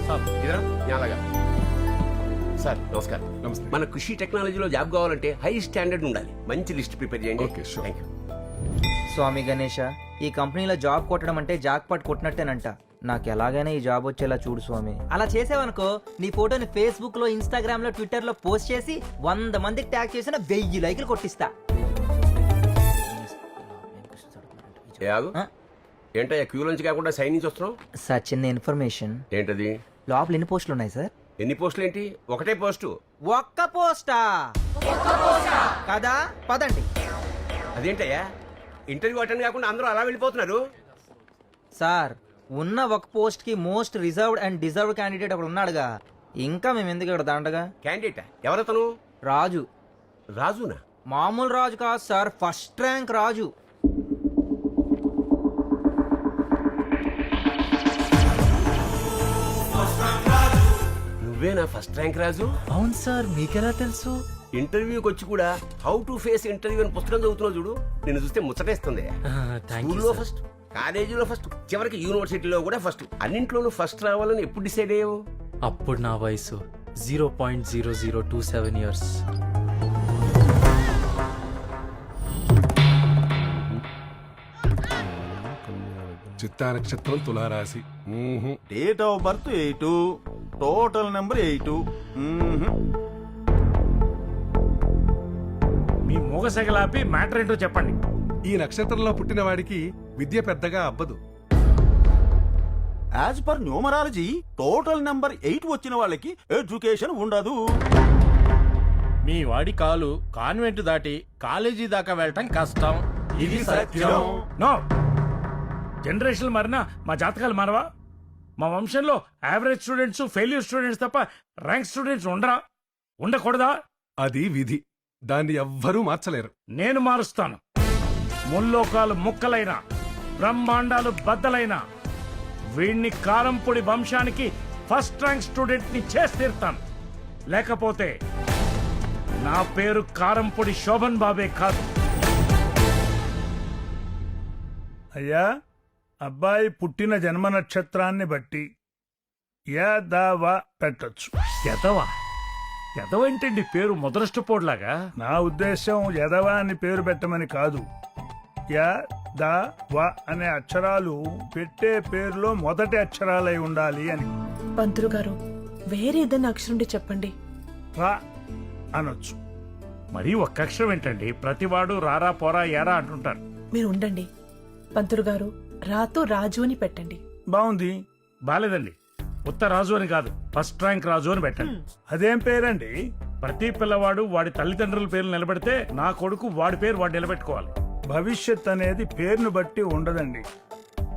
ఇదరా న్యాలగా sir నమస్కారం. నమస్తే. మన కృషి టెక్నాలజీలో జాబ్ కావాలంటే హై స్టాండర్డ్ ఉండాలి. మంచి లిస్ట్ ప్రిపేర్ చేయండి. Okay, sure. Thank you. Swami Ganesha, ఈ కంపెనీలో జాబ్ కొట్టడం అంటే జాక్ పాట్ కొట్టినట్టేనంట. నాకు ఎలాగైనా ఈ జాబ్ వచ్చేలా చూడు స్వామి. అలా చేసావనుకో నీ ఫోటోని ఫేస్బుక్ లో, ఇన్స్టాగ్రామ్ లో, ట్విట్టర్ లో పోస్ట్ చేసి 100 మందికి ట్యాగ్ చేసిన 1000 లైకులు కొట్టిస్తా. ఏ ఆగు. ఆ? ఏంటయ్యా క్యూ నుంచి కాకుండా సైన్ నుంచి వస్తున్నావు? సార్ చిన్న ఇన్ఫర్మేషన్, ఏంటది? లోపల ఎన్ని పోస్టులు ఉన్నాయి సార్? ఎన్ని పోస్టులు ఏంటి? ఒకటే పోస్టు. ఒక్క పోస్టా కదా? పదండి. అదేంటయ్యా ఇంటర్వ్యూ అటెండ్ కాకుండా అందరూ అలా వెళ్ళిపోతున్నారు? సార్ ఉన్న ఒక పోస్ట్ కి most reserved and deserved candidate అక్కడ ఉన్నాడుగా, ఇంకా మేము ఎందుకు ఇక్కడ దండగా? క్యాండిడేటా? ఎవరతను? రాజు. రాజునా? మామూలు రాజు కాదు సార్, ఫస్ట్ ర్యాంక్ రాజు. నువ్వేనా ఫస్ట్ ర్యాంక్ రాజు? అవును సార్, మీకెలా తెలుసు? ఇంటర్వ్యూకి వచ్చి కూడా హౌ టు ఫేస్ ఇంటర్వ్యూ అని పుస్తకం చదువుతున్నావు చూడు, నిన్ను చూస్తే ముచ్చటేస్తుంది. స్కూల్లో ఫస్ట్, కాలేజీలో ఫస్ట్, చివరికి యూనివర్సిటీలో కూడా ఫస్ట్. అన్నింట్లోనూ ఫస్ట్ రావాలని ఎప్పుడు డిసైడ్ అయ్యావు? అప్పుడు నా వయసు 0.0027 years. చిత్తా నక్షత్రం తులారాశి. Date of birth 8, total number 8. మీ మూగసగలాపి మ్యాటర్ ఏంటో చెప్పండి. ఈ నక్షత్రంలో పుట్టిన వాడికి విద్య పెద్దగా అబ్బదు. As per numerology total number 8 వచ్చిన వాళ్ళకి ఎడ్యుకేషన్ ఉండదు. మీ వాడి కాలు కాన్వెంట్ దాటి కాలేజీ దాకా వెళ్ళటం కష్టం. ఇది సత్యం. నో, జనరేషన్ మారినా మా జాతకాలు మారవా? మా వంశంలో యావరేజ్ స్టూడెంట్స్, ఫెయిల్యూర్ స్టూడెంట్స్ తప్ప ర్యాంక్ స్టూడెంట్స్ ఉండరా? ఉండకూడదా? అది విధి, దాన్ని ఎవ్వరూ మార్చలేరు. నేను మారుస్తాను. ముల్లోకాలు ముక్కలైన, బ్రహ్మాండాలు బద్దలైన వీణ్ణి కారంపొడి వంశానికి ఫస్ట్ ర్యాంక్ స్టూడెంట్ ని చేసి తీరుతాను. లేకపోతే నా పేరు కారంపొడి శోభన్ బాబే కాదు. అయ్యా, అబ్బాయి పుట్టిన జన్మ నక్షత్రాన్ని బట్టి యదవ పెట్టొచ్చు. ఎదవా? ఎదవేంటండి పేరు ముదరష్టపోడ్లాగా? నా ఉద్దేశం యదవ అని పేరు పెట్టమని కాదు. య ద వ అనే అక్షరాలు పెట్టే పేరులో మొదటి అక్షరాలై ఉండాలి అని. పంతులు గారు, వేరే ఏదైనా అక్షరం చెప్పండి. ర అనొచ్చు. మరీ ఒక్క అక్షరం ఏంటండి? ప్రతివాడు రారా పోరా ఏరా అంటుంటారు. మీరు ఉండండి. పంతులు గారు, రాతో రాజు అని పెట్టండి. బాగుంది. బాలేదండి. ఉత్త రాజు అని కాదు, ఫస్ట్ ర్యాంక్ రాజు అని పెట్టండి. అదేం పేరండి? ప్రతి పిల్లవాడు వాడి తల్లిదండ్రుల పేర్లు నిలబెడితే నా కొడుకు వాడి పేరు వాడు నిలబెట్టుకోవాలి. భవిష్యత్ అనేది పేరును బట్టి ఉండదండి,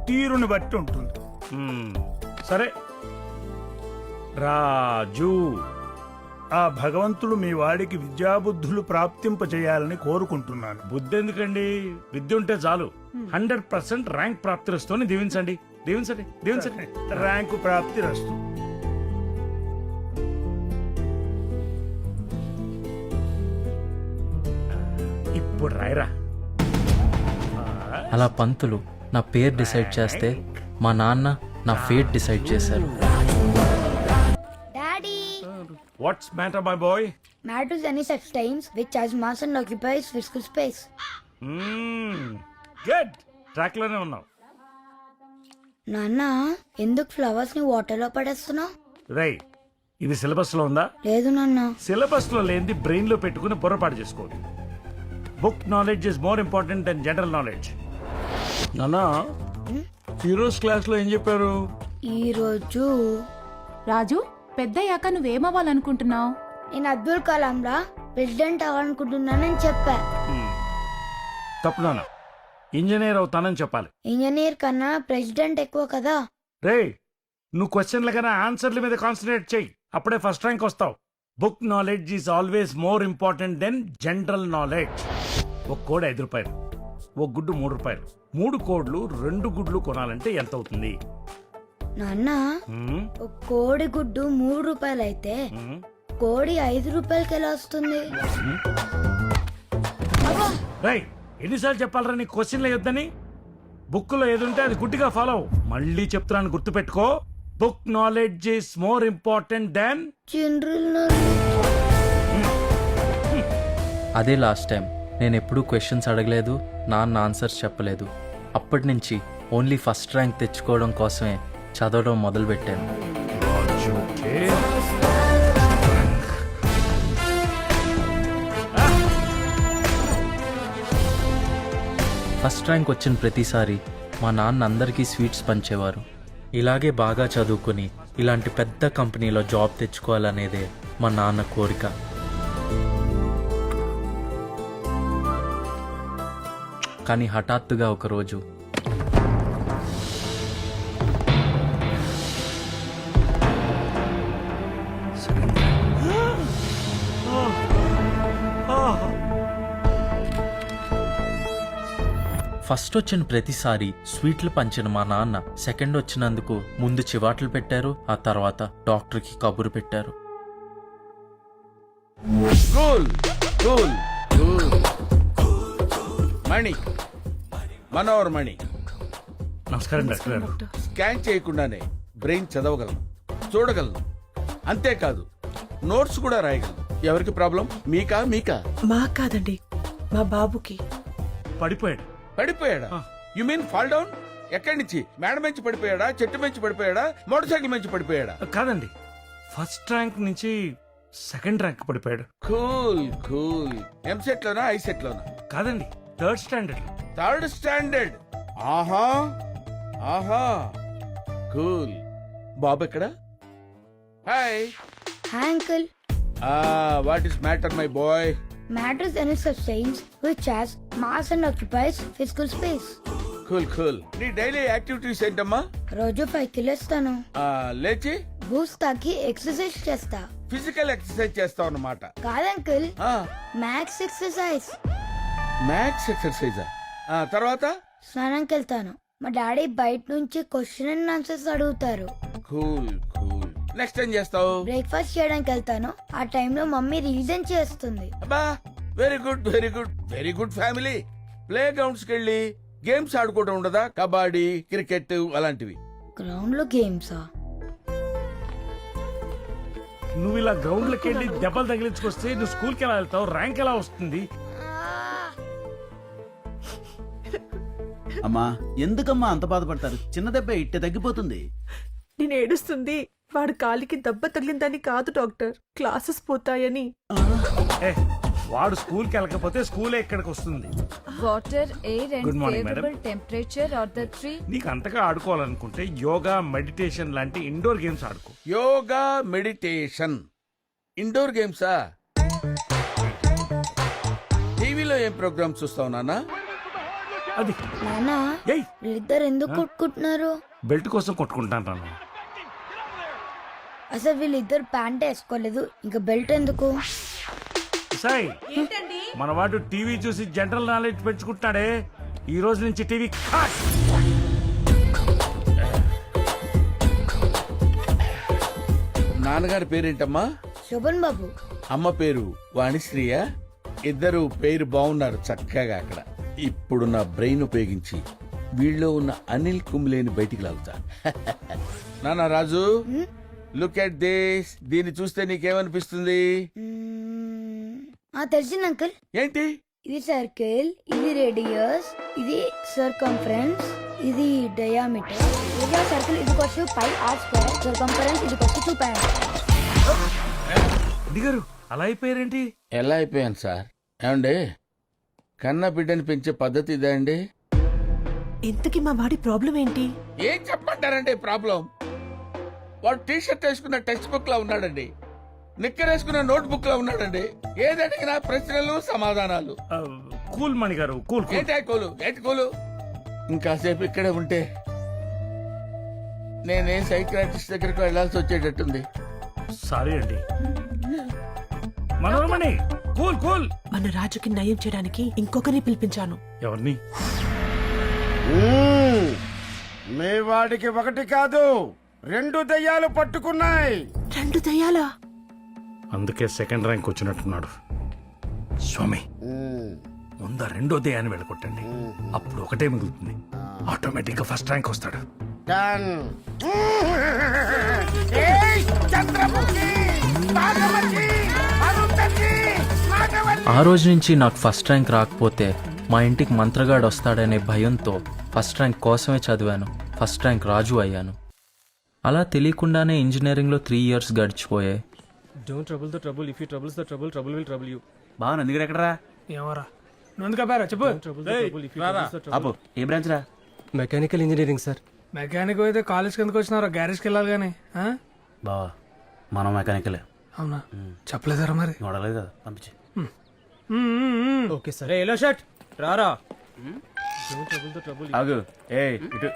తీరుని బట్టి ఉంటుంది. మ్మ్. సరే, రాజు. ఆ భగవంతుడు మీ వాడికి విద్యాబుద్ధులు ప్రాప్తింపజేయాలని కోరుకుంటున్నాను. బుద్ధి ఎందుకండి? విద్య ఉంటే చాలు. 100% ర్యాంక్ ప్రాప్తిస్తూనే దీవించండి. దీవించండి, దీవించండి. ర్యాంకు ప్రాప్తి రస్తు. ఇప్పుడు రాయరా. అలా పంతులు నా పేరు డిసైడ్ చేస్తే మా నాన్న నా ఫేట్ డిసైడ్ చేశారు. Daddy, what's matter my boy? matters any such times which as mass and occupies physical space. Good. Track లోనే ఉన్నావు. నాన్న, ఎందుకు ఫ్లవర్స్ ని వాటర్ లో పడేస్తున్నావు? రై, ఇది సిలబస్ లో ఉందా? లేదు నాన్న. సిలబస్ లో లేనిది బ్రెయిన్ లో పెట్టుకుని పొరపాటు చేసుకోండి. Book knowledge is more important than general knowledge. నానా, ఈరోజు క్లాస్ లో ఏం చెప్పారు? ఈ రోజు రాజు, పెద్దయ్యాక నువ్వేమవ్వాలనుకుంటున్నావు? నేను అబ్దుల్ కలాం లా ప్రెసిడెంట్ అవ్వాలనుకుంటున్నానని చెప్పా. తప్పు నాన్న, ఇంజనీర్ అవుతానని చెప్పాలి. ఇంజనీర్ కన్నా ప్రెసిడెంట్ ఎక్కువ కదా. రే, నువ్వు క్వశ్చన్ల కన్నా ఆన్సర్ల మీద కాన్సన్ట్రేట్ చెయ్యి, అప్పుడే ఫస్ట్ ర్యాంక్ వస్తావు. Book knowledge is always more important than general knowledge. ఒక కోడి 5 రూపాయలు, ఒక గుడ్డు 3 రూపాయలు. 3 కోడ్లు 2 గుడ్లు కొనాలంటే ఎంత అవుతుంది? నాన్న, ఒక కోడి గుడ్డు 3 రూపాయలు అయితే కోడి 5 రూపాయలకి ఎలా వస్తుంది? రై, ఎన్నిసార్లు చెప్పాలరా నీ క్వశ్చన్లు వేయొద్దని? బుక్ లో ఏదుంటే అది గుడ్డిగా ఫాలో అవ్వు. మళ్ళీ చెప్తున్నాను, గుర్తుపెట్టుకో. Book knowledge is more important than general knowledge. అదే లాస్ట్ టైం నేను ఎప్పుడూ క్వశ్చన్స్ అడగలేదు, నాన్న ఆన్సర్స్ చెప్పలేదు. అప్పటి నుంచి ఓన్లీ ఫస్ట్ ర్యాంక్ తెచ్చుకోవడం కోసమే చదవడం మొదలుపెట్టాను. ఫస్ట్ ర్యాంక్ వచ్చిన ప్రతిసారి మా నాన్న అందరికీ స్వీట్స్ పంచేవారు. ఇలాగే బాగా చదువుకుని ఇలాంటి పెద్ద కంపెనీలో జాబ్ తెచ్చుకోవాలనేదే మా నాన్న కోరిక. కానీ హఠాత్తుగా ఒకరోజు ఫస్ట్ వచ్చిన ప్రతిసారి స్వీట్లు పంచిన మా నాన్న సెకండ్ వచ్చినందుకు ముందు చివాట్లు పెట్టారు, ఆ తర్వాత డాక్టర్కి కబురు పెట్టారు. Cool cool cool. Mani, Manohar Mani. నమస్కారం డాక్టర్ గారు. స్కాన్ చేయకుండానే బ్రెయిన్ చదవగలను, చూడగలను. అంతేకాదు నోట్స్ కూడా రాయగలను. ఎవరికి ప్రాబ్లం? మీకా? మా కాదండి, మా బాబుకి. పడిపోయాడు. పడిపోయాడా? You mean fall down? ఎక్కడి నుంచి? మేడ నుంచి పడిపోయాడా? చెట్టు నుంచి పడిపోయాడా? మోటార్ సైకిల్ నుంచి పడిపోయాడా? కాదండి, ఫస్ట్ ర్యాంక్ నుంచి సెకండ్ ర్యాంక్ పడిపోయాడు. Cool cool. ఎంసెట్ లోనా ఐసెట్ లోనా? కాదండి, థర్డ్ స్టాండర్డ్. Third standard. ఆహా ఆహా. కూల్. బాబు ఎక్కడ? Hi. Hi uncle. What is matter my boy? Matters any substance which has mass and occupies physical space. Cool cool. నీ daily activities ఏంటమ్మా? రోజు 5 కిలోస్తాను. లేచి బూస్ట్ తాకి ఎక్సర్సైజ్ చేస్తా. ఫిజికల్ ఎక్సర్సైజ్ చేస్తావు అన్నమాట. కాదంకుల్, మ్యాథ్స్ ఎక్సర్సైజ్. Maths exercise. తర్వాత స్నానంకి వెళ్తాను. మా డాడీ బయట నుంచి క్వశ్చన్ అండ్ ఆన్సర్స్ అడుగుతారు. Cool cool. నెక్స్ట్ ఏం చేస్తావు? బ్రేక్ఫాస్ట్ చేయడానికి వెళ్తాను. ఆ టైంలో మమ్మీ రీజన్ చేస్తుంది. అబ్బా, very good very good very good family. Play grounds కి వెళ్ళి గేమ్స్ ఆడుకోవడం ఉండదా? కబడ్డీ, క్రికెట్ అలాంటివి. గ్రౌండ్ లో గేమ్సా? నువ్వు ఇలా గ్రౌండ్ లోకి వెళ్ళి దెబ్బలు తగిలించుకొస్తే నువ్వు స్కూల్కి ఎలా వెళ్తావు? ర్యాంక్ ఎలా వస్తుంది? అమ్మా, ఎందుకమ్మా అంత బాధపడతారు? చిన్న దెబ్బ ఇట్టే తగ్గిపోతుంది. నేను ఏడుస్తుంది వాడు కాలికి దెబ్బ తగిలిందని కాదు డాక్టర్, క్లాసెస్ పోతాయని. ఏ, వాడు స్కూల్కి వెళ్ళకపోతే స్కూలే ఇక్కడికి వస్తుంది. Water, air and Good morning, madam. favorable temperature are the three. నీకు అంతగా ఆడుకోవాలనుకుంటే యోగా, మెడిటేషన్ లాంటి ఇండోర్ గేమ్స్ ఆడుకో. యోగా, మెడిటేషన్, ఇండోర్ గేమ్సా? టీవీలో ఏం ప్రోగ్రామ్స్ చూస్తావు నాన్న? అది నానా, ఏయ్, వీళ్ళిద్దరు ఎందుకు కొట్టుకుంటున్నారు? బెల్ట్ కోసం కొట్టుకుంటాను రాను. అసలు వీళ్ళిద్దరు ప్యాంట్ వేసుకోలేదు, ఇంకా బెల్ట్ ఎందుకు? సాయి, మన వాడు టీవీ చూసి జనరల్ నాలెడ్జ్ పెంచుకుంటాడే, ఈ రోజు నుంచి టీవీ కట్. నాన్నగారి పేరేంటమ్మా? శోభన్ బాబు. అమ్మ పేరు వాణిశ్రీయా? ఇద్దరు పేరు బాగున్నారు చక్కగా. అక్కడ ఇప్పుడు నా బ్రెయిన్ ఉపయోగించి వీళ్ళలో ఉన్న అనిల్ కుంబ్లేని బయటికి లాగుతా. నానా రాజు, లుక్ ఎట్ దిస్. దీన్ని చూస్తే నీకేమనిపిస్తుంది? తెలిసింది అంకుల్. ఏంటి? ఇది సర్కిల్, ఇది రేడియస్, ఇది సర్కంఫరెన్స్, ఇది డయామీటర్. ఏరియా సర్కిల్ ఇది కొచ్చు పై ఆర్ స్క్వేర్, సర్కంఫరెన్స్ ఇది కొచ్చు 2 π. దిగారు అలా అయిపోయారేంటి? ఎలా అయిపోయాను సార్? ఏమండి, కన్న బిడ్డని పెంచే పద్ధతి ఇదే అండి? ఇంతకీ మా వాడి ప్రాబ్లం ఏంటి? ఏం చెప్పంటారండి ప్రాబ్లం? వాడు టీ షర్ట్ వేసుకున్న టెక్స్ట్ బుక్ లా ఉన్నాడండి, నిక్కర్ వేసుకున్న నోట్ బుక్ లా ఉన్నాడండి. ఏది అడిగినా ప్రశ్నలు సమాధానాలు. కూల్ మణి గారు, కూల్ కూల్. ఏంటి కూలు? ఏంటి కూలు? ఇంకాసేపు ఇక్కడే ఉంటే నేనే సైకియాట్రిస్ట్ దగ్గరకు వెళ్లాల్సి వచ్చేటట్టుంది. సారీ అండి. మనోరమణి, కూల్ కూల్. మన రాజుకి నయం చేయడానికి ఇంకొకరిని పిలిపించాను. ఎవరిని? మీ వాడికి 1 కాదు 2 దయ్యాలు పట్టుకున్నాయి. 2 దయ్యాలా? అందుకే సెకండ్ ర్యాంక్ వచ్చినట్టున్నాడు. స్వామి, ముందు 2వ దయ్యాన్ని వెళ్ళగొట్టండి, అప్పుడు ఒకటే మిగులుతుంది. ఆటోమేటిక్ గా ఫస్ట్ ర్యాంక్ వస్తాడు. డన్. ఏయ్, చంద్రముఖి, నాగమణి, అరుంధతి, నాగవల్లి. ఆ రోజు నుంచి నాకు ఫస్ట్ ర్యాంక్ రాకపోతే మా ఇంటికి మంత్రగాడు వస్తాడనే భయంతో ఫస్ట్ ర్యాంక్ కోసమే చదివాను. ఫస్ట్ ర్యాంక్ రాజు అయ్యాను. అలా తెలియకుండానే ఇంజనీరింగ్లో 3 years గడిచిపోయాయి. బాగా నందిగడ ఎక్కడరా? ఏమోరా నువ్వు చెప్పారా చెప్పు. అబ్బో ఏ బ్రాంచ్ రా? Mechanical engineering sir. మెకానిక్ అయితే కాలేజ్ కిందకి వచ్చినారా, గ్యారేజ్కి వెళ్ళాలి కానీ. బావా మనం మెకానికలే. అవునా చెప్పలేదారా మరి. నోడలేదు కదా, పంపించి. Okay sir. ఎల్లో షర్ట్ రారా. ఆగు. ఏ ఇటు.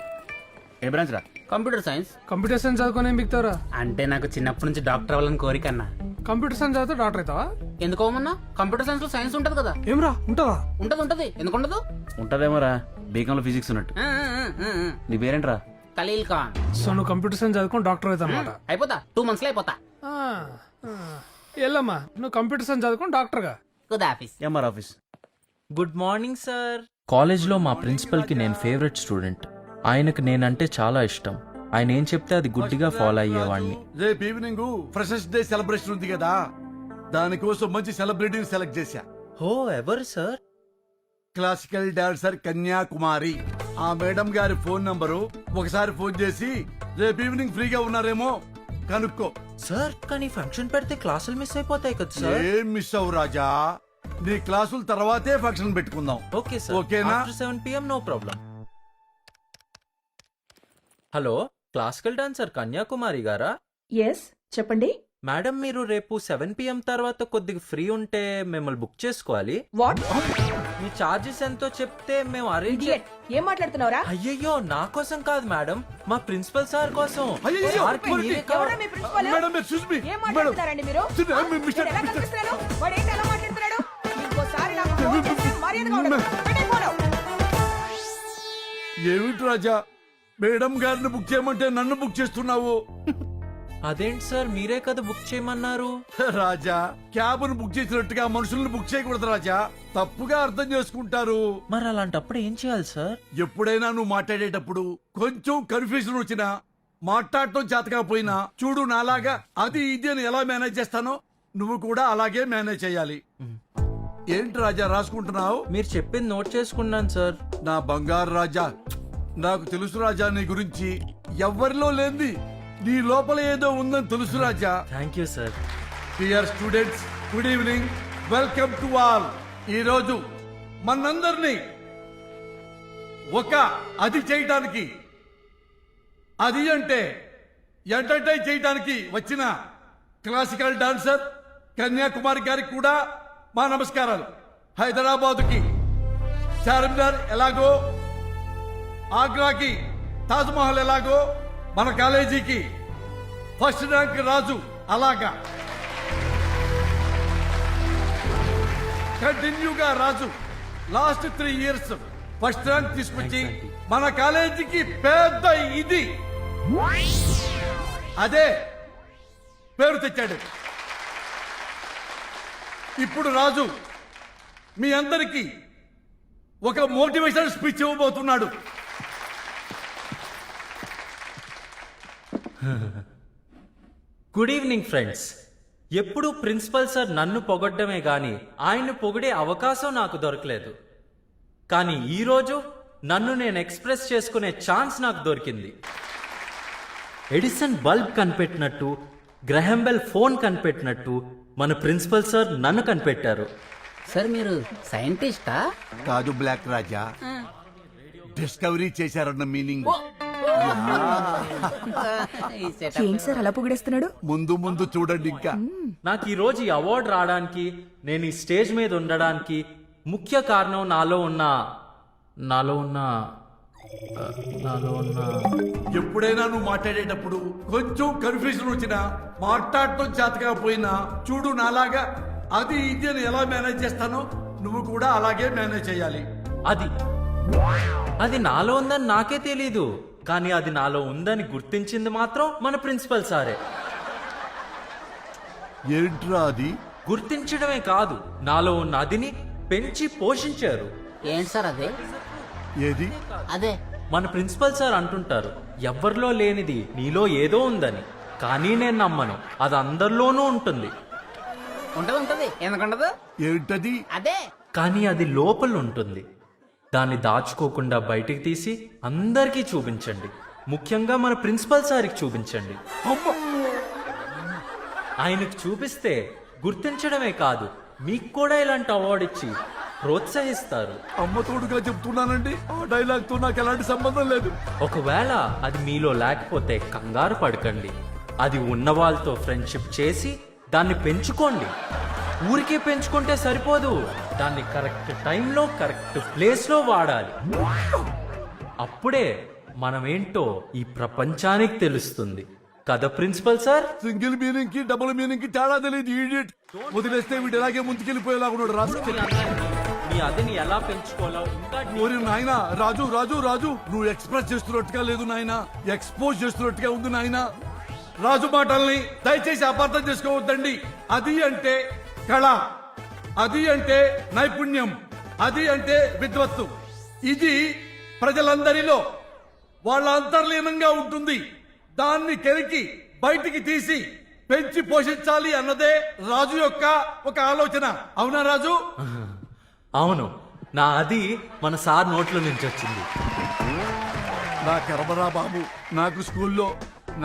ఏ బ్రాంచ్ రా? Computer science. కంప్యూటర్ సైన్స్ చదువుకొని ఏం బిక్తారా? అంటే నాకు చిన్నప్పటి నుంచి డాక్టర్ అవ్వాలని కోరిక అన్న. కంప్యూటర్ సైన్స్ చదివితే డాక్టర్ అవుతావా? ఎందుకోమన్నా, కంప్యూటర్ సైన్స్ లో సైన్స్ ఉంటది కదా. ఏమ్రా ఉంటదా? ఉంటది ఎందుకు ఉండదు? ఉంటదేమోరా, బీకామ్ లో ఫిజిక్స్ ఉన్నట్టు. నీ పేరేంట్రా? ఖలీల్ ఖాన్. సో నువ్వు కంప్యూటర్ సైన్స్ చదువుకొని డాక్టర్ అవుతా అన్నమాట. అయిపోతా 2 months లో అయిపోతా. వెళ్ళమ్మా నువ్వు కంప్యూటర్ సైన్స్ చదువుకొని డాక్టర్గా. Good office. MR office. Good morning sir. కాలేజ్లో మా ప్రిన్సిపల్కి నేను ఫేవరెట్ స్టూడెంట్. ఆయనకు నేనంటే చాలా ఇష్టం. ఆయన ఏం చెప్తే అది గుడ్డిగా ఫాలో అయ్యేవాడిని. రేపు ఈవినింగ్ ఫ్రెషర్స్ డే సెలబ్రేషన్ ఉంది కదా, దానికోసం మంచి సెలబ్రిటీని సెలెక్ట్ చేశా. ఓ ఎవరు సార్? Classical dancer Kanyakumari. ఆ మేడం గారి ఫోన్ నంబరు ఒకసారి ఫోన్ చేసి రేపు ఈవినింగ్ ఫ్రీగా ఉన్నారేమో కనుక్కో. సార్ కానీ ఫంక్షన్ పెడితే క్లాసులు మిస్ అయిపోతాయి కదా సార్. ఏం మిస్ అవ్వు రాజా, నీ క్లాసుల తర్వాతే ఫంక్షన్ పెట్టుకుందాం. Okay sir. ఓకేనా? 7 PM no problem. Hello, classical dancer Kanyakumari గారా? ఎస్ చెప్పండి. మేడం మీరు రేపు 7 PM తర్వాత కొద్దిగా ఫ్రీ ఉంటే మిమ్మల్ని బుక్ చేసుకోవాలి. వాట్? మీ చార్జెస్ ఎంతో చెప్తే మేము అరేంజ్. ఏం మాట్లాడుతున్నావురా? అయ్యయ్యో నా కోసం కాదు మేడం, మా ప్రిన్సిపల్ సార్ కోసం. అయ్యయ్యో, సార్కి మీరే కావాలి. మీ ప్రిన్సిపల్? Madam, excuse me. ఏం మేడం, మాట్లాడుతున్నారండి మీరు? మిస్టర్, ఎలా కనిపిస్తున్నాడు? వాడు ఏంటి ఎలా మాట్లాడుతున్నాడు? ఇంకోసారి నాకు ఫోన్ చేస్తే మర్యాదగా ఉండదు. పెట్టే ఫోను. ఏమిటి రాజా, మేడం గారిని బుక్ చేయమంటే నన్ను బుక్ చేస్తున్నావు? అదేంటి సార్, మీరే కదా బుక్ చేయమన్నారు. రాజా, క్యాబ్ ను బుక్ చేసినట్టుగా మనుషుల్ని బుక్ చేయకూడదు రాజా, తప్పుగా అర్థం చేసుకుంటారు. మరి అలాంటప్పుడు ఏం చేయాలి సార్? ఎప్పుడైనా నువ్వు మాట్లాడేటప్పుడు కొంచెం కన్ఫ్యూజన్ వచ్చినా, మాట్లాడటం చేతకపోయినా, చూడు నాలాగా అది ఇది అని ఎలా మేనేజ్ చేస్తానో నువ్వు కూడా అలాగే మేనేజ్ చేయాలి. ఏంటి రాజా రాసుకుంటున్నావు? మీరు చెప్పింది నోట్ చేసుకున్నాను సార్. నా బంగారు రాజా, నాకు తెలుసు రాజా నీ గురించి. ఎవ్వరిలో లేంది నీ లోపల ఏదో ఉందని తెలుసు Raja. Thank you sir. Dear students, good evening, welcome to all. ఈ రోజు మనందరినీ ఒక అది చేయటానికి, అది అంటే ఎంటర్టైన్ చేయటానికి వచ్చిన క్లాసికల్ డాన్సర్ కన్యాకుమారి గారికి కూడా మా నమస్కారాలు. హైదరాబాదుకి చార్మినార్ ఎలాగో, ఆగ్రాకి తాజ్మహల్ ఎలాగో, మన కాలేజీకి ఫస్ట్ ర్యాంక్ రాజు అలాగా కంటిన్యూగా రాజు లాస్ట్ 3 years ఫస్ట్ ర్యాంక్ తీసుకొచ్చి మన కాలేజీకి పెద్ద ఇది అదే పేరు తెచ్చాడు. ఇప్పుడు రాజు మీ అందరికీ ఒక మోటివేషన్ స్పీచ్ ఇవ్వబోతున్నాడు. Good evening friends. ఎప్పుడు ప్రిన్సిపల్ సార్ నన్ను పొగడ్డమే గాని ఆయన్ని పొగిడే అవకాశం నాకు దొరకలేదు. కానీ ఈరోజు నన్ను నేను ఎక్స్ప్రెస్ చేసుకునే ఛాన్స్ నాకు దొరికింది. Edison bulb కనిపెట్టినట్టు, Graham Bell phone కనిపెట్టినట్టు మన ప్రిన్సిపల్ సార్ నన్ను కనిపెట్టారు. సార్ మీరు సైంటిస్టా? కాదు బ్లాక్ రాజా, డిస్కవరీ చేశారన్న మీనింగ్. ఏంటి సార్ అలా పొగిడేస్తున్నాడు? ముందు ముందు చూడండి. ఇంకా నాకు ఈ రోజు ఈ అవార్డు రావడానికి, నేను ఈ స్టేజ్ మీద ఉండడానికి ముఖ్య కారణం నాలో ఉన్న ఎప్పుడైనా నువ్వు మాట్లాడేటప్పుడు కొంచెం కన్ఫ్యూజన్ వచ్చినా, మాట్లాడటం చేతకపోయినా, చూడు నాలాగా అది ఇది అని ఎలా మేనేజ్ చేస్తానో నువ్వు కూడా అలాగే మేనేజ్ చేయాలి. అది నాలో ఉందని నాకే తెలీదు, కానీ అది నాలో ఉందని గుర్తించింది మాత్రం మన ప్రిన్సిపల్ సారే. ఏంట్రా అది? గుర్తించడమే కాదు, నాలో ఉన్న అదిని పెంచి పోషించారు. ఏంటి సార్ అదే? ఏది? అదే మన ప్రిన్సిపల్ సార్ అంటుంటారు, ఎవ్వరిలో లేనిది నీలో ఏదో ఉందని. కానీ నేను నమ్మను, అది అందరిలోనూ ఉంటుంది. ఉంటది ఎందుకుంటదు ఏంటది? అదే కానీ అది లోపల ఉంటుంది. దాన్ని దాచుకోకుండా బయటికి తీసి అందరికీ చూపించండి. ముఖ్యంగా మన ప్రిన్సిపల్ సార్కి చూపించండి. ఆయనకు చూపిస్తే గుర్తించడమే కాదు, మీకు కూడా ఇలాంటి అవార్డు ఇచ్చి ప్రోత్సహిస్తారు. అమ్మ తోడుగా చెప్తున్నానండి, ఆ డైలాగ్ తో నాకు ఎలాంటి సంబంధం లేదు. ఒకవేళ అది మీలో లేకపోతే కంగారు పడకండి. అది ఉన్న వాళ్ళతో ఫ్రెండ్షిప్ చేసి దాన్ని పెంచుకోండి. ఊరికే పెంచుకుంటే సరిపోదు, దాన్ని కరెక్ట్ టైంలో కరెక్ట్ ప్లేస్లో వాడాలి. అప్పుడే మనమేంటో ఈ ప్రపంచానికి తెలుస్తుంది కదా ప్రిన్సిపల్ సార్? సింగిల్ మీనింగ్ కి డబుల్ మీనింగ్ కి తేడా తెలియదు. ఈడియట్ వదిలేస్తే వీడు ఇలాగే ముందుకెళ్ళిపోయేలా ఉన్నాడు. మీ అదిని ఎలా పెంచుకోవాలో ఇంకా ఓరి నాయనా, రాజు రాజు రాజు, నువ్వు ఎక్స్ప్రెస్ చేస్తున్నట్టుగా లేదు నాయనా, ఎక్స్పోజ్ చేస్తున్నట్టుగా ఉంది నాయనా. రాజు మాటల్ని దయచేసి అపార్థం చేసుకోవద్దండి. అది అంటే కళ, అది అంటే నైపుణ్యం, అది అంటే విద్వత్తు. ఇది ప్రజలందరిలో వాళ్ళ అంతర్లీనంగా ఉంటుంది. దాన్ని కెరికి బయటికి తీసి పెంచి పోషించాలి అన్నదే రాజు యొక్క ఒక ఆలోచన. అవునా రాజు? అవును, నా అది మన సార్ నోట్ల నుంచి వచ్చింది. నా కర్మరా బాబు, నాకు స్కూల్లో,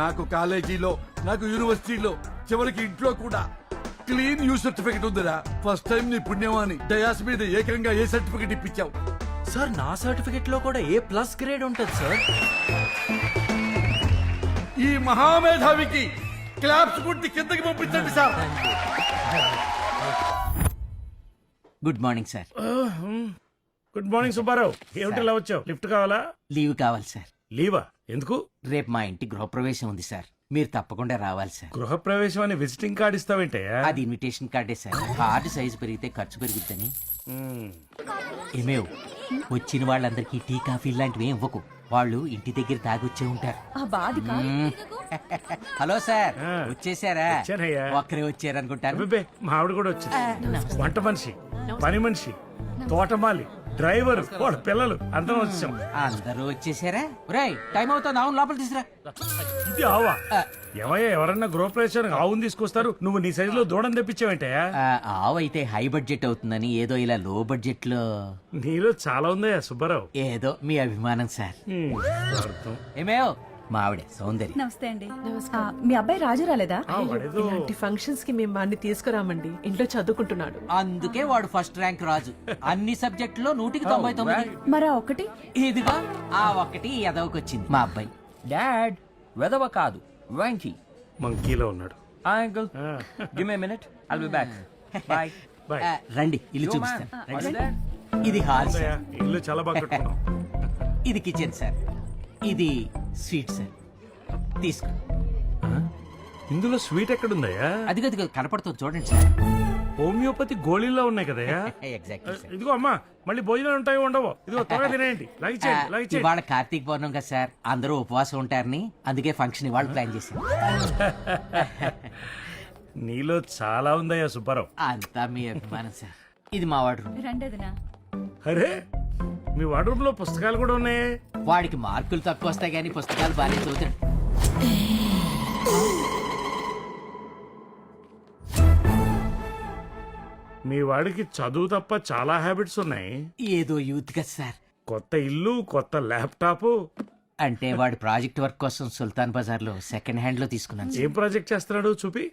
నాకు కాలేజీలో, నాకు యూనివర్సిటీలో, చివరికి ఇంట్లో కూడా క్లీన్ యూ సర్టిఫికెట్ ఉందిరా. ఫస్ట్ టైం నీ పుణ్యమాని డయాస్ మీద ఏకంగా ఏ సర్టిఫికెట్ ఇప్పించావు? సార్ నా సర్టిఫికెట్ లో కూడా A+ గ్రేడ్ ఉంటుంది సార్. ఈ మహామేధావికి క్లాప్స్ కొట్టి కిందకి పంపించండి sir. Good morning sir. Good morning Subbarao. ఏమిటి ఇలా వచ్చావు? లిఫ్ట్ కావాలా? లీవ్ కావాలి సార్. లీవా? ఎందుకు? రేపు మా ఇంటి గృహప్రవేశం ఉంది సార్, మీరు తప్పకుండా రావాలి సార్. గృహప్రవేశం అని విజిటింగ్ కార్డ్ ఇస్తావేంటే? అది ఇన్విటేషన్ కార్డే సార్. కార్డు సైజు పెరిగితే ఖర్చు పెరుగుద్దని. ఏమేవ్, వచ్చిన వాళ్ళందరికీ టీ కాఫీ లాంటివి ఏం ఇవ్వకు, వాళ్ళు ఇంటి దగ్గర తాగొచ్చే ఉంటారు. హలో సార్, వచ్చేసారా? వచ్చానయ్యా. ఒక్కరే వచ్చారనుకుంటారు. అబ్బే, మా ఆవిడ కూడా వచ్చింది. వంట మనిషి, పని మనిషి, తోటమాలి, డ్రైవర్, వాళ్ళ పిల్లలు అందరం వచ్చాం. అందరూ వచ్చేసారా? ఒరేయ్, టైం అవుతుంది, అవును లోపల తీసురా. ఇది ఆవా? ఏమయ్యా, ఎవరన్నా గృహప్రవేశానికి ఆవును తీసుకొస్తారు, నువ్వు నీ సైజులో దూడం తెప్పించావంటే? ఆవు అయితే హై బడ్జెట్ అవుతుందని ఏదో ఇలా లో బడ్జెట్ లో. నీలో చాలా ఉందయ్యా సుబ్బారావు. ఏదో మీ అభిమానం సార్. ఏమేవ్, మా ఆవిడే సౌందర్య. నమస్తే అండి. మీ అబ్బాయి రాజు రాలేదా? ఇలాంటి ఫంక్షన్స్ కి మేము వాడిని తీసుకురామండి, ఇంట్లో చదువుకుంటున్నాడు. అందుకే వాడు ఫస్ట్ ర్యాంక్ రాజు. అన్ని సబ్జెక్టులో 199. మరా ఒకటి? ఇదిగో ఆ ఒక్కటి ఎదవకొచ్చింది మా అబ్బాయి. డాడ్ వెదవ కాదు, వెంకీ. మంకీలో ఉన్నాడు. Uncle give me minute, I'll be back. Bye. Bye. రండి ఇల్లు చూపిస్తాను. ఇది హాల్ సార్. ఇల్లు చాలా బాగా కట్టుకున్నాం. ఇది కిచెన్ సార్. ఇది స్వీట్ సార్, తీసుకో. ఇందులో స్వీట్ ఎక్కడుందయ్యా? అదిగో కనపడుతుంది చూడండి సార్. హోమియోపతి గోళీల్లో ఉన్నాయి కదయ్యా? Exactly sir. ఇదిగో అమ్మా, మళ్ళీ భోజనాలు ఉంటాయో ఉండవో? ఇదిగో త్వరగా తినేయండి. లగిచేయండి. ఇవాళ కార్తీక పౌర్ణం కదా సార్, అందరూ ఉపవాసం ఉంటారని అందుకే ఫంక్షన్ ఇవాళ ప్లాన్ చేశాను. నీలో చాలా ఉందయ్యా సుబ్బారావు. అంతా మీ అభిమానం సార్. ఇది మా వాడు రూమ్. రెండేదినా? అరే, మీ వార్డ్రోబ్ లో పుస్తకాలు కూడా ఉన్నాయి. వాడికి మార్కులు తక్కువ వస్తాయి కానీ పుస్తకాలు బాగానే చదువుతాడు. మీ వాడికి చదువు తప్ప చాలా హ్యాబిట్స్ ఉన్నాయి. ఏదో యూత్ కదా సార్. కొత్త ఇల్లు, కొత్త ల్యాప్టాప్. అంటే వాడి ప్రాజెక్ట్ వర్క్ కోసం సుల్తాన్ బజార్ లో సెకండ్ హ్యాండ్ లో తీసుకున్నాను సార్. ఏం ప్రాజెక్ట్ చేస్తున్నాడు చూపి.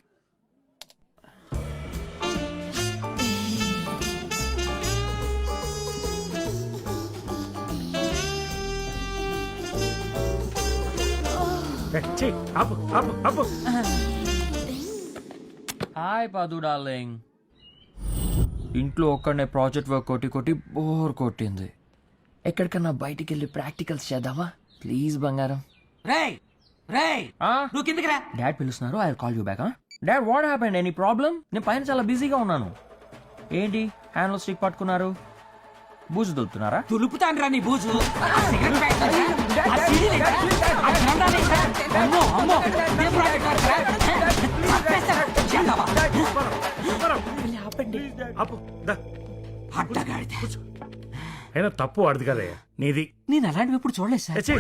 హాయ్ పాదు డార్లింగ్. ఇంట్లో ఒక్కడనే ప్రాజెక్ట్ వర్క్ కొట్టి బోర్ కొట్టింది. ఎక్కడికన్నా బయటికి వెళ్ళి ప్రాక్టికల్స్ చేద్దామా ప్లీజ్ బంగారం? రేయ్ రేయ్, నువ్వు కిందకి రా. డాడ్ పిలుస్తున్నారు, I call you back. Dad what happened? Any problem? నేను పైన చాలా బిజీగా ఉన్నాను. ఏంటి హ్యాండ్లో స్టిక్ పట్టుకున్నారు? బూజు దులుపుతున్నారా? తులుపుతాను రా నీ బూజు. సిగరెట్ ప్యాకెట్ ఏంట్రా? ఆ సీడీలు ఏంట్రా? ఆ గ్రంథాలు ఏంట్రా? అమ్మో, అమ్మో, ఇదే ప్రాజెక్ట్ వర్క్ రా. చంపేస్తారా? చేద్దామా? ఆపండి. ఆపు, దా. అడ్డగాడిద. అయినా తప్పు వాడిది కదయ్యా, నీది. నేను అలాంటివి ఎప్పుడు చూడలేదు సార్. ఛీ,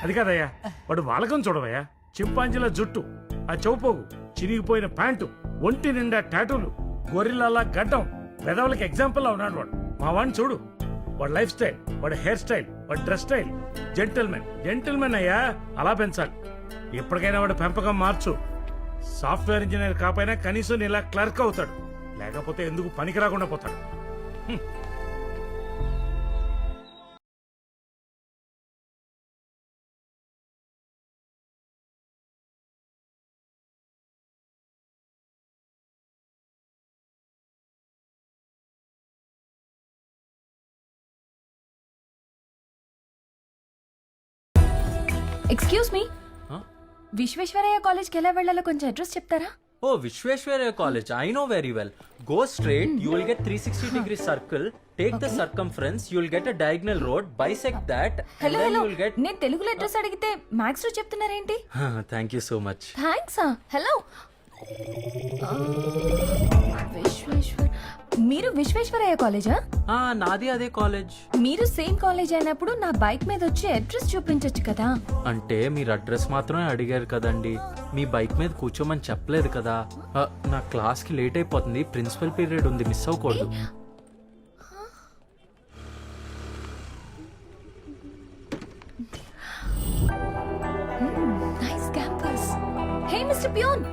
అది కాదయ్యా, వాడు వాలకం చూడవయ్యా. చింపాంజీల జుట్టు, ఆ చౌపోగు, చిరిగిపోయిన ప్యాంటు, ఒంటి నిండా టాటూలు, గొరిల్లాలా గడ్డం, పెదవులకి ఎగ్జాంపుల్ లా ఉన్నాడు వాడు. మా వాడిని చూడు, వాడి లైఫ్ స్టైల్, వాడి హెయిర్ స్టైల్, వాడి డ్రెస్ స్టైల్, జెంటిల్మెన్ అయ్యా, అలా పెంచాలి. ఎప్పటికైనా వాడు పెంపకం మార్చు. సాఫ్ట్వేర్ ఇంజనీర్ కాకపోయినా కనీసం ఇలా క్లర్క్ అవుతాడు, లేకపోతే ఎందుకు పనికి రాకుండా పోతాడు. ఎక్స్క్యూజ్ మీ, విశ్వేశ్వరయ్య కాలేజ్కి ఎలా వెళ్ళాలో కొంచెం అడ్రస్ చెప్తారా? Oh Visvesvaraya college, I know very well. Go straight, you will get 360 degree circle. Take the circumference, you will get a diagonal road, bisect that, and hello then hello, you will get... నేను తెలుగులో address అడిగితే maths లో చెప్తున్నారేంటి? Thank you so much. Thanks. Hello, Vishweshwar, మీరు విశ్వేశ్వరయ్య కాలేజా? నాది అదే college. మీరు సేమ్ కాలేజ్ అయినప్పుడు నా బైక్ మీద వచ్చి అడ్రస్ చూపించొచ్చు కదా. అంటే మీరు అడ్రస్ మాత్రమే అడిగారు కదండి, మీ బైక్ మీద కూర్చోమని చెప్పలేదు కదా. నా క్లాస్ కి లేట్ అయిపోతుంది, ప్రిన్సిపల్ పీరియడ్ ఉంది, మిస్ అవ్వకూడదు. Nice campus. Hey mister peon.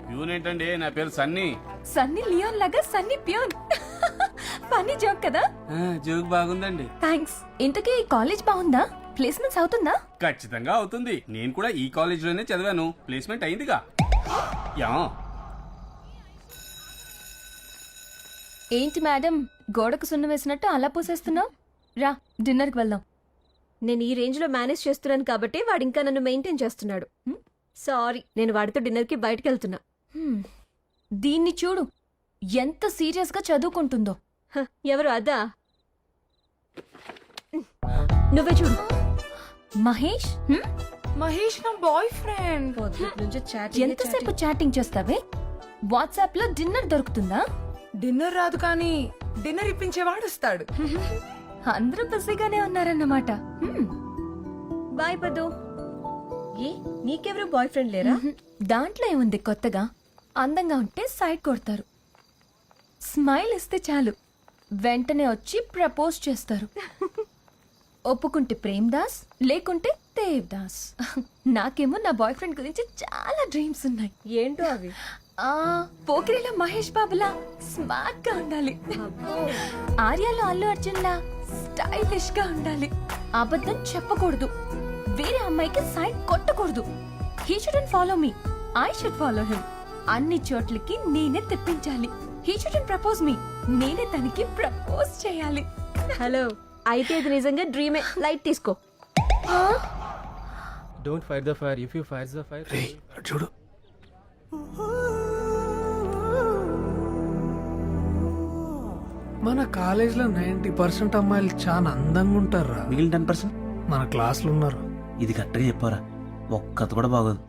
Peon ఏంటండి, నా పేరు సన్నీ. సన్నీ లియోన్ లాగా సన్నీ పియోన్. ఫన్నీ జోక్ కదా. జోక్ బాగుందండి. థ్యాంక్స్. ఇంతకీ కాలేజ్ బాగుందా? ప్లేస్మెంట్స్ అవుతుందా? ఖచ్చితంగా అవుతుంది. నేను కూడా ఈ కాలేజ్ లోనే చదివాను, ప్లేస్మెంట్ అయిందిగా. యా. ఏంటి మేడం, గోడకు సున్నం వేసినట్టు అలా పూసేస్తున్నావు? రా, డిన్నర్కి వెళ్దాం. నేను ఈ రేంజ్ లో మేనేజ్ చేస్తున్నాను కాబట్టి వాడు ఇంకా నన్ను మెయింటైన్ చేస్తున్నాడు. సారీ, నేను వాడితో డిన్నర్ కి బయటకు వెళ్తున్నా. దీన్ని చూడు, ఎంత సీరియస్ గా చదువుకుంటుందో. ఎవరు అదా? నువ్వే చూడు. మహేష్. మహేష్ నా బాయ్ ఫ్రెండ్. ఎంతసేపు చాటింగ్ చేస్తావే? వాట్సాప్ లో డిన్నర్ దొరుకుతుందా? డిన్నర్ రాదు కానీ డిన్నర్ ఇప్పించేవాడు వస్తాడు. అందరూ బిజీగానే ఉన్నారన్నమాట. బాయ్ పదు. ఏ నీకెవరు బాయ్ ఫ్రెండ్ లేరా? దాంట్లో ఏముంది కొత్తగా? అందంగా ఉంటే సైడ్ కొడతారు, స్మైల్ ఇస్తే చాలు వెంటనే వచ్చి ప్రపోజ్ చేస్తారు. ఒప్పుకుంటే ప్రేమ్ దాస్, లేకుంటే దేవ్ దాస్. నాకేమో నా బాయ్ ఫ్రెండ్ గురించి చాలా డ్రీమ్స్ ఉన్నాయి. ఏంటో అవి? పోకిరిలో మహేష్ బాబులా స్మార్ట్ గా ఉండాలి, ఆర్యాలో అల్లు అర్జున్ లా స్టైలిష్ గా ఉండాలి, అబద్ధం చెప్పకూడదు, వేరే అమ్మాయికి సైడ్ కొట్టకూడదు. He shouldn't follow me, I should follow him. అన్ని చోట్లకి నేనే తెప్పించాలి. హీ షుడెంట్ ప్రపోజ్ మీ, నేనే తనకి ప్రపోజ్ చేయాలి. హలో, అయితే ఇది నిజంగా డ్రీమే. లైట్ తీసుకో. Don't fire the fire, if you fire the fire. చూడు, మన కాలేజీలో 90% అమ్మాయిలు చాలా అందంగా ఉంటారు. మిగిలిన 10% మన క్లాసులు ఉన్నారు. ఇది కరెక్ట్గా చెప్పారా, ఒక్కత కూడా బాగోదు.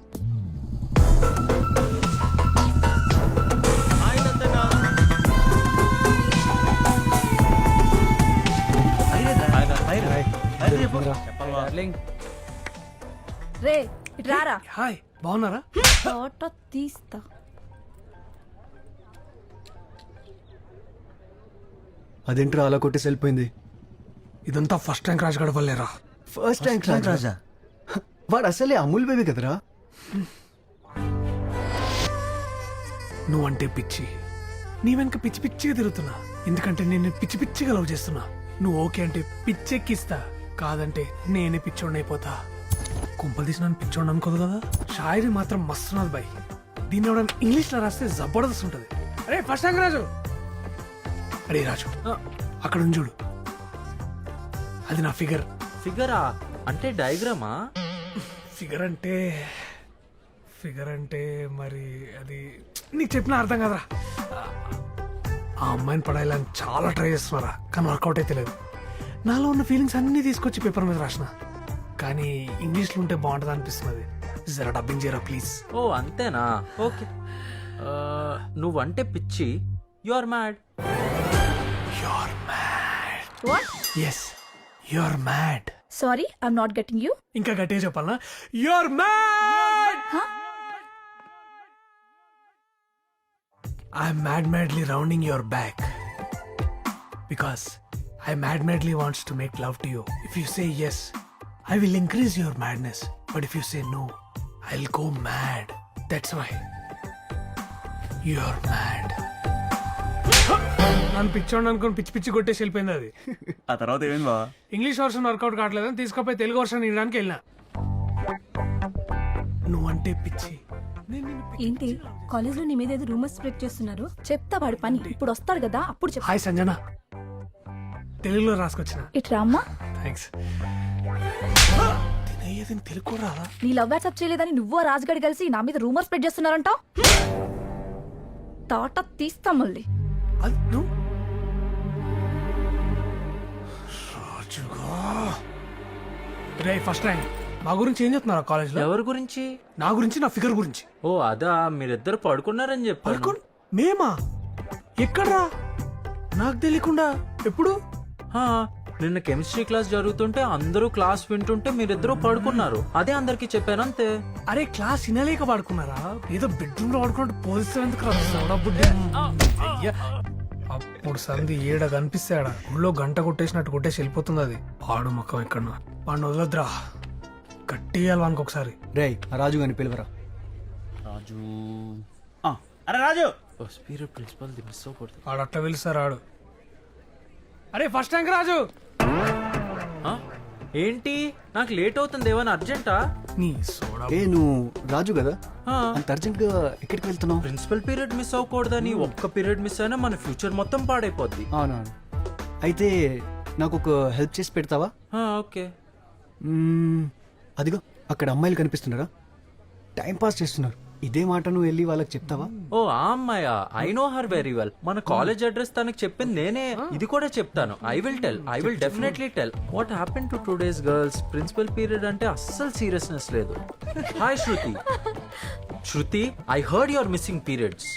రే రారా. హాయ్, బాగున్నారా? ఫోటో తీస్తా. అదేంట్రా అలా కొట్టేసి వెళ్ళిపోయింది? ఇదంతా ఫస్ట్ ర్యాంక్ రాజు గడవలేరా? ఫస్ట్ ర్యాంక్ రాజా? వాడు అసలే అమూల్ బేబీ కదరా. నువ్వంటే పిచ్చి, నీ వెనక పిచ్చి పిచ్చిగా తిరుగుతున్నా. ఎందుకంటే నేను పిచ్చి పిచ్చిగా లవ్ చేస్తున్నా. నువ్వు ఓకే అంటే పిచ్చెక్కిస్తా, కాదంటే నేనే పిచ్చోడిని అయిపోతా. కుంపలు తీసి నన్ను పిచ్చోడిని అనుకోదు కదా. షాయరీ మాత్రం మస్తున్నది బాయ్. దీన్ని ఎవడన్నా ఇంగ్లీష్లో రాస్తే జబర్దస్త్ ఉంటుంది. అరే ఫస్ట్ ర్యాంక్ రాజు. అరే రాజు, అక్కడ ఉంది చూడు, అది నా ఫిగర్. ఫిగరా అంటే డయాగ్రామా? ఫిగర్ అంటే మరి అది నీకు చెప్పిన అర్థం కదరా. ఆ అమ్మాయిని పడాలని చాలా ట్రై చేస్తున్నారా, కానీ వర్కౌట్ అయితే లేదు. నాలో ఉన్న ఫీలింగ్స్ అన్నీ తీసుకొచ్చి పేపర్ మీద రాసిన, కానీ ఇంగ్లీష్లో ఉంటే బాగుంటుంది అనిపిస్తున్నది. జరా డబ్బింగ్ చేయరా ప్లీజ్. ఓ అంతేనా, ఓకే. నువ్వంటే పిచ్చి, you are mad. You're mad. What? Yes you're mad. Sorry, I'm not getting you. ఇంకా గట్టిగా చెప్పాలనా? You're mad. I'm madly rounding your back because I madly wants to make love to you. If you say yes, I will increase your madness. But if you say no, I'll go mad. That's why you're mad. నన్ను పిచ్చోండి అనుకుని పిచ్చి పిచ్చి కొట్టేసి వెళ్ళిపోయింది అది. ఆ తర్వాత ఏమైంది బావా? ఇంగ్లీష్ వర్షన్ వర్కౌట్ కావట్లేదని తీసుకుపోయి తెలుగు వర్షన్ వినడానికి వెళ్ళినా. నువ్వంటే పిచ్చి. ఏంటి కాలేజ్ లో నీ మీద ఏదో రూమర్స్ స్ప్రెడ్ చేస్తున్నారు? చెప్తా వాడి పని. ఇప్పుడు వస్తాడు కదా, అప్పుడు చెప్తా. హాయ్ సంజన, తెలుగులో రాసుకొచ్చిన. ఇట్రా అమ్మా. థ్యాంక్స్. తినయ్యేది తెలుగు కూడా రాదా? నీ లవ్ వాట్సాప్ చేయలేదని నువ్వు ఆ రాజుగాడి కలిసి నా మీద రూమర్ స్ప్రెడ్ చేస్తున్నారంటావు. తాట తీస్తా మళ్ళీ. అది నువ్వు రాజుగా. రే ఫస్ట్ ర్యాంక్. మా గురించి ఏం చెప్తున్నారు కాలేజ్లో? ఎవరి గురించి? నా గురించి, నా ఫిగర్ గురించి. ఓ అదా, మీరిద్దరు పడుకున్నారని చెప్పాను. మేమా? ఎక్కడ్రా? నాకు తెలియకుండా. ఎప్పుడు? నిన్న కెమిస్ట్రీ క్లాస్ జరుగుతుంటే అందరూ క్లాస్ వింటుంటే మీరిద్దరూ పడుకున్నారు. అదే అందరికి చెప్పాను అంతే. అరే క్లాస్ వినలేక పడుకున్నారా? ఏదో బెడ్రూమ్ లో పడుకున్నట్టు పోలిస్తే ఎందుకు అయ్యా. అప్పుడు సంధి ఏడ కనిపిస్తాడా ఊళ్ళో గంట కొట్టేసినట్టు కొట్టేసి వెళ్ళిపోతుంది అది. పాడు మొక్కం ఎక్కడ వాడిని వదలద్రా, కట్టేయాలి వానికి ఒకసారి. రే రాజు గాని పిలువరా. రాజు. అరే రాజు, ప్రిన్సిపల్ మిస్ అవ్వకూడదు. వాడు అట్లా పిలుస్తారు ఆడు. అరే ఫస్ట్ ర్యాంక్ రాజు. ఏంటి నాకు లేట్ అవుతుంది, ఏమైనా అర్జెంటా? నీ సోడా. ఏ నువ్వు రాజు కదా, అంత అర్జెంట్ గా ఎక్కడికి వెళ్తున్నావు? ప్రిన్సిపల్ పీరియడ్ మిస్ అవ్వకూడదని ఒక్క పీరియడ్ మిస్ అయినా మన ఫ్యూచర్ మొత్తం పాడైపోద్ది. అవునా, అయితే నాకు ఒక హెల్ప్ చేసి పెడతావా? ఓకే. అదిగో అక్కడ అమ్మాయిలు కనిపిస్తున్నారా, టైం పాస్ చేస్తున్నారు. ఇదే మాట నువ్వు వెళ్ళి వాళ్ళకి చెప్తావా? ఓ ఆ అమ్మాయా? I know her very well. మన కాలేజ్ అడ్రస్ తనకి చెప్పింది నేనే. ఇది కూడా చెప్తాను. I will definitely tell. What happen to today's girls? Principal period అంటే అస్సలు సీరియస్నెస్ లేదు. Hi Shruti. Shruti, I heard your missing periods.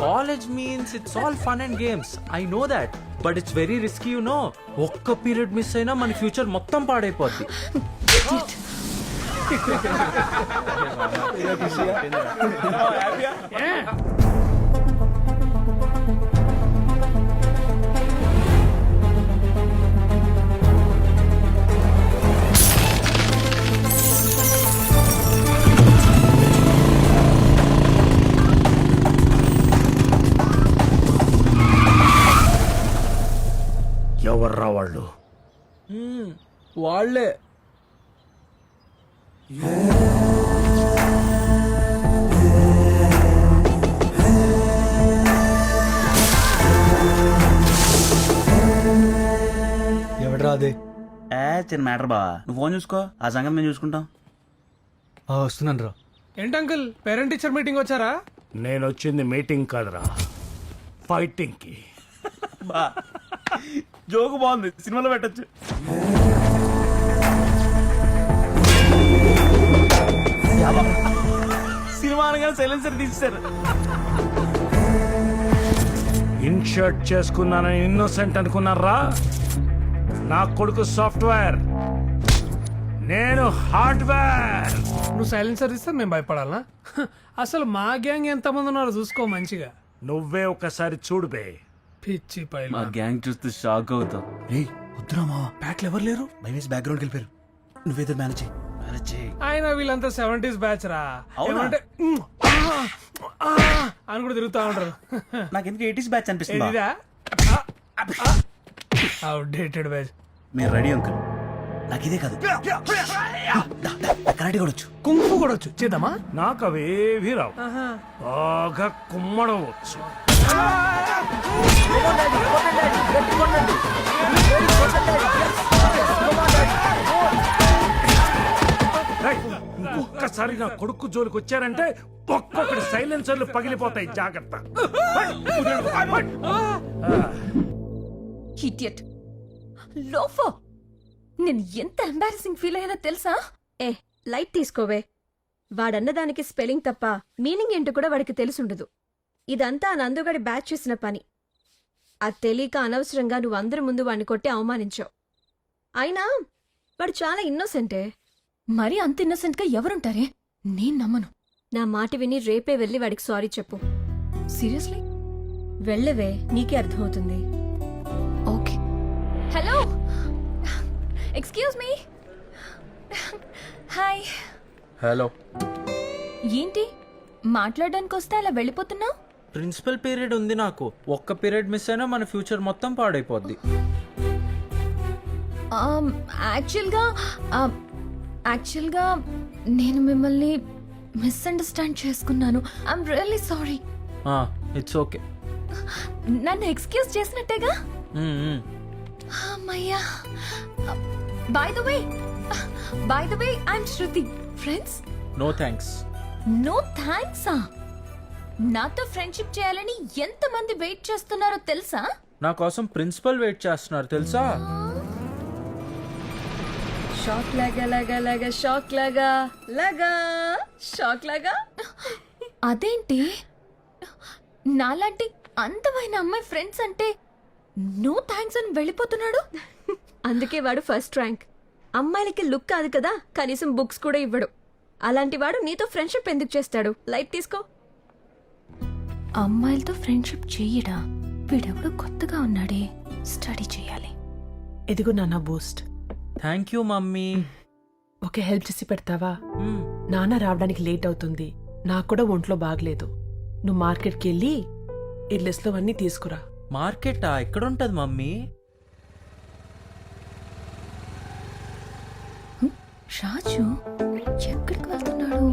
College means it's all fun and games. I know that, but it's very risky you know. ఒక్క period miss అయినా మన future మొత్తం పాడైపోద్ది. ఎవర్రా వాళ్ళు? వాళ్ళే. ఎవడరా అదే? చిన్న మ్యాటర్ బావా, నువ్వు ఫోన్ చూసుకో, ఆ సంగతి మేము చూసుకుంటాం. వస్తున్నాను రా. ఏంటి అంకుల్, పేరెంట్ టీచర్ మీటింగ్ వచ్చారా? నేను వచ్చింది మీటింగ్ కాదురా, ఫైటింగ్ కి. బా జోకు బాగుంది, సినిమాలో పెట్టచ్చు. సినిమా అనగానే సైలెన్సర్ తీసేశారు. ఇన్షర్ట్ చేసుకున్నానని ఇన్నోసెంట్ అనుకున్నారా? నా కొడుకు సాఫ్ట్వేర్, నేను హార్డ్వేర్. నువ్వు సైలెన్సర్ ఇస్తే మేము భయపడాలా? అసలు మా గ్యాంగ్ ఎంతమంది ఉన్నారో చూసుకో మంచిగా. నువ్వే ఒకసారి చూడు బే. పిచ్చి పైన మా గ్యాంగ్ చూస్తే షాక్ అవుతావు. రే వద్దురా మావా, బ్యాట్లు ఎవరు లేరు. భయమేసి బ్యాక్గ్రౌండ్కి వెళ్ళిపోయారు. నువ్వేదో మేనేజ్ చేయి. ఆయన వీళ్ళంతా 70s బ్యాచ్ రా. ఏమంటే అని కూడా తిరుగుతా ఉంటారు. నాకు ఎందుకు 80s బ్యాచ్ అనిపిస్తుంది. ఇదా అవుట్డేటెడ్ బ్యాచ్. మీరు రెడీ అంకుల్? నాకు ఇదే కాదు, కరాటే కూడా వచ్చు, కుంఫు కూడా వచ్చు. చేద్దామా? నాకు అవేవి రావు, బాగా కుమ్మడవచ్చు. ఒక్కసారి నా కొడుకు జోలికి వచ్చారంటే ఒక్కొక్కటి సైలెన్సర్లు పగిలిపోతాయి, జాగ్రత్త. ఇడియట్ లోఫో, నేను ఎంత ఎంబారసింగ్ ఫీల్ అయ్యానో తెలుసా? ఏ లైట్ తీసుకోవే. వాడన్నదానికి స్పెల్లింగ్ తప్ప మీనింగ్ ఏంటో కూడా వాడికి తెలుసుండదు. ఇదంతా నందుగడి బ్యాచ్ చేసిన పని. అది తెలియక అనవసరంగా నువ్వు అందరి ముందు వాడిని కొట్టి అవమానించావు. అయినా వాడు చాలా ఇన్నోసెంటే. మరి అంత ఇన్నోసెంట్ గా ఎవరుంటారే? నేను నమ్మను. నా మాట విని రేపే వెళ్ళి వాడికి సారీ చెప్పు. సీరియస్లీ? వెళ్ళవే, నీకే అర్థమవుతుంది. Okay. Hello, excuse me. Hi. Hello. ఏంటి మాట్లాడడానికి వస్తే అలా వెళ్ళిపోతున్నావు? ప్రిన్సిపల్ పీరియడ్ ఉంది నాకు. ఒక్క పీరియడ్ మిస్ అయినా మన ఫ్యూచర్ మొత్తం పాడైపోద్ది. యాక్చువల్గా నేను మిమ్మల్ని మిస్అండర్స్టాండ్ చేసుకున్నాను. I'm really sorry. It's okay. నన్ను ఎక్స్క్యూజ్ చేసినట్టేగా? అమ్మయ్యా. By the way I'm Shruti. Friends? No thanks. No థ్యాంక్సా? నాతో ఫ్రెండ్షిప్ చేయాలని ఎంతమంది వెయిట్ చేస్తున్నారో తెలుసా? నా కోసం ప్రిన్సిపల్ వెయిట్ చేస్తున్నారు తెలుసా? షాక్ లాగా లాగా లాగా షాక్ లాగా లాగా షాక్ లాగా. అదేంటి నాలాంటి అందమైన అమ్మాయి ఫ్రెండ్స్ అంటే నో థ్యాంక్స్ అని వెళ్ళిపోతున్నాడు? అందుకే వాడు ఫస్ట్ ర్యాంక్. అమ్మాయిలకి లుక్ కాదు కదా, కనీసం బుక్స్ కూడా ఇవ్వడు. అలాంటి వాడు నీతో ఫ్రెండ్షిప్ ఎందుకు చేస్తాడు? లైట్ తీసుకో. అమ్మాయిలతో ఫ్రెండ్షిప్ చెయ్యడా? వీడెవడు కొత్తగా ఉన్నాడే. స్టడీ చేయాలి. ఎదిగో నాన్న Boost. Thank you mummy. Okay, help చేసి పెడతావా? నాన్న రావడానికి లేట్ అవుతుంది. నాకు కూడా ఒంట్లో బాగలేదు. నువ్వు మార్కెట్కి వెళ్ళి ఈ లిస్ట్లో అన్నీ తీసుకురా. మార్కెటా? ఎక్కడుంటది మమ్మీ? రాజు ఎక్కడికి వెళ్తున్నాడు?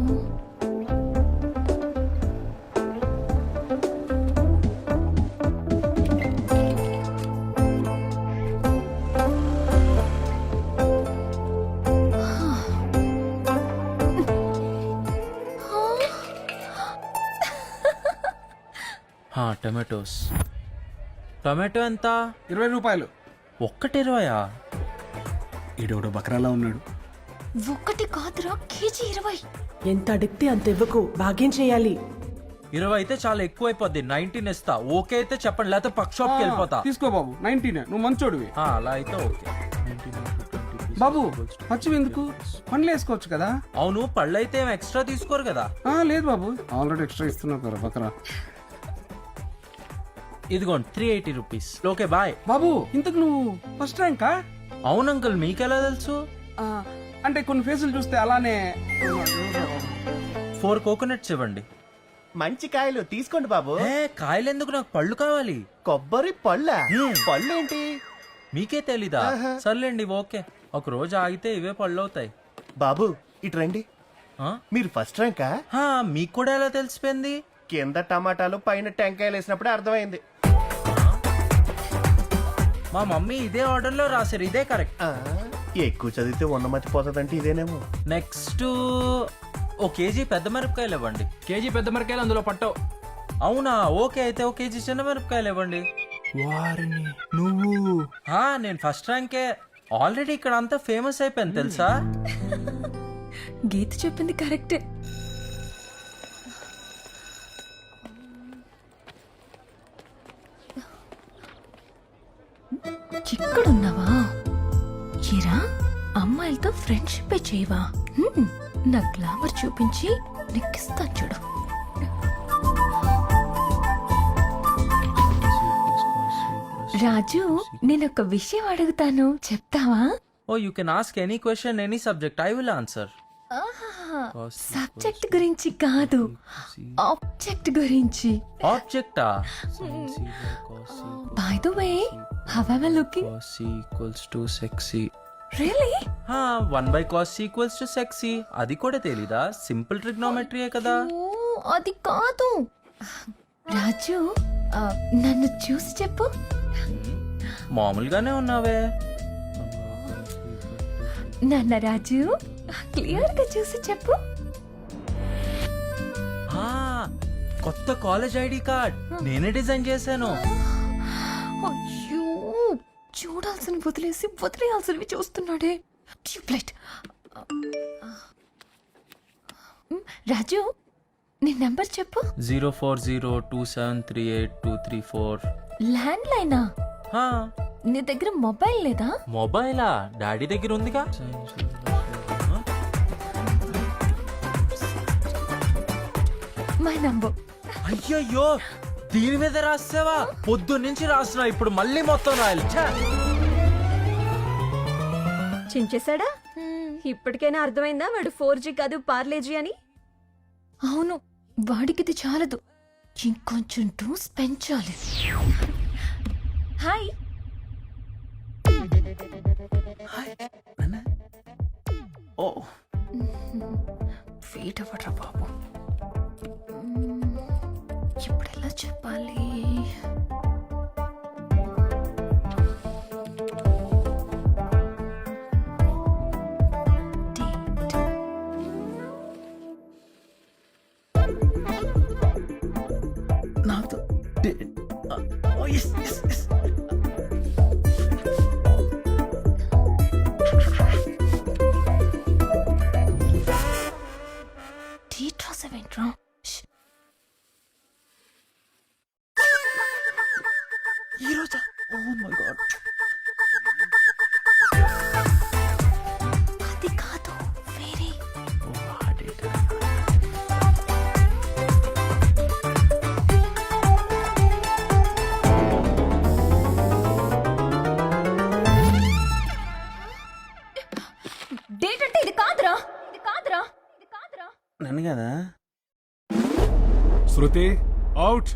టమాటోస్. టమాటో ఎంత? 20 రూపాయలు. ఒక్కటి 20? ఈడోడు బకరాలా ఉన్నాడు. ఒక్కటి కాదురా, కేజీ 20. ఎంత అడిగితే అంత ఇవ్వకు. భాగ్యం చేయాలి. 20 అయితే చాలా ఎక్కువైపోద్ది. 19 ఇస్తా. ఓకే అయితే చెప్పండి, లేకపోతే పక్ షాప్ కి వెళ్ళిపోతా. తీసుకో బాబు, 19. నువ్వు మంచోడివి. అలా అయితే ఓకే. బాబు పచ్చివి ఎందుకు? పండ్లు వేసుకోవచ్చు కదా. అవును, పళ్ళు అయితే ఏం ఎక్స్ట్రా తీసుకోరు కదా? లేదు బాబు, ఆల్రెడీ ఎక్స్ట్రా ఇస్తున్నావు కదా బకరా. ఇదిగోండి 380 రూపీస్. Okay bye. బాబు ఇంతకు నువ్వు ఫస్ట్ ర్యాంకా? అవును అంకుల్, మీకెలా తెలుసు? అంటే కొన్ని ఫేసులు చూస్తే అలానే. 4 కోకోనట్స్ ఇవ్వండి. మంచి కాయలు తీసుకోండి బాబు. కాయలు ఎందుకు, నాకు పళ్ళు కావాలి. కొబ్బరి పళ్ళ? పళ్ళు ఏంటి మీకే తెలీదా? సర్లేండి ఓకే. ఒక రోజు ఆగితే ఇవే పళ్ళు అవుతాయి. బాబు ఇటు రండి. మీరు ఫస్ట్ ర్యాంకా? మీకు కూడా ఎలా తెలిసిపోయింది? కింద టమాటాలు పైన టెంకాయలు వేసినప్పుడే అర్థమైంది. మా మమ్మీ ఇదే ఆర్డర్ లో రాశారు, ఇదే కరెక్ట్. ఎక్కువ చదివితే ఉన్నమతి పోతుందంటే ఇదేనేమో. నెక్స్ట్ ఓ కేజీ పెద్ద మిరపకాయలు ఇవ్వండి. కేజీ పెద్ద మిరపకాయలు అందులో పట్టవు. అవునా? ఓకే అయితే ఓ కేజీ చిన్న మిరపకాయలు ఇవ్వండి. వారిని నువ్వు? నేను ఫస్ట్ ర్యాంకే. ఆల్రెడీ ఇక్కడ అంతా ఫేమస్ అయిపోయింది తెలుసా? గీత చెప్పింది కరెక్టే. ఇక్కడున్నావా? ఇరా అమ్మాయిలతో ఫ్రెండ్షిప్ చేయవా? నా గ్లామర్ చూపించి నెక్కిస్తా చూడు. రాజు, నేను ఒక విషయం అడుగుతాను, చెప్తావా? Oh you can ask any question, any subject, I will answer. Subject గురించి కాదు, ఆబ్జెక్ట్ గురించి. ఆబ్జెక్టా? By the way, how am I looking? cos equals to sexy. Really? 1/cos equals to sexy. అది కూడా తెలీదా? సింపుల్ ట్రిగ్నోమెట్రీయే కదా. అది కాదు. రాజు, నన్ను చూసి చెప్పు. మామూలుగానే ఉన్నావే. నాన్న రాజు, క్లియర్ గా చూసి చెప్పు. కొత్త కాలేజ్ ఐడి కార్డ్ నేనే డిజైన్ చేశాను. అయ్యో, చూడాల్సిన వదిలేసి వదిలేయాల్సినవి చూస్తున్నాడే. ట్యూబ్లైట్. రాజు, నీ నెంబర్ చెప్పు. 04027382334. ల్యాండ్ లైనా? నీ దగ్గర మొబైల్ లేదా? మొబైలా? డాడీ దగ్గర ఉందిగా. My number. అయ్యయ్యో, దీని మీద రాసావా? పొద్దున్నుంచి రాస్తున్నా, ఇప్పుడు మళ్ళీ మొత్తం రాయాలి. ఛే! చించేశాడా? ఇప్పటికైనా అర్థమైందా వాడు 4G కాదు పార్లేజీ అని? అవును, వాడికి ఇది చాలదు, ఇంకొంచెం డోస్ పెంచాలి. హాయ్. ఓ వెయిట్ అవ్వట్రా బాబు, ఇప్పుడు ఎలా చెప్పాలి? నాతో డేట్ రాసావేంట్రా? ఈరోజా? Oh my God. అది కాదు, వేరే. డేట్ అంటే ఇది కాదురా, ఇది కాదురా, ఇది కాదురా. నన్ను కదా. శృతి అవుట్.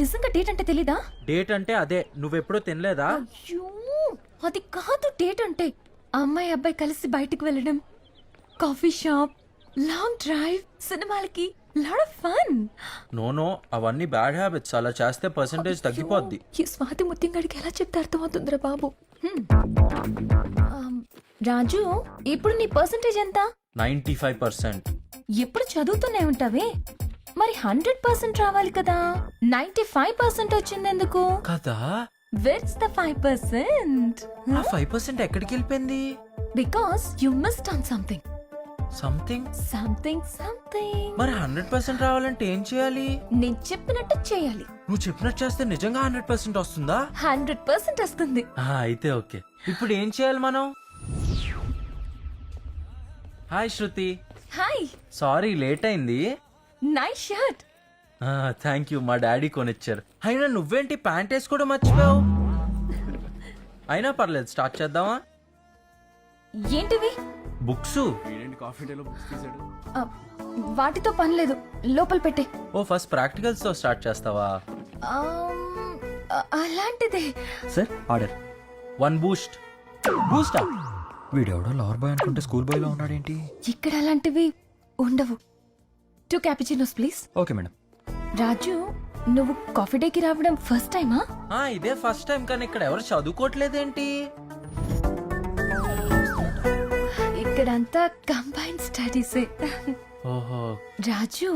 నిజంగా డేట్ అంటే తెలీదా? డేట్ అంటే అదే, నువ్వెప్పుడూ తినలేదా? అయ్యో, అది కాదు డేట్ అంటే. అమ్మాయి అబ్బాయి కలిసి బయటికి వెళ్ళడం, కాఫీ షాప్, లాంగ్ డ్రైవ్, సినిమాలకి, లాట్ ఆఫ్ ఫన్. నో, అవన్నీ బ్యాడ్ హ్యాబిట్స్. అలా చేస్తే పర్సంటేజ్ తగ్గిపోద్ది. ఈ స్వాతి ముత్యంగాడికి ఎలా చెప్తే అర్థమవుతుందిరా బాబు. రాజు, ఇప్పుడు నీ పర్సంటేజ్ ఎంత? 95%. ఎప్పుడు చదువుతూనే ఉంటావే, మరి 100% రావాలి కదా. 95% వచ్చిందెందుకు కదా? విట్స్ ద 5%? ఆ 5% ఎక్కడికి వెళ్ళిపోయింది? Because you missed on something. Something? మరి 100% రావాలంటే ఏం చేయాలి? నేను చెప్పినట్టు చేయాలి. నువ్వు చెప్పినట్టు చేస్తే నిజంగా 100% వస్తుందా? 100% వస్తుంది. అయితే ఓకే. ఇప్పుడు ఏం చేయాలి మనం? హాయ్ శృతి. హాయ్. సారీ లేట్ అయింది. Nice shirt. థ్యాంక్ యూ, మా డాడీ కొనిచ్చారు. అయినా నువ్వేంటి ప్యాంట్ వేసుకోవడం మర్చిపోయావు? అయినా పర్లేదు, స్టార్ట్ చేద్దామా? ఏంటివి? బుక్స్. వాటితో పని లేదు, లోపల పెట్టే. ఓ, ఫస్ట్ ప్రాక్టికల్స్ తో స్టార్ట్ చేస్తావా? అలాంటిదే. Sir order. 1 బూస్ట్. బూస్టా? వీడెవడో లవర్ బాయ్ అనుకుంటే స్కూల్ బాయ్ లో ఉన్నాడేంటి? ఇక్కడ అలాంటివి ఉండవు. 2 cappuccinos please. Okay madam. Raju, నువ్వు కాఫీ డేకి రావడం ఫస్ట్ టైమా? ఇదే ఫస్ట్ టైం, కానీ ఇక్కడ ఎవరు చదువుకోవట్లేదేంటి? ఇక్కడంతా కంబైన్ స్టడీసే. ఓహో. రాజు,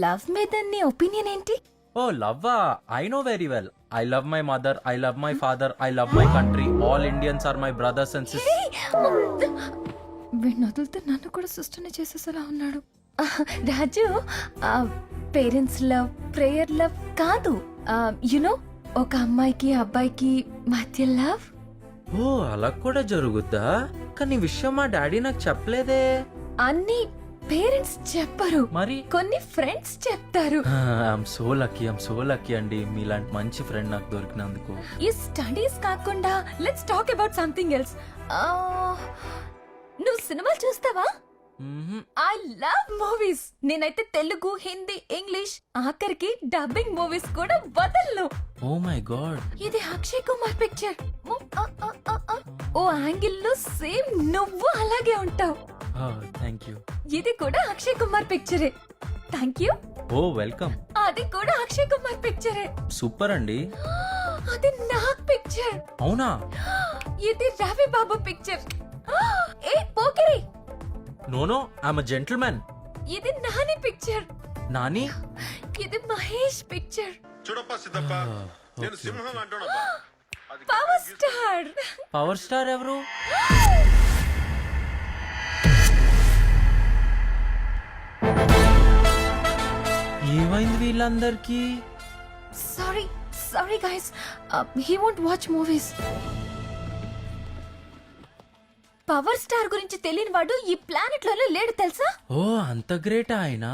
లవ్ మీద నీ ఒపీనియన్ ఏంటి? ఓ, లవ్వా? I know very well. I love my mother, I love my father, I love my country. All Indians are my brothers and sisters. వీడిని వదిలితే నన్ను కూడా సిస్టర్ని చేసేసేలా ఉన్నాడు. Raju, parents love, prayer love కాదు. యునో, ఒక అమ్మాయికి అబ్బాయికి మధ్య లవ్. ఓ, అలా కూడా జరుగుద్దా? కానీ ఈ విషయం మా డాడీ నాకు చెప్పలేదే. అన్ని పేరెంట్స్ చెప్పరు, మరి కొన్ని ఫ్రెండ్స్ చెప్తారు. ఐఎమ్ సో లక్కీ అండి, మీలాంటి మంచి ఫ్రెండ్ నాకు దొరికినందుకు. ఈ స్టడీస్ కాకుండా let's talk about something else. నువ్వు సినిమాలు చూస్తావా? I love movies. నేనైతే తెలుగు, హిందీ, ఇంగ్లీష్, ఆఖరికి డబ్బింగ్ మూవీస్ కూడా వదలను. Oh my God. ఇది అక్షయ్ కుమార్ పిక్చర్. ఓ యాంగిల్ లో సేమ్ నువ్వు అలాగే ఉంటావు. Thank you. ఇది కూడా అక్షయ్ కుమార్ పిక్చరే. Thank you. Oh, welcome. అది కూడా అక్షయ్ కుమార్ పిక్చరే. సూపర్ అండి. అది నాగ్ పిక్చర్. అవునా? ఇది రవి బాబు పిక్చర్. ఏ Pokiri. No, I'm a gentleman. ఇది నాని పిక్చర్. నాని? ఇది మహేష్ పిక్చర్. చూడప్ప సిద్ధప్ప, నేను సింహం అంటున్నా. Power star. పవర్ స్టార్ ఎవరు? ఏమైంది వీళ్ళందరికీ? Sorry guys, he won't watch movies. Power star గురించి తెలియని వాడు ఈ ప్లానెట్ లోనే లేడు తెలుసా? ఓ అంత గ్రేట్ ఆయన.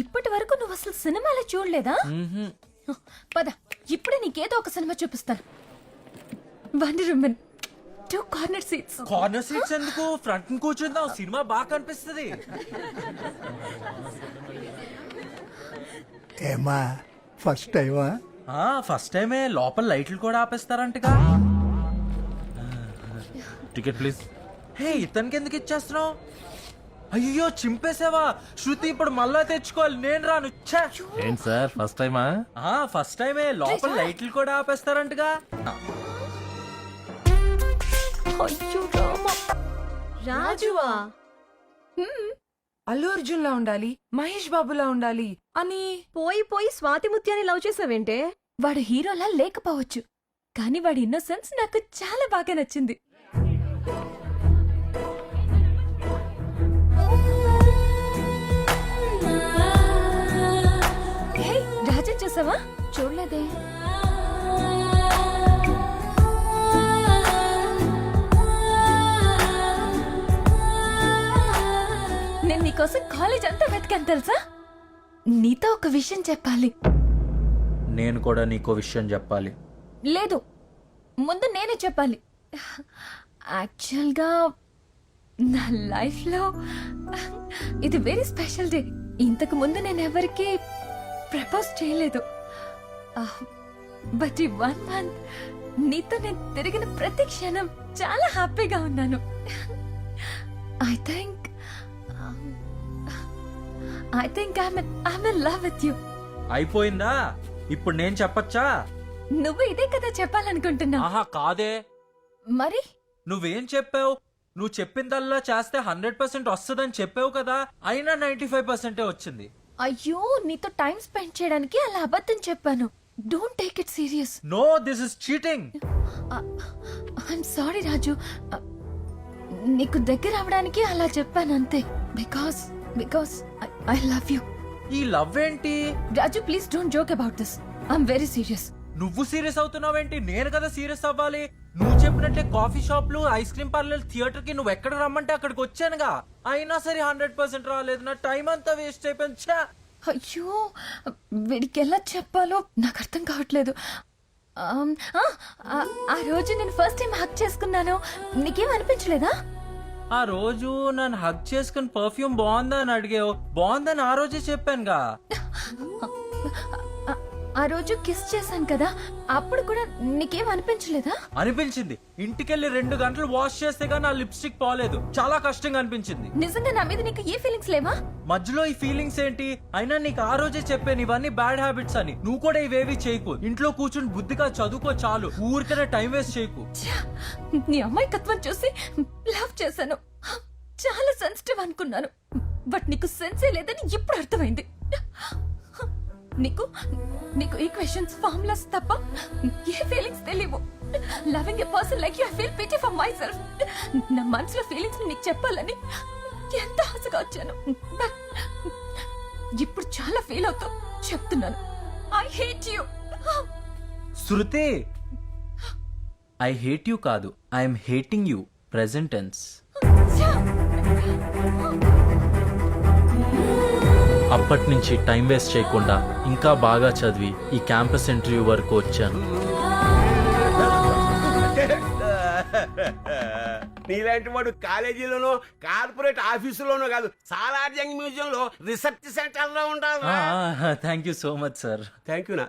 ఇప్పటి వరకు నువ్వు అసలు సినిమాలే చూడలేదా? పద, ఇప్పుడే నీకేదో ఒక సినిమా చూపిస్తాను. Wonder women, 2 corner seats. Corner seats ఎందుకు? ఫ్రంట్ కూర్చుందాం, సినిమా బాగా కనిపిస్తుంది. ఏమా ఫస్ట్ టైమా? ఫస్ట్ టైమే. లోపల లైట్లు కూడా ఆపేస్తారంటగా. Ticket please. హే, ఇతనికి ఎందుకు ఇచ్చేస్తున్నావు? అయ్యో చింపేసావా? శృతి ఇప్పుడు మళ్ళా తెచ్చుకోవాలి, నేను రాను. ఏంటి సార్ ఫస్ట్ టైమా? ఫస్ట్ టైమే. లోపల లైట్లు కూడా ఆపేస్తారంటగా. అయ్యో రామా. రాజువా? అల్లు అర్జున్ లా ఉండాలి, మహేష్ బాబులా ఉండాలి అని పోయి స్వాతి ముత్యాన్ని లవ్ చేసావేంటే? వాడు హీరోలా లేకపోవచ్చు, కానీ వాడి ఇన్నోసెన్స్ నాకు చాలా బాగా నచ్చింది. హే, రాజన్ చూసావా? చూడలేదే. నేను నీకోసం కాలేజ్ అంతా వెతికాను తెలుసా? నీతో ఒక విషయం చెప్పాలి. నేను కూడా నీకో విషయం చెప్పాలి. లేదు, ముందు నేనే చెప్పాలి. యాక్చువల్గా నా లైఫ్లో ఇది వెరీ స్పెషల్ డే. ఇంతకు ముందు నేను ఎవరికి ప్రపోజ్ చేయలేదు. బట్ ఈ 1 month నీతో నేను తిరిగిన ప్రతి క్షణం చాలా హ్యాపీగా ఉన్నాను. I think I'm in love with you. అయిపోయిందా? ఇప్పుడు నేను చెప్పచ్చా? నువ్వు ఇదే కదా చెప్పాలనుకుంటున్నా. ఆహా కాదే. మరి నువ్వేం చెప్పావు? నువ్వు చెప్పిందల్లా చేస్తే 100% వస్తుందని చెప్పావు కదా. అయినా 95% వచ్చింది. అయ్యో, నీతో టైం స్పెండ్ చేయడానికి అలా అబద్ధం చెప్పాను. Don't take it serious. No, this is cheating. I'm sorry Raju, నీకు దగ్గర అవడానికి అలా చెప్పాను అంతే. Because I love you. ఈ లవ్ ఏంటి? Raju please don't joke about this. I'm very serious. నువ్వు సీరియస్ అవుతున్నావేంటి? నేను కదా సీరియస్ అవ్వాలి. నువ్వు చెప్పినట్టే కాఫీ షాప్లు, ఐస్ క్రీమ్ పార్లర్, థియేటర్ కి నువ్వు ఎక్కడ రమ్మంటే అక్కడికి వచ్చానుగా. అయినా సరే 100% రాలేదు. నా టైం అంతా వేస్ట్ అయిపోయింది. అయ్యో, వీడికి ఎలా చెప్పాలో నాకు అర్థం కావట్లేదు. ఆ రోజు నేను ఫస్ట్ టైం హక్ చేసుకున్నాను, నీకేం అనిపించలేదా? ఆ రోజు నన్ను హగ్ చేసుకుని పర్ఫ్యూమ్ బాగుందా అని అడిగావు. బాగుందని ఆ రోజే చెప్పానుగా. ఆ రోజు కిస్ చేశాను కదా, అప్పుడు కూడా నీకేం అనిపించలేదా? అనిపించింది. ఇంటికెళ్ళి 2 గంటలు వాష్ చేస్తే గానీ నా లిప్స్టిక్ పోలేదు. చాలా కష్టంగా అనిపించింది. నిజంగా నా మీద నీకు ఏ ఫీలింగ్స్ లేవా? మధ్యలో ఈ ఫీలింగ్స్ ఏంటి? అయినా నీకు ఆ రోజే చెప్పాను ఇవన్నీ బ్యాడ్ హ్యాబిట్స్ అని. నువ్వు కూడా ఇవేవి చేయకు. ఇంట్లో కూర్చుని బుద్ధిగా చదువుకో చాలు. ఊరికనే టైం వేస్ట్ చేయకు. నీ అమ్మాయికత్వం చూసి లవ్ చేశాను. చాలా సెన్సిటివ్ అనుకున్నాను, బట్ నీకు సెన్సే లేదని ఇప్పుడు అర్థమైంది. నీకు ఈక్వేషన్స్, ఫార్ములాస్ తప్ప ఏ ఫీలింగ్స్ తెలియవు. Loving a person like you, I feel pity for my self. నా మనసులో ఫీలింగ్స్ నీకు చెప్పాలని ఎంత ఆశగా వచ్చాను, బట్ ఇప్పుడు చాలా ఫీల్ అవుతూ చెప్తున్నాను. I hate you. Shruti, I hate you కాదు, I'm hating you. Present tense. అప్పటి నుంచి టైం వేస్ట్ చేయకుండా ఇంకా బాగా చదివి ఈ క్యాంపస్ ఇంటర్వ్యూ వరకు వచ్చాను. నీలాంటి వాడు కాలేజీలోనో కార్పొరేట్ ఆఫీసులోనో కాదు, సాలార్జంగ్ మ్యూజియం లో రీసెర్చ్ సెంటర్ లో ఉంటారు. Thank you so much sir. Thank you నా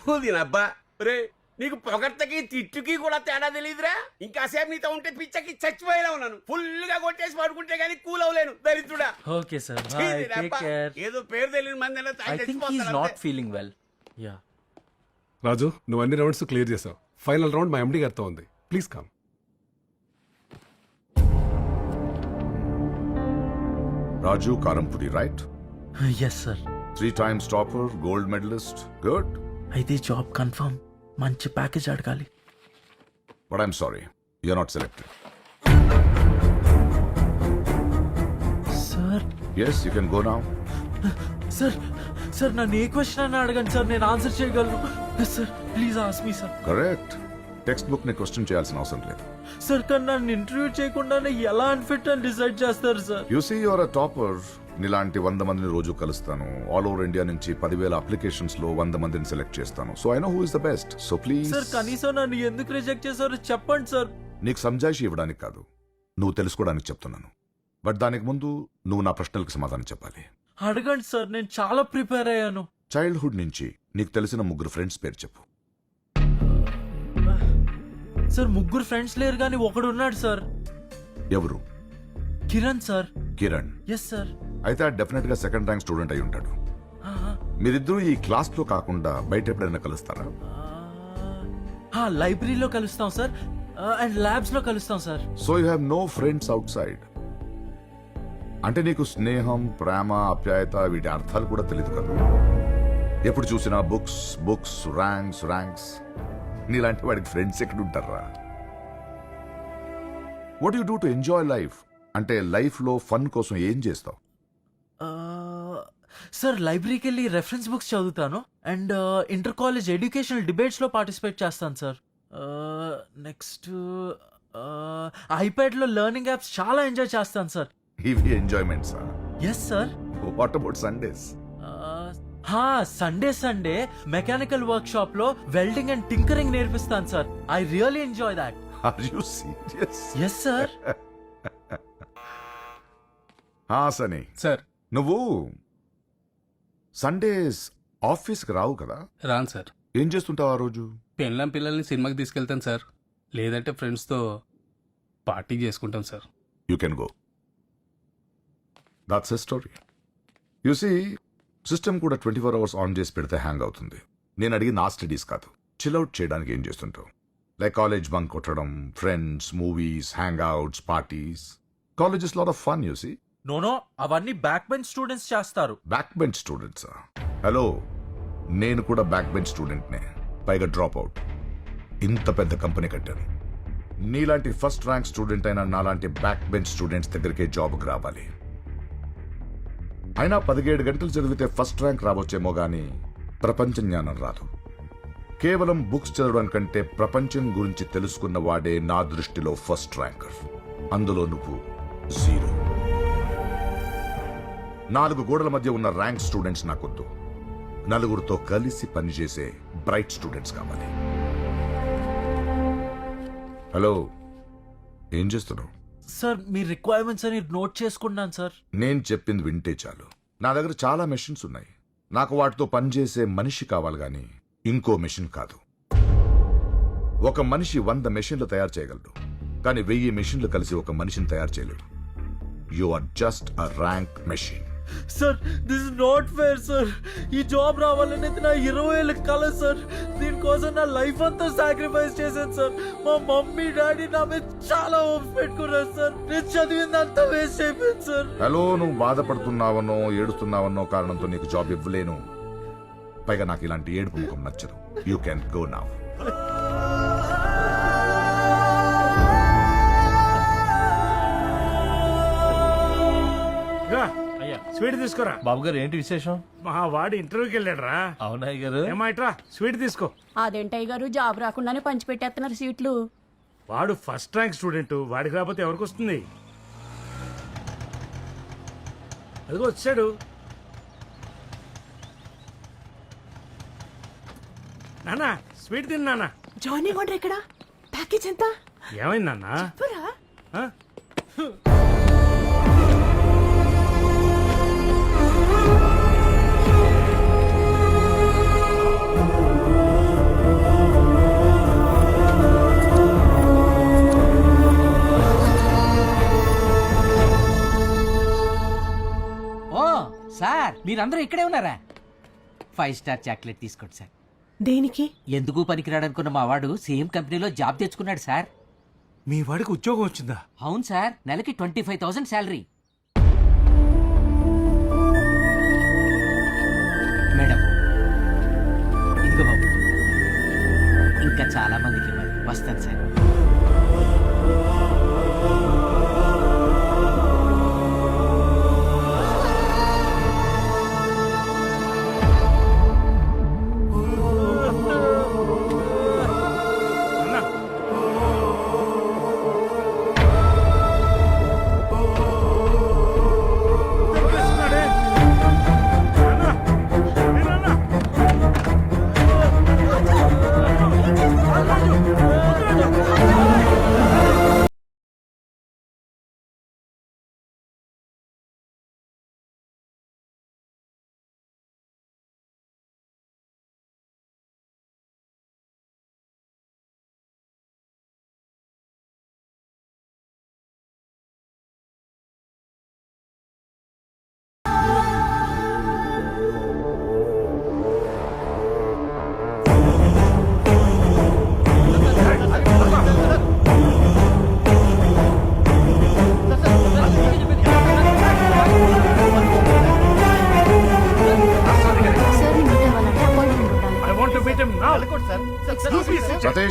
పూదినబ్బా. రే, నీకు పొగడ్తకి తిట్టుకి కూడా తేడా తెలియదురా. ఇంకాసేపు నీతో ఉంటే పిచ్చకి చచ్చిపోయేలా ఉన్నాను. ఫుల్ గా కొట్టేసి పడుకుంటే గానీ కూల్ అవ్వలేను దరిద్రుడా. Okay sir, bye, take care. ఏదో పేరు తెలియని మంది I think he is not feeling well. Yeah. Raju, నువ్వు అన్ని రౌండ్స్ క్లియర్ చేసావు. ఫైనల్ రౌండ్ మా ఎండి గారితో ఉంది. Please come. Raju Karampudi, right? Yes, sir. 3 times topper, gold medalist. Good. అయితే జాబ్ కన్ఫర్మ్. మంచి ప్యాకేజ్ అడగాలి. But I'm sorry, you're not selected. Sir? Yes, you can go now. Sir sir నన్ను ఏ question అని అడగండి sir, నేను answer చేయగలను. Sir please ask me sir. Correct. Text book ని question చేయాల్సిన అవసరం లేదు. సార్ కానీ నన్ను ఇంటర్వ్యూ చేయకుండానే ఎలా అన్ఫిట్ అని డిసైడ్ చేస్తారు sir? You see your a topper. నీలాంటి 100 మందిని రోజు కలుస్తాను. ఆల్ ఓవర్ ఇండియా నుంచి 10,000 అప్లికేషన్స్ లో 100 మందిని సెలెక్ట్ చేస్తాను. So I know who is the best. So please. Sir కనీసం నన్ను ఎందుకు రిజెక్ట్ చేశారో చెప్పండి సార్. నీకు సంజాయిషి ఇవ్వడానికి కాదు, నువ్వు తెలుసుకోవడానికి చెప్తున్నాను. బట్ దానికి ముందు నువ్వు నా ప్రశ్నలకు సమాధానం చెప్పాలి. అడగండి సార్, నేను చాలా ప్రిపేర్ అయ్యాను. చైల్డ్హుడ్ నుంచి నీకు తెలిసిన 3 ఫ్రెండ్స్ పేరు చెప్పు. సార్ 3 ఫ్రెండ్స్ లేరు కానీ ఒకడు ఉన్నాడు సార్. ఎవరు? Kiran sir. Kiran? Yes sir. అయితే డెఫినెట్ గా సెకండ్ ర్యాంక్ స్టూడెంట్ అయి ఉంటాడు. మీరిద్దరూ ఈ క్లాస్ లో కాకుండా బయట ఎప్పుడైనా కలుస్తారా? లైబ్రరీలో కలుస్తాం సార్, అండ్ ల్యాబ్స్ లో కలుస్తాం sir. So you have no friends outside. అంటే నీకు స్నేహం, ప్రేమ, ఆప్యాయత వీటి అర్థాలు కూడా తెలియదు కదా. ఎప్పుడు చూసినా బుక్స్ బుక్స్, ర్యాంక్స్ ర్యాంక్స్. నీలాంటి వాడికి ఫ్రెండ్స్ ఎక్కడ ఉంటారా? What you do to enjoy life? అంటే లైఫ్ లో ఫన్ కోసం ఏం చేస్తావు? సార్ లైబ్రరీకి వెళ్ళి రెఫరెన్స్ బుక్స్ చదువుతాను, and inter college educational debates లో పార్టిసిపేట్ చేస్తాను సార్. నెక్స్ట్ ఐప్యాడ్ లో లెర్నింగ్ యాప్స్ చాలా ఎంజాయ్ చేస్తాను సార్. ఇవి enjoyments? Yes sir. What about Sundays? Sunday mechanical workshop లో వెల్డింగ్ అండ్ టింకరింగ్ నేర్పిస్తాను sir. I really enjoy that. Are you serious? Yes sir. Sunny sir. నువ్వు Sundays ఆఫీస్కి రావు కదా? రాను సార్. ఏం చేస్తుంటావు ఆ రోజు? పెళ్ళం పిల్లల్ని సినిమాకి తీసుకెళ్తాను సార్, లేదంటే ఫ్రెండ్స్తో పార్టీ చేసుకుంటాం sir. You can go. That's a story. You see, system కూడా 24 hours ఆన్ చేసి పెడితే హ్యాంగ్ అవుతుంది. నేను అడిగి నా స్టడీస్ కాదు, చిల్అవుట్ చేయడానికి ఏం చేస్తుంటావు? లైక్ కాలేజ్ బంక్ కొట్టడం, friends, movies, hangouts, parties. College is lot of fun. You see. No అవన్నీ బ్యాక్ బెంచ్ స్టూడెంట్స్ చేస్తారు. Back bench students? హలో, నేను కూడా బ్యాక్ బెంచ్ స్టూడెంట్నే, పైగా డ్రాప్ అవుట్. ఇంత పెద్ద కంపెనీ కట్టాను. నీలాంటి ఫస్ట్ ర్యాంక్ స్టూడెంట్ అయినా నాలాంటి బ్యాక్ బెంచ్ స్టూడెంట్స్ దగ్గరికే జాబ్కి రావాలి. అయినా 17 గంటలు చదివితే ఫస్ట్ ర్యాంక్ రావచ్చేమో గానీ ప్రపంచ జ్ఞానం రాదు. కేవలం బుక్స్ చదవడం కంటే ప్రపంచం గురించి తెలుసుకున్న వాడే నా దృష్టిలో ఫస్ట్ ర్యాంకర్. అందులో నువ్వు 0. 4 గోడల మధ్య ఉన్న ర్యాంక్ స్టూడెంట్స్ నాకొద్దు. నలుగురితో కలిసి పనిచేసే బ్రైట్ స్టూడెంట్స్ కావాలి. హలో, ఏం చేస్తున్నావు? సార్ మీ రిక్వైర్మెంట్స్ అని నోట్ చేసుకున్నాను సార్. నేను చెప్పింది వింటే చాలు. నా దగ్గర చాలా మెషిన్స్ ఉన్నాయి. నాకు వాటితో పనిచేసే మనిషి కావాలి గాని ఇంకో మెషిన్ కాదు. ఒక మనిషి 100 మెషిన్లు తయారు చేయగలడు, కానీ 1000 మెషిన్లు కలిసి ఒక మనిషిని తయారు చేయలేడు. You are just a rank machine. Sir this is not fair sir. ఈ జాబ్ రావాలనేది నా 20 ఏళ్ళ కల సార్. దీనికోసం నా లైఫ్ అంతా సాక్రిఫైస్ చేశాను సార్. మా మమ్మీ డాడీ నా మీద చాలా హోప్స్ పెట్టుకున్నారు సార్. నేను చదివిందంతా వేస్ట్ అయిపోయింది సార్. హలో, నువ్వు బాధపడుతున్నావనో ఏడుస్తున్నావనో కారణంతో నీకు జాబ్ ఇవ్వలేను. పైగా నాకు ఇలాంటి ఏడుపు ముఖం నచ్చదు. You can go now. Sweet తీసుకురా. బాబు గారు ఏంటి విశేషం? మా వాడు ఇంటర్వ్యూకి వెళ్ళాడు రా. అవునాయ్ గారు. ఏమాయిట్రా, స్వీట్ తీసుకో. అదేంటయ్య గారు, జాబ్ రాకుండానే పంచి పెట్టేస్తున్నారు సీట్లు. వాడు ఫస్ట్ ర్యాంక్ స్టూడెంట్, వాడికి రాకపోతే ఎవరికి వస్తుంది? అదిగో వచ్చాడు. నానా స్వీట్ తిన్నా. నాన్న జాయినింగ్ ఆర్డర్ ఎక్కడ? ప్యాకేజ్ ఎంత? ఏమైంది నాన్న? చెప్పరా? సార్ మీరందరూ ఇక్కడే ఉన్నారా? 5 స్టార్ చాక్లెట్ తీసుకోండి సార్. దేనికి? ఎందుకు పనికిరాడనుకున్న మా వాడు సేమ్ కంపెనీలో జాబ్ తెచ్చుకున్నాడు సార్. మీ వాడికి ఉద్యోగం వచ్చిందా? అవును సార్, నెలకి 25,000 శాలరీ. మేడం ఇదిగో బాబు, ఇంకా చాలా మందికి ఇవ్వాలి. వస్తాను సార్.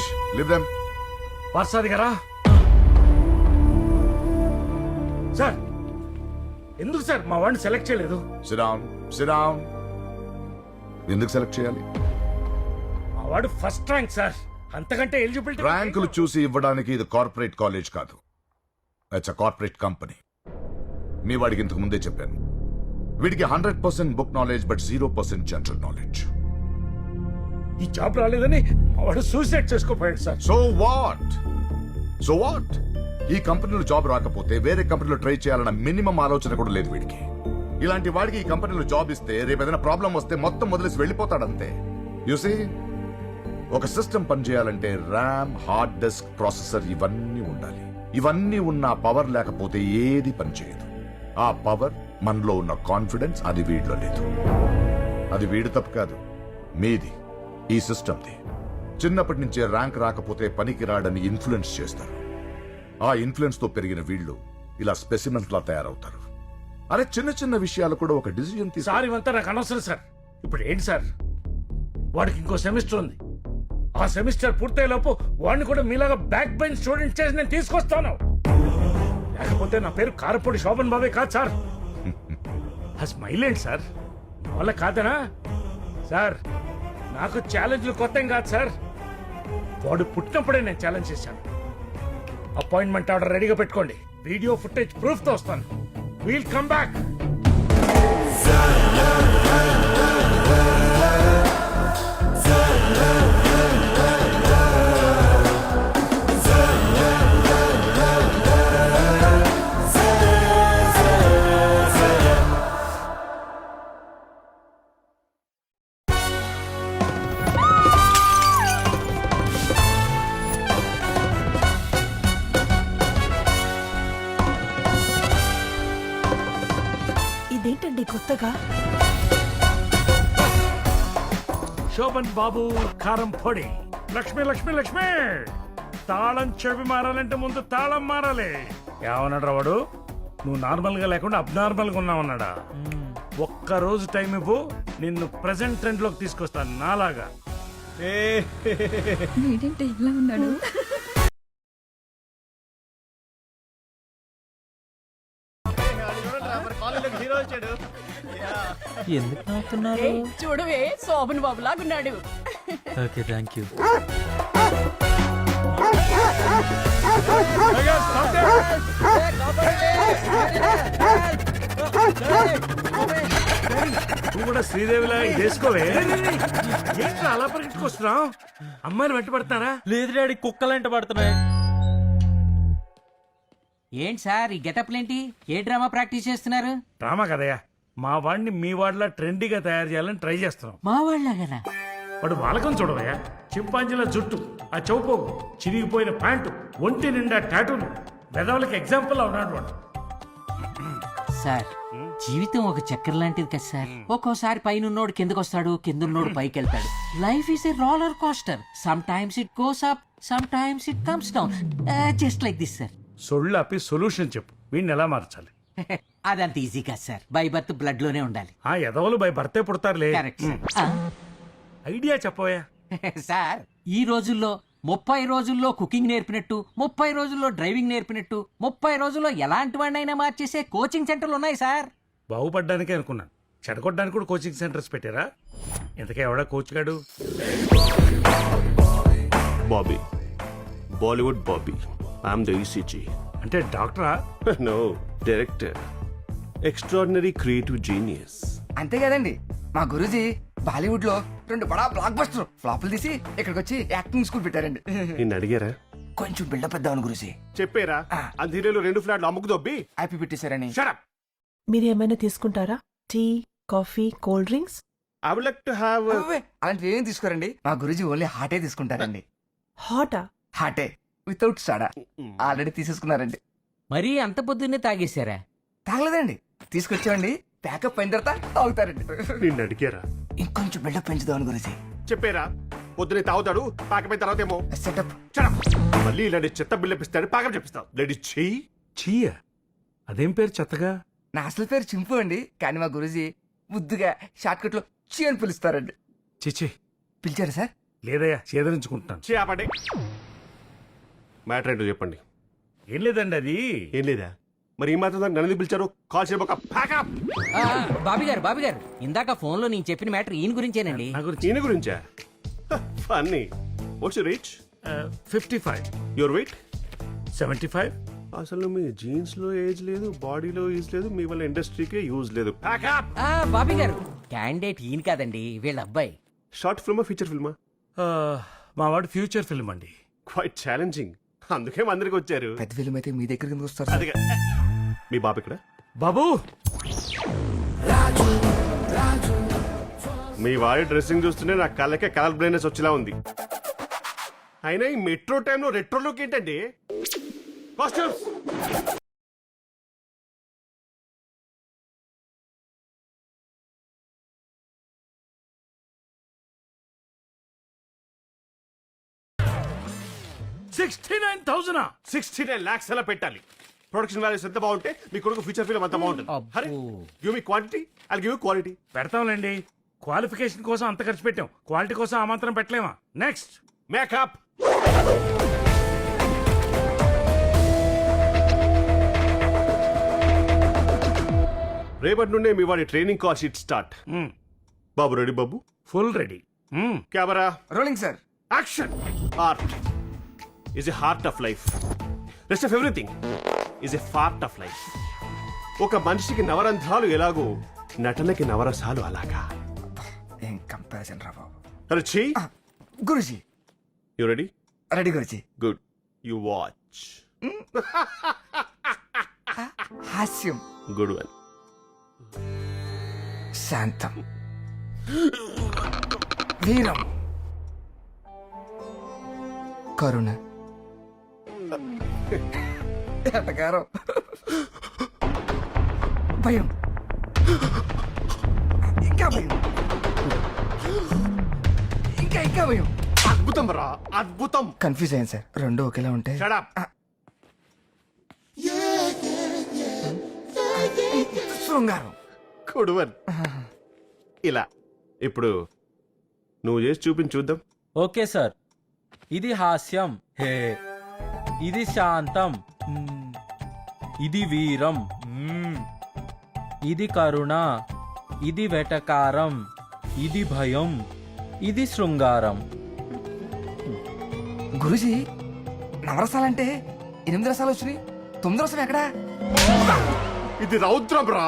Manish leave them. పార్సాది గారా సార్, ఎందుకు సార్ మా వాడిని సెలెక్ట్ చేయలేదు? SIT down. ఎందుకు సెలెక్ట్ చేయాలి? మా వాడు ఫస్ట్ ర్యాంక్ సార్, అంతకంటే ఎలిజిబిలిటీ. ర్యాంకులు చూసి ఇవ్వడానికి ఇది కార్పొరేట్ కాలేజ్ కాదు, ఇట్స్ అ కార్పొరేట్ కంపెనీ. మీ వాడికి ఇంతకు ముందే చెప్పాను, వీడికి 100% book knowledge but 0% general knowledge. ఈ జాబ్ రాలేదని మా వాడు సూసైడ్ చేసుకోపోయాడు సార్. So what? ఈ కంపెనీలో జాబ్ రాకపోతే వేరే కంపెనీలో ట్రై చేయాలన్న మినిమం ఆలోచన కూడా లేదు వీడికి. ఇలాంటి వాడికి ఈ కంపెనీలో జాబ్ ఇస్తే రేపు ఏదైనా ప్రాబ్లం వస్తే మొత్తం వదిలేసి వెళ్ళిపోతాడంతే. యూసీ, ఒక సిస్టమ్ పనిచేయాలంటే ర్యామ్, హార్డ్ డిస్క్, ప్రాసెసర్ ఇవన్నీ ఉండాలి. ఇవన్నీ ఉన్న పవర్ లేకపోతే ఏది పనిచేయదు. ఆ పవర్ మనలో ఉన్న కాన్ఫిడెన్స్ అది వీడిలో లేదు. అది వీడి తప్పు కాదు, మీది, ఈ సిస్టమ్ది. చిన్నప్పటి నుంచే ర్యాంక్ రాకపోతే పనికి రాడని ఇన్ఫ్లుయెన్స్ చేస్తారు. ఆ ఇన్ఫ్లుయెన్స్ తో పెరిగిన వీళ్ళు ఇలా స్పెసిమెన్స్ లా తయారవుతారు. అరే చిన్న చిన్న విషయాలు కూడా ఒక డిసిజన్ సార్ ఇవంతా నాకు అనవసరం సార్. ఇప్పుడు ఏంటి సార్, వాడికి ఇంకో సెమిస్టర్ ఉంది. ఆ సెమిస్టర్ పూర్తయ్యేలోపు వాడిని కూడా మీలాగా బ్యాక్ బెంచ్ స్టూడెంట్ చేసి నేను తీసుకొస్తాను. లేకపోతే నా పేరు కారపూడి శోభన్ బాబే కాదు సార్. ఆ స్మైల్ ఏంటి సార్, నా వల్ల కాదనా సార్? నాకు ఛాలెంజ్లు కొత్త ఏం కాదు సార్. వాడు పుట్టినప్పుడే నేను ఛాలెంజ్ చేశాను. అపాయింట్మెంట్ ఆర్డర్ రెడీగా పెట్టుకోండి. వీడియో ఫుటేజ్ ప్రూఫ్ తో వస్తాను. We'll come back. ఇదేంటండి కొత్తగా? శోభన్ బాబు కారం పొడి. లక్ష్మి లక్ష్మి లక్ష్మి, తాళం చెవి మారాలంటే ముందు తాళం మారాలి. ఏమన్నాడు వాడు? నువ్వు నార్మల్ గా లేకుండా అబ్నార్మల్ గా ఉన్నావన్నాడా? ఒక్క రోజు టైం ఇవ్వు, నిన్ను ప్రెసెంట్ ట్రెండ్ లోకి తీసుకొస్తాను నాలాగా. ఏంటంటే ఇలా ఉన్నాడు? ఎందుకు నవ్వుతున్నారు? చూడవే, శోభన్ బాబు లాగున్నాడు. Okay, thank you. నువ్వు కూడా శ్రీదేవిలా వేసుకోవే. ఏంటి అలా పరిగెట్టుకొస్తున్నావు? అమ్మాయిలు వెంట పడతారా? లేదు డాడీ, కుక్కలు వెంట పడుతున్నాయి. ఏంటి సార్ ఈ గెటప్లేంటి? ఏ డ్రామా ప్రాక్టీస్ చేస్తున్నారు? డ్రామా కదయ్యా, మా వాడిని మీ వాడిలా ట్రెండీగా తయారు చేయాలని ట్రై చేస్తున్నాం. మా వాళ్ళగానా? వాడు వాలకం చూడవయ్యా, చింపాంజీల జుట్టు, ఆ చౌపోగు, చిరిగిపోయిన ప్యాంటు, ఒంటి నిండా టాటూలు, పెదవులకి ఎగ్జాంపుల్ ఉన్నాడు వాడు. సార్ జీవితం ఒక చక్కెర లాంటిది కదా సార్. ఒక్కోసారి పైనున్నోడు కిందకు వస్తాడు, కిందున్నోడు పైకి వెళ్తాడు. Life is a roller coaster. Sometimes it goes up, sometimes it comes down, just like this sir. సొళ్ళు ఆపి సొల్యూషన్ చెప్పు, వీడిని ఎలా మార్చాలి? అదంత ఈజీ కాదు సార్. బై బర్త్ బ్లడ్ లోనే ఉండాలి. ఆ ఎదవలు బై భర్తే పుడతారులే. Correct sir. ఐడియా చెప్పవయ్యా. సార్ ఈ రోజుల్లో 30 రోజుల్లో కుకింగ్ నేర్పినట్టు, 30 రోజుల్లో డ్రైవింగ్ నేర్పినట్టు, 30 రోజుల్లో ఎలాంటి వాడినైనా మార్చేసే కోచింగ్ సెంటర్లు ఉన్నాయి సార్. బాగుపడ్డానికే అనుకున్నాను, చెడగొట్టడానికి కూడా కోచింగ్ సెంటర్స్ పెట్టారా? ఇంతకే ఎవడా కోచ్ గాడు? Bobby, Bollywood Bobby. I'm the ECG. అంటే డాక్టరా? No, director. Extraordinary creative genius. అంతే కదండి, మా గురూజీ బాలీవుడ్ లో 2 బడా బ్లాక్ బస్టర్ ఫ్లాపులు తీసి ఇక్కడికి వచ్చి యాక్టింగ్ స్కూల్ పెట్టారండి. నిన్ను అడిగారా? కొంచెం బిల్డప్ ఇద్దామని గురూజీ. చెప్పారా? అంధీరేలో 2 ఫ్లాట్లు అమ్ముకు దొబ్బి హ్యాపీ పెట్టేశారని. మీరేమైనా తీసుకుంటారా? Tea, coffee, cold drinks? I would like to have. అలాంటివి ఏం తీసుకోరండి, మా గురూజీ ఓన్లీ హాటే తీసుకుంటారండి. హాటా? హాటే వితౌట్ సోడా. ఆల్రెడీ తీసేసుకున్నారండి. మరీ అంత పొద్దున్నే తాగేశారా? తాగలేదండి, తీసుకొచ్చామండి. ప్యాకప్ అయిన తర్వాత తాగుతారండి. నిన్ను అడిగారా? ఇంకొంచెం బిల్డప్ పెంచుదామని గురించి చెప్పారా? పొద్దునే తాగుతాడు, పాకపోయిన తర్వాత ఏమో సెటప్. మళ్ళీ ఇలాంటి చెత్త బిల్డప్ ఇస్తాడు, పాకం చెప్పిస్తావు. బ్లడ్ చెయ్యి. చీయ? అదేం పేరు చెత్తగా? నా అసలు పేరు చింపు అండి, కానీ మా గురూజీ ముద్దుగా షార్ట్ కట్ లో చీ అని పిలుస్తారండి. చిచి, పిలిచారు సార్? లేదయ్యా చేదరించుకుంటున్నాను. చేపండి. మ్యాటర్ ఏంటో చెప్పండి. ఏం లేదండి, అది ఏం లేదా? మరి ఈ మాత్రం దాన్ని నన్ను పిలిచారు? Call చేయబోక pack up. బాబీ గారు ఇందాక ఫోన్ లో నేను చెప్పిన మ్యాటర్ ఈయన గురించేనండి. ఈయన గురించా? Funny. What's your reach? 55. Your weight? 75. అసలు మీ జీన్స్ లో ఏజ్ లేదు, బాడీలో ఏజ్ లేదు, మీ వల్ల ఇండస్ట్రీకే యూజ్ లేదు. ప్యాకప్. బాబీ గారు క్యాండిడేట్ ఈయన కాదండి, వీళ్ళ అబ్బాయి. షార్ట్ ఫిల్మా, ఫీచర్ ఫిల్మా? మా వాడు ఫ్యూచర్ ఫిల్మ్ అండి. Quite challenging. అందుకే అందరికి వచ్చారు. పెద్ద ఫిల్మ్ అయితే మీ దగ్గరికి వస్తారు. అదిగా. మీ బాబు ఇక్కడ? బాబు, మీ వాడి డ్రెస్సింగ్ చూస్తుంటే నా కళ్ళకే కలర్ బ్లైండ్నెస్ వచ్చేలా ఉంది. అయినా ఈ మెట్రో టైంలో రెట్రో లుక్ ఏంటండి? కాస్ట్యూమ్స్. $69 lakhs ఎలా పెట్టాలి? ప్రొడక్షన్ వాల్యూస్ ఎంత బాగుంటే మీ కొడుకు ఫ్యూచర్ ఫిల్మ్ అంత బాగుంటుంది. Hari, give me quantity, I'll give you quality. పెడతాంలేండి. క్వాలిఫికేషన్ కోసం అంత ఖర్చు పెట్టాం, క్వాలిటీ కోసం ఆ మాత్రం పెట్టలేమా? Next makeup. రేపటి నుండే మీ వాడి training call sheet start. Babu ready? Babu full ready. Camera rolling sir. Action. Art is a heart of life. Rest of everything is a part of life. ఒక మనిషికి నవరంధ్రాలు ఎలాగో నటనకి నవరసాలు అలాగా. ఏం కంపారిజన్ రా బాబు. అరే ఛీ. Guruji you ready? Ready Guruji. Good. You watch. హాస్యం. Good one. శాంతం. వీరం. కరుణ. ఎటకారం. భయం. ఇంకా భయం. ఇంకా భయం. అద్భుతం రా, అద్భుతం. కన్ఫ్యూజ్ అయ్యాను సార్, రెండు ఒకేలా ఉంటే. Shut up. శృంగారం. Good one. ఇలా ఇప్పుడు నువ్వు చేసి చూపించి చూద్దాం. Okay sir. ఇది హాస్యం, హే. ఇది శాంతం, ఇది వీరం, ఇది కరుణ, ఇది వెటకారం, ఇది భయం, ఇది శృంగారం. గురుజీ, నవరసాలంటే 8 రసాలు వచ్చినాయి, 9 రసం ఎక్కడా? ఇది రౌద్రం రా.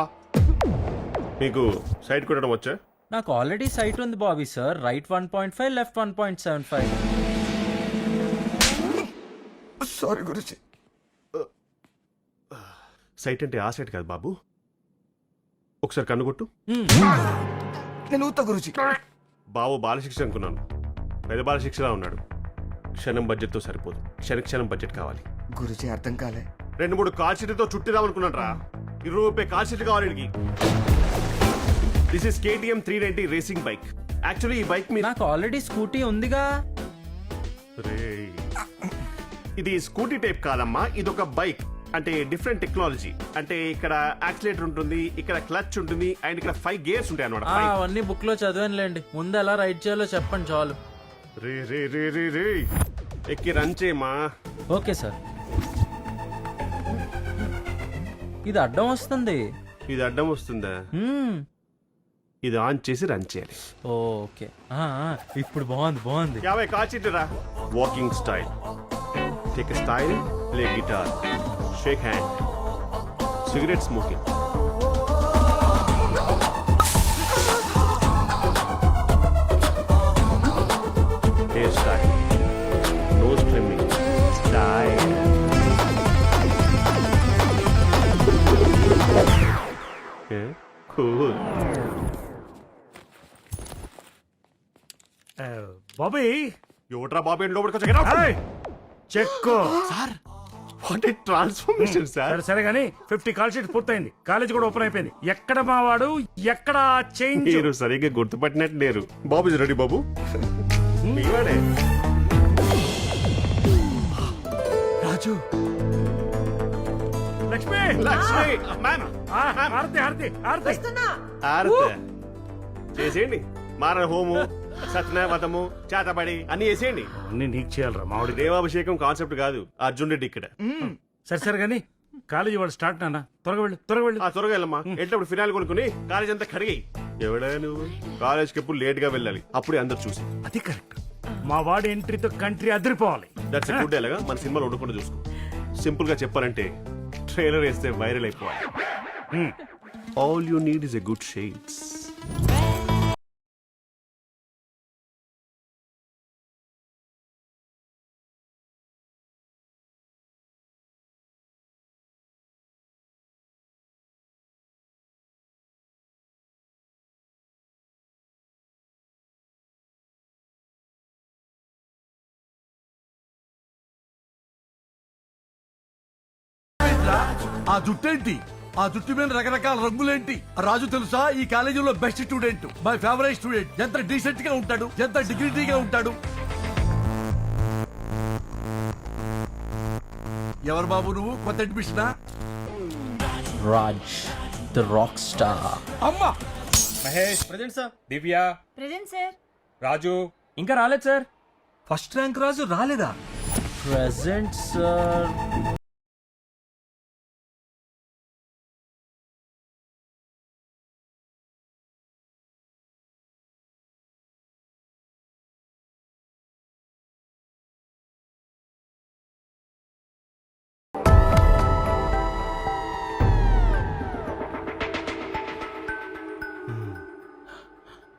మీకు సైట్ కొట్టడం వచ్చా? నాకు ఆల్రెడీ సైట్ ఉంది Bobby sir. Right 1.5, left 1.75. Sorry Guruji. Sight అంటే ఆ సైట్ కాదు బాబు. ఒకసారి కన్నుకొట్టు. నేను ఊత గురుజీ. బాబు బాలశిక్ష అనుకున్నాను, పెద్ద బాలశిక్షలా ఉన్నాడు. క్షణం బడ్జెట్తో సరిపోదు, క్షణం బడ్జెట్ కావాలి. గురుజీ అర్థం కాలే. 2-3 కాల్ షీట్లతో చుట్టిదాం అనుకున్నాను రా. ₹20 కాల్ షీట్లు కావాలి వీడికి. This is KTM 390 racing bike. Actually ఈ బైక్ మీద నాకు ఆల్రెడీ స్కూటీ ఉందిగా. ఇది స్కూటీ టైప్ కాదమ్మా, ఇది ఒక బైక్. అంటే డిఫరెంట్ టెక్నాలజీ. అంటే ఇక్కడ యాక్సిలేటర్ ఉంటుంది, ఇక్కడ క్లచ్ ఉంటుంది, అండ్ ఇక్కడ 5 గేర్స్ ఉంటాయి అన్నమాట. అవన్నీ బుక్ లో చదివానులేండి. ముందు ఎలా రైడ్ చేయాలో చెప్పండి చాలు. రే రే రే రే రే ఎక్కి రన్ చేయమా. Okay sir. ఇది అడ్డం వస్తుంది. ఇది అడ్డం వస్తుందా? ఇది ఆన్ చేసి రన్ చేయాలి. ఓకే, ఇప్పుడు బాగుంది. 50 కాల్ షీట్లు రా. Walking style, take style, play guitar, shake hand, cigarette smoking. Hair style, nose trimming style. Cool. Bobby. ఎవట్రా బాబీ లోపలికి వచ్చా? Check sir. What a transformation sir. సరే కానీ 50 కాల్ షీట్ పూర్తయింది, కాలేజ్ కూడా ఓపెన్ అయిపోయింది. ఎక్కడ మావాడు, ఎక్కడ చేంజ్? మీరు సరిగ్గా గుర్తుపట్టినట్టు లేరు. Babu is ready. బాబు మీవాడే. రాజు. లక్ష్మి. మ్యామ్. హారతి. చేసేయండి. మారణ హోము, సత్యనావతము చేతబడి అన్ని వేసేయండి. అన్ని నీకు చేయాలరా మామిడి. దేవాభిషేకం కాన్సెప్ట్ కాదు, అర్జున్ రెడ్డి ఇక్కడ. సరే సరే కానీ కాలేజీ వాడు స్టార్ట్ నాన్న, త్వరగా వెళ్ళు త్వరగా వెళ్ళు. త్వరగా వెళ్ళమ్మా. ఎట్లప్పుడు ఫినాయిల్ కొనుక్కుని కాలేజ్ అంతా కడిగి. ఎవడా నువ్వు కాలేజ్కి ఎప్పుడు లేట్ గా వెళ్ళాలి, అప్పుడే అందరు చూసి. అది కరెక్ట్. మా వాడి ఎంట్రీతో కంట్రీ అదిరిపోవాలి. దట్స్ గుడ్ ఎలాగా మన సినిమాలో ఉండకుండా చూసుకో. సింపుల్ గా చెప్పాలంటే ట్రైలర్ వేస్తే వైరల్ అయిపోవాలి. All you need is a good shades. ఆ జుట్టేంటి? ఆ జుట్టు మీద రకరకాల రంగులేంటి? రాజు తెలుసా, ఈ కాలేజీలో best student, my favourite student. ఎంత డీసెంట్ గా ఉంటాడు, ఎంత డిగ్నిటీగా ఉంటాడు. ఎవరు బాబు నువ్వు? కొత్త అడ్మిషనా? Raj the rock star. అమ్మా Mahesh present sir. Divya present sir. Raju ఇంకా రాలేదు సార్. ఫస్ట్ ర్యాంక్ రాజు రాలేదా? Present sir.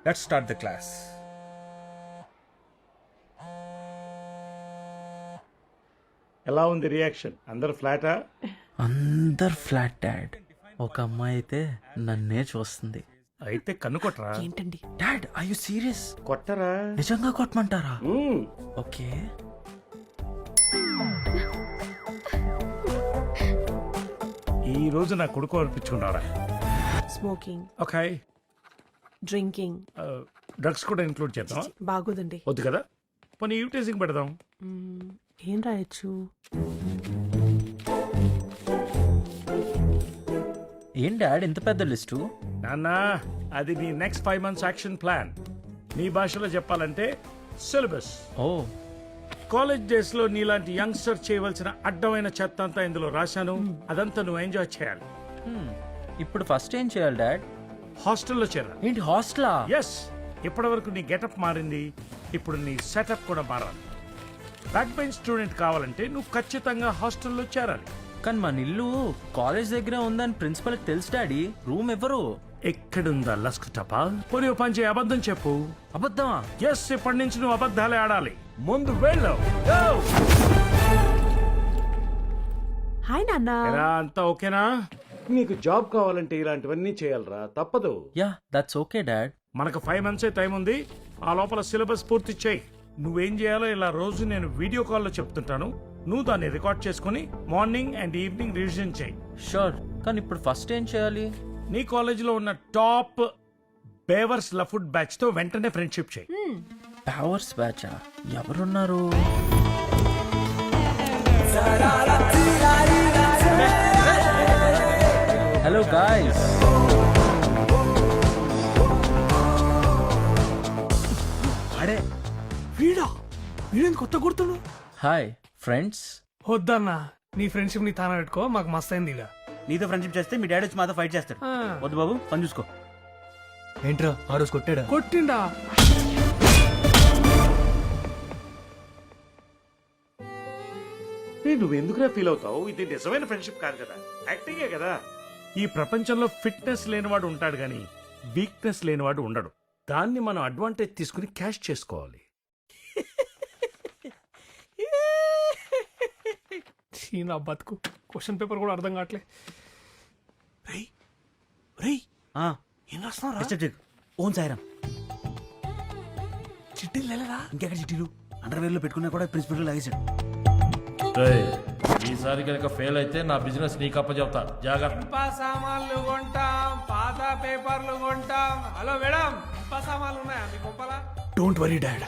Let's start the class. ఎలా ఉంది రియాక్షన్? అందరు ఫ్లాటా? అందరు ఫ్లాట్ డాడ్. ఒక అమ్మాయి అయితే నన్నే చూస్తుంది. అయితే కన్నుకొట్టరా. ఏంటండి డాడ్ ఐ యు సీరియస్? కొట్టరా. నిజంగా కొట్టమంటారా? ఓకే. ఈ రోజు నా కొడుకు అనిపించుకున్నారా? Smoking, okay. డ్రింకింగ్, డ్రగ్స్ కూడా ఇంక్లూడ్ చేద్దాం. బాగోదండి. వద్దు కదా, పోనీ ఈవ్టేజింగ్ పెడదాం. ఏం రాయొచ్చు? ఏం డాడ్ ఇంత పెద్ద లిస్టు? నాన్న, అది నీ నెక్స్ట్ 5 months యాక్షన్ ప్లాన్. నీ భాషలో చెప్పాలంటే సిలబస్. ఓ, కాలేజ్ డేస్ లో నీలాంటి యంగ్స్టర్ చేయవలసిన అడ్డమైన చెత్త అంతా ఇందులో రాశాను. అదంతా నువ్వు ఎంజాయ్ చేయాలి. ఇప్పుడు ఫస్ట్ ఏం చేయాలి డాడ్? హాస్టల్లో చేరాలి. ఏంటి హాస్టలా? ఎస్. ఇప్పటి వరకు నీ గెటప్ మారింది, ఇప్పుడు నీ సెటప్ కూడా మారాలి. బ్యాక్ బెంచ్ స్టూడెంట్ కావాలంటే నువ్వు ఖచ్చితంగా హాస్టల్లో చేరాలి. కానీ మన ఇల్లు కాలేజ్ దగ్గర ఉందని ప్రిన్సిపల్ తెలుసు డాడీ. రూమ్ ఎవరు? ఎక్కడుందా లస్క్ టపా? పోనీ ఓ పని చేయి, అబద్ధం చెప్పు. అబద్ధమా? ఎస్, ఇప్పటి నుంచి నువ్వు అబద్ధాలే ఆడాలి. ముందు వెళ్ళు. హాయ్ నాన్న. ఎలా, అంతా ఓకేనా? నీకు జాబ్ కావాలంటే ఇలాంటివన్నీ చేయాలరా, తప్పదు. Yeah that's okay dad. మనకు 5 months టైం ఉంది. ఆ లోపల సిలబస్ పూర్తి చేయి. నువ్వేం చేయాలో ఇలా రోజు నేను వీడియో కాల్లో చెప్తుంటాను. నువ్వు దాన్ని రికార్డ్ చేసుకుని మార్నింగ్ అండ్ ఈవినింగ్ రివిజన్ చేయి. షూర్. కానీ ఇప్పుడు ఫస్ట్ ఏం చేయాలి? నీ కాలేజీలో ఉన్న టాప్ బేవర్స్ లఫుడ్ బ్యాచ్ తో వెంటనే ఫ్రెండ్షిప్ చేయి. పవర్స్ బ్యాచా? ఎవరున్నారు? Hello guys. అడే వీడా, వీడేంది కొత్త గుర్తుడు? Hi friends. వద్దన్నా, నీ ఫ్రెండ్షిప్ ని తాన పెట్టుకో, మాకు మస్త్ అయింది. నీతో ఫ్రెండ్షిప్ చేస్తే మీ డాడీ వచ్చి మాతో ఫైట్ చేస్తాడు. వద్దు బాబు, పని చూసుకో. ఏంట్రా ఆ రోజు కొట్టాడా? కొట్టిండా? నువ్వు ఎందుకురా ఫీల్ అవుతావు? ఇది నిజమైన ఫ్రెండ్షిప్ కాదు కదా, యాక్టింగే కదా. ఈ ప్రపంచంలో ఫిట్నెస్ లేనివాడు ఉంటాడు కానీ వీక్నెస్ లేనివాడు ఉండడు. దాన్ని మనం అడ్వాంటేజ్ తీసుకుని క్యాష్ చేసుకోవాలి. నా బతుకు, క్వశ్చన్ పేపర్ కూడా అర్థం కావట్లే. ఏం రాస్తున్నా? ఓన్ సాయిరామ్. చిట్టీలు లేలేదా? ఇంకెక్కడ చిట్టీలు? అండర్వేర్ లో పెట్టుకున్నా కూడా ప్రిన్సిపల్ లాగేశాడు. ఈసారి కనుక ఫెయిల్ అయితే నా బిజినెస్ నీకు అప్పచెప్తా. జాగ్రత్త. సామాన్లు కొంటాం, పాత పేపర్లు కొంటాం. హలో మేడం, సామాన్లు ఉన్నాయా మీ గొప్పలా? డోంట్ వరీ డాడ్,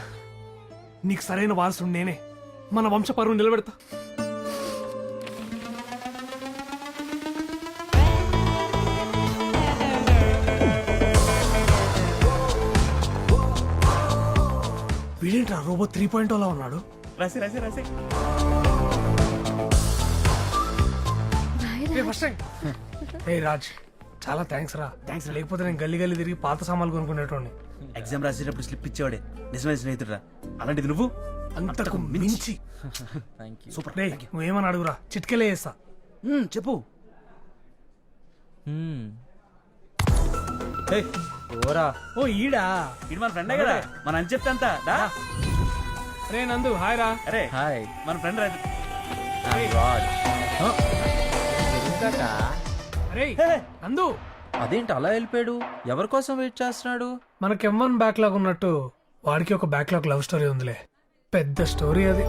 నీకు సరైన వారసుడు నేనే. మన వంశ పరువు నిలబెడతా. వీడేంట్రా రోబో 3.0 లా ఉన్నాడు. రాసి రాసి రాసి ఏ రాజ్ చాలా థ్యాంక్స్ రా. థ్యాంక్స్. లేకపోతే నేను గల్లీ గల్లీ తిరిగి పాత సామాన్లు కొనుక్కునేటోని. ఎగ్జామ్ రాసేటప్పుడు స్లిప్ ఇచ్చేవాడే నిజమైన స్నేహితుడురా. అలాంటిది నువ్వు అంతకు మించి. సూపర్. రే నువ్వేమని అడుగురా, చిట్కెలే చేస్తా. చెప్పు. ఓరా ఓ ఈడా ఇది మన ఫ్రెండే కదా, మన అని చెప్తే అంతా దా. రే నందు హాయ్ రా. అరే హాయ్ మన ఫ్రెండ్ రాజు. అరే నందు అదేంటి అలా వెళ్ళిపోయాడు? ఎవరి కోసం వెయిట్ చేస్తున్నాడు? మనకి M1 బ్యాక్లాగ్ ఉన్నట్టు వాడికి ఒక బ్యాక్లాగ్ లవ్ స్టోరీ ఉందిలే. పెద్ద స్టోరీ అది.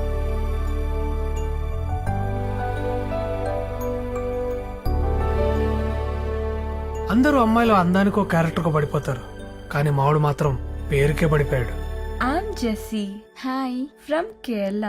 అందరూ అమ్మాయిలు అందానికో క్యారెక్టర్కో పడిపోతారు, కానీ మావాడు మాత్రం పేరుకే పడిపోయాడు. I'm Jessie. Hi from Kerala.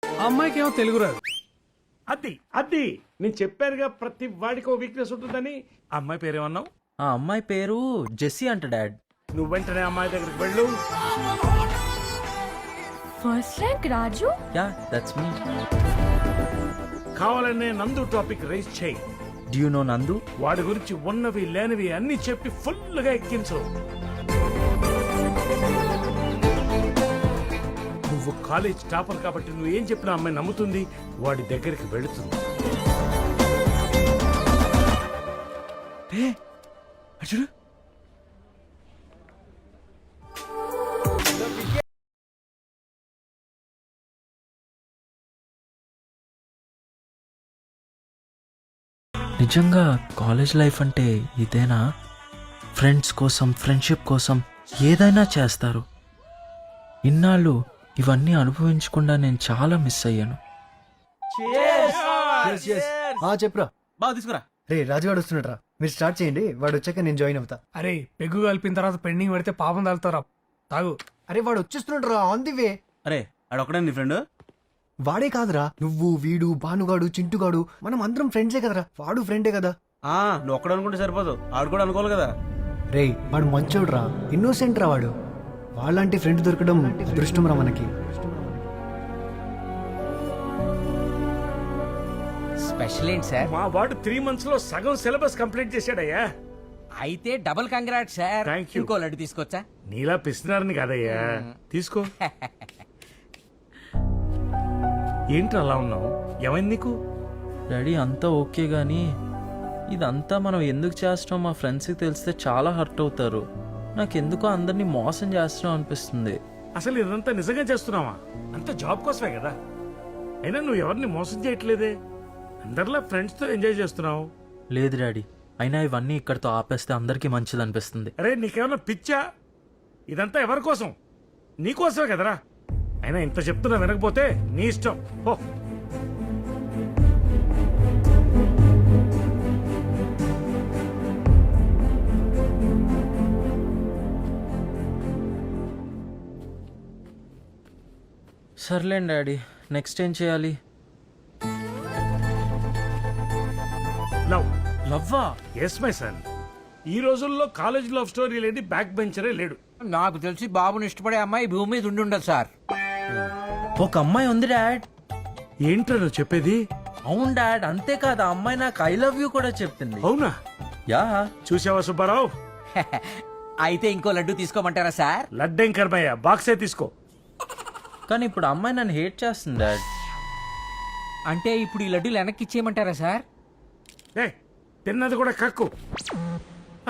ఆ అమ్మాయికి ఏమో తెలుగు రాదు. అది నేను చెప్పానుగా, ప్రతి వాడికి ఓ వీక్నెస్ ఉంటుందని. ఆ అమ్మాయి పేరేమన్నావు? ఆ అమ్మాయి పేరు జెస్సీ అంట డాడ్. నువ్వు వెంటనే అమ్మాయి దగ్గరికి వెళ్ళు. First rank Raju. Yeah that's me. కావాలనే నందు టాపిక్ రైజ్ చేయి. డు యు నో నందు? వాడి గురించి ఉన్నవి లేనివి అన్ని చెప్పి ఫుల్ గా ఎక్కించు. నువ్వు కాలేజ్ టాపర్ కాబట్టి నువ్వు ఏం చెప్పినా అమ్మాయి నమ్ముతుంది, వాడి దగ్గరికి వెళుతుంది. చూడు నిజంగా కాలేజ్ లైఫ్ అంటే ఇదేనా? ఫ్రెండ్స్ కోసం, ఫ్రెండ్షిప్ కోసం ఏదైనా చేస్తారు. ఇన్నాళ్ళు ఇవన్నీ అనుభవించకుండా నేను చాలా మిస్ అయ్యాను. చెప్పురా. బాగా తీసుకురా. రే రాజుగాడు వస్తున్నాడు రా, మీరు స్టార్ట్ చేయండి, వాడు వచ్చాక నేను జాయిన్ అవుతా. అరే పెగ్గు కలిపిన తర్వాత పెండింగ్ పెడితే పాపం తాగుతారా. తాగు. అరే వాడు వచ్చేస్తున్నాడు రా, ఆన్ ది వే. అరే ఆడొక్కడే నీ ఫ్రెండ్? వాడే కాదురా, నువ్వు, వీడు, భానుగాడు, చింటుగాడు, మనం అందరం ఫ్రెండ్సే కదరా. వాడు ఫ్రెండే కదా. నువ్వు ఒక్కడ అనుకుంటే సరిపోదు, ఆడు కూడా అనుకోవాలి కదా. రే వాడు మంచోడు రా, ఇన్నోసెంట్ రా వాడు. వాళ్ళంటి ఫ్రెండ్ దొరకడం అదృష్టం రా మనకి. స్పెషల్ ఏంటి సార్? మా వాడు 3 months లో సగం సిలబస్ కంప్లీట్ చేశాడయ్యా. అయితే double congrat sir. Thank you. ఇంకో లడ్డు తీసుకొచ్చా? నీలా పిస్తున్నారని కాదయ్యా, తీసుకో. ఏంటి అలా ఉన్నావు? ఏమైంది నీకు? డాడీ అంతా ఓకే కానీ ఇదంతా మనం ఎందుకు చేస్తున్నాం మా ఫ్రెండ్స్కి తెలిస్తే చాలా హర్ట్ అవుతారు. నాకెందుకో అందరినీ మోసం చేస్తున్నాం అనిపిస్తుంది. అసలు ఇదంతా నిజంగా చేస్తున్నావా? అంత జాబ్ కోసమే కదా. అయినా నువ్వు ఎవరిని మోసం చేయట్లేదే, అందరిలా ఫ్రెండ్స్తో ఎంజాయ్ చేస్తున్నావు. లేదు డాడీ, అయినా ఇవన్నీ ఇక్కడితో ఆపేస్తే అందరికీ మంచిది అనిపిస్తుంది. అరే నీకేమన్నా పిచ్చా? ఇదంతా ఎవరి కోసం? నీకోసమే కదరా. అయినా ఇంత చెప్తున్నా వినకపోతే నీ ఇష్టం. ఓ సర్లేండి డాడీ, నెక్స్ట్ ఏం చేయాలి? లవ్. లవ్వా? Yes my son. ఈ రోజుల్లో కాలేజ్ లవ్ స్టోరీ లేని బ్యాక్ బెంచరే లేడు. నాకు తెలిసి బాబుని ఇష్టపడే అమ్మాయి భూమి మీద ఉండి ఉండదు సార్. ఒక అమ్మాయి ఉంది డాడ్. ఏంట్రా నువ్వు చెప్పేది? అవును డాడ్, అంతేకాదు ఆ అమ్మాయి నాకు ఐ లవ్ యూ కూడా చెప్పింది. అవునా? యా. చూసావా సుబ్బారావు? అయితే ఇంకో లడ్డు తీసుకోమంటారా సార్? లడ్డేం కర్మయ్య, బాక్సే తీసుకో. కానీ ఇప్పుడు అమ్మాయి నన్ను హేట్ చేస్తుంది డాడ్. అంటే ఇప్పుడు ఈ లడ్డూలు వెనక్కి ఇచ్చేయమంటారా సార్? తిన్నది కూడా కక్కు.